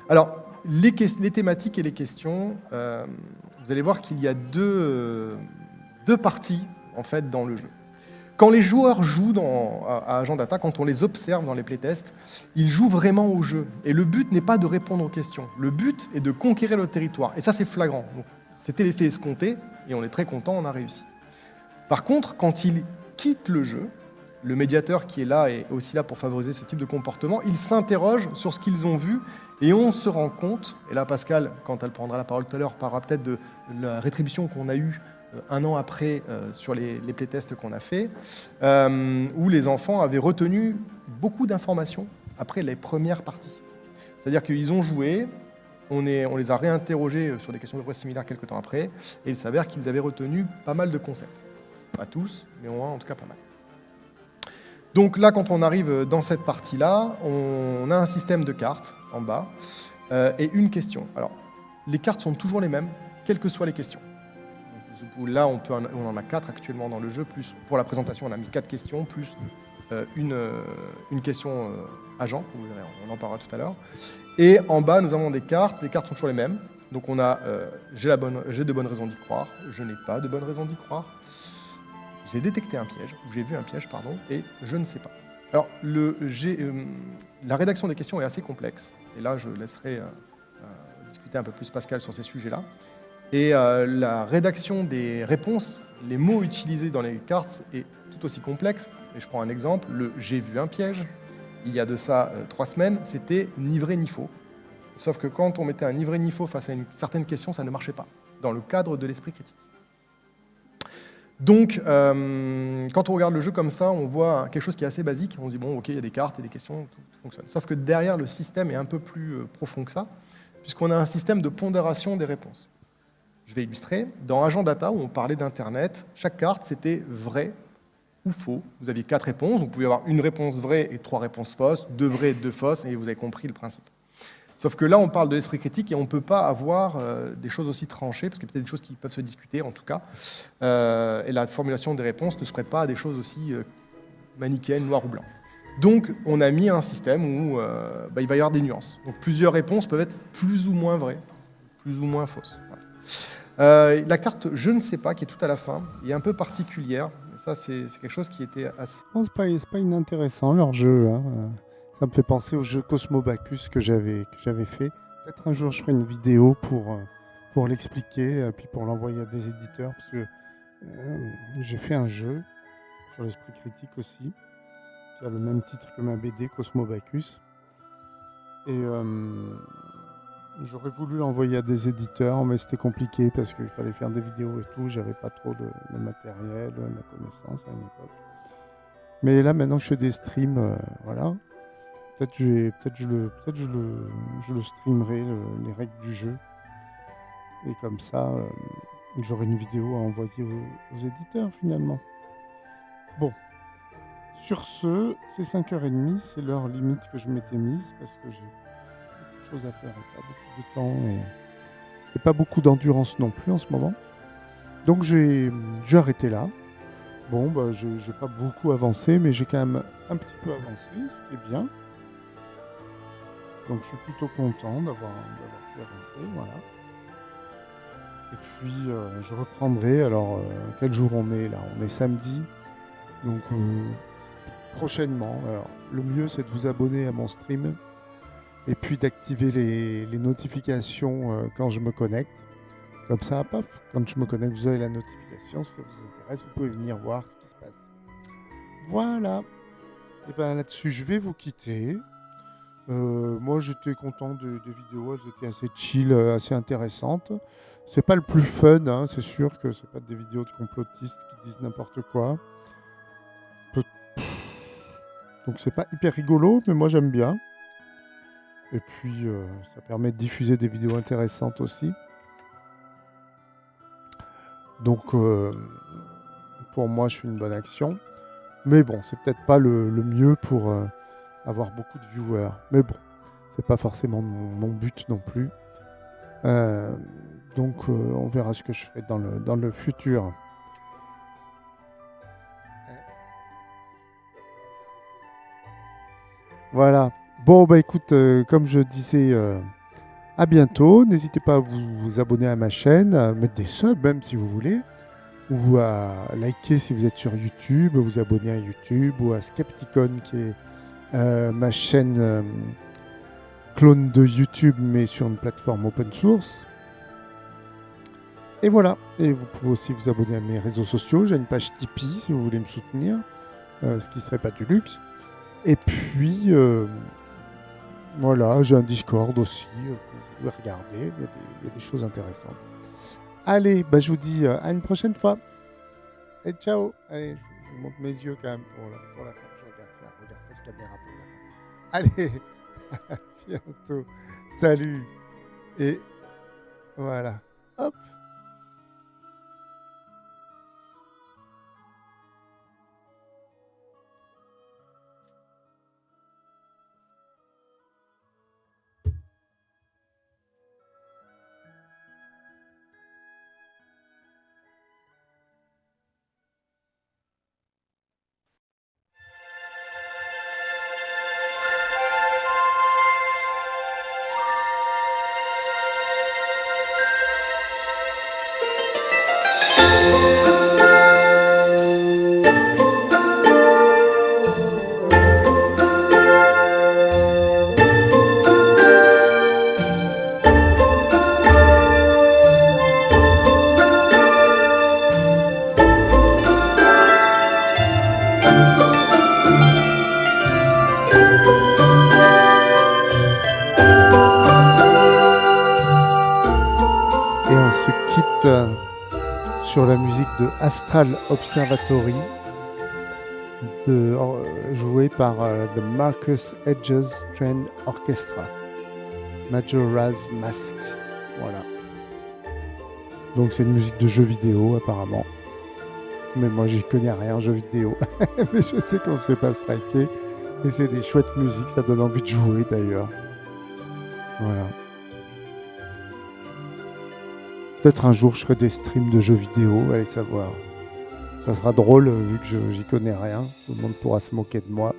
L: Alors, les thématiques et les questions, vous allez voir qu'il y a deux parties en fait, dans le jeu. Quand les joueurs jouent à Agent Data, quand on les observe dans les playtests, ils jouent vraiment au jeu. Et le but n'est pas de répondre aux questions. Le but est de conquérir le territoire. Et ça, c'est flagrant. Donc, c'était l'effet escompté, et on est très content, on a réussi. Par contre, quand ils quittent le jeu, le médiateur qui est là est aussi là pour favoriser ce type de comportement, ils s'interrogent sur ce qu'ils ont vu, et on se rend compte, et là Pascal, quand elle prendra la parole tout à l'heure, parlera peut-être de la rétribution qu'on a eue un an après sur les playtests qu'on a fait, où les enfants avaient retenu beaucoup d'informations après les premières parties. C'est-à-dire qu'ils ont joué, on les a réinterrogés sur des questions de près similaires quelques temps après, et il s'avère qu'ils avaient retenu pas mal de concepts. Pas tous, mais en tout cas pas mal. Donc là, quand on arrive dans cette partie-là, on a un système de cartes en bas et une question. Alors, les cartes sont toujours les mêmes, quelles que soient les questions. Donc, là, on en a 4 actuellement dans le jeu, plus pour la présentation, on a mis 4 questions, plus une question agent, vous verrez, on en parlera tout à l'heure. Et en bas, nous avons des cartes, les cartes sont toujours les mêmes. Donc on a j'ai de bonnes raisons d'y croire, je n'ai pas de bonnes raisons d'y croire. J'ai détecté un piège, ou j'ai vu un piège, pardon, et je ne sais pas. Alors, la rédaction des questions est assez complexe, et là, je laisserai discuter un peu plus Pascal sur ces sujets-là. Et la rédaction des réponses, les mots utilisés dans les cartes est tout aussi complexe. Et je prends un exemple, le « j'ai vu un piège », il y a de ça 3 semaines, c'était ni vrai ni faux. Sauf que quand on mettait un ni vrai ni faux face à une certaine question, ça ne marchait pas, dans le cadre de l'esprit critique. Donc, quand on regarde le jeu comme ça, on voit quelque chose qui est assez basique. On se dit, bon, ok, il y a des cartes et des questions, tout fonctionne. Sauf que derrière, le système est un peu plus profond que ça, puisqu'on a un système de pondération des réponses. Je vais illustrer. Dans Agent Data, où on parlait d'Internet, chaque carte, c'était vrai ou faux. Vous aviez 4 réponses. Vous pouvez avoir une réponse vraie et 3 réponses fausses, 2 vraies et 2 fausses, et vous avez compris le principe. Sauf que là, on parle de l'esprit critique et on ne peut pas avoir des choses aussi tranchées, parce qu'il y a peut-être des choses qui peuvent se discuter, en tout cas. Et la formulation des réponses ne se prête pas à des choses aussi manichéennes, noir ou blanc. Donc, on a mis un système où il va y avoir des nuances. Donc, plusieurs réponses peuvent être plus ou moins vraies, plus ou moins fausses. Voilà. La carte « Je ne sais pas », qui est tout à la fin, est un peu particulière. Et ça, c'est quelque chose qui était assez...
A: Non, c'est pas inintéressant, leur jeu, hein. Ça me fait penser au jeu Cosmobacus que j'avais fait. Peut-être un jour je ferai une vidéo pour l'expliquer, puis pour l'envoyer à des éditeurs, parce que j'ai fait un jeu sur l'esprit critique aussi, qui a le même titre que ma BD, Cosmobacus. Et j'aurais voulu l'envoyer à des éditeurs, mais c'était compliqué parce qu'il fallait faire des vidéos et tout. J'avais pas trop de matériel, de ma connaissance à une époque. Mais là, maintenant, je fais des streams, voilà. Peut-être je le streamerai, les règles du jeu. Et comme ça, j'aurai une vidéo à envoyer aux éditeurs, finalement. Bon. Sur ce, c'est 5h30, c'est l'heure limite que je m'étais mise, parce que j'ai beaucoup de choses à faire et pas beaucoup de temps, et pas beaucoup d'endurance non plus en ce moment. Donc je vais arrêter là. Bon, j'ai pas beaucoup avancé, mais j'ai quand même un petit peu avancé, ce qui est bien. Donc je suis plutôt content d'avoir pu avancer, voilà. Et puis je reprendrai, alors quel jour on est là? On est samedi, donc prochainement. Alors, le mieux c'est de vous abonner à mon stream et puis d'activer les notifications quand je me connecte. Comme ça, paf, quand je me connecte, vous avez la notification. Si ça vous intéresse, vous pouvez venir voir ce qui se passe. Voilà. Et bien là-dessus, je vais vous quitter. Moi, j'étais content des vidéos, elles étaient assez chill, assez intéressantes. C'est pas le plus fun, hein, c'est sûr que c'est pas des vidéos de complotistes qui disent n'importe quoi. Donc c'est pas hyper rigolo, mais moi j'aime bien. Et puis ça permet de diffuser des vidéos intéressantes aussi. Donc pour moi, je fais une bonne action. Mais bon, c'est peut-être pas le mieux pour avoir beaucoup de viewers. Mais bon, c'est pas forcément mon but non plus. Donc on verra ce que je ferai dans le futur. Voilà. Bon, bah écoute, comme je disais, à bientôt. N'hésitez pas à vous abonner à ma chaîne, à mettre des subs même si vous voulez, ou à liker si vous êtes sur YouTube, vous abonner à YouTube, ou à Skepticon qui est ma chaîne clone de YouTube mais sur une plateforme open source. Et voilà. Et vous pouvez aussi vous abonner à mes réseaux sociaux. J'ai une page Tipeee si vous voulez me soutenir, ce qui ne serait pas du luxe. Et puis, voilà, j'ai un Discord aussi que vous pouvez regarder. Il y a des choses intéressantes. Allez, bah, je vous dis à une prochaine fois. Et ciao. Allez, je vous montre mes yeux quand même pour la fin. Je regarde face caméra pour la fin. Allez, à bientôt. Salut. Et voilà. Hop. Sur la musique de Astral Observatory, jouée par The Marcus Hedges String Orchestra, Majora's Mask. Voilà. Donc c'est une musique de jeu vidéo apparemment. Mais moi j'y connais rien en jeu vidéo. Mais je sais qu'on se fait pas striker. Et c'est des chouettes musiques, ça donne envie de jouer d'ailleurs. Voilà. Peut-être un jour je ferai des streams de jeux vidéo, allez savoir. Ça sera drôle vu que j'y connais rien. Tout le monde pourra se moquer de moi.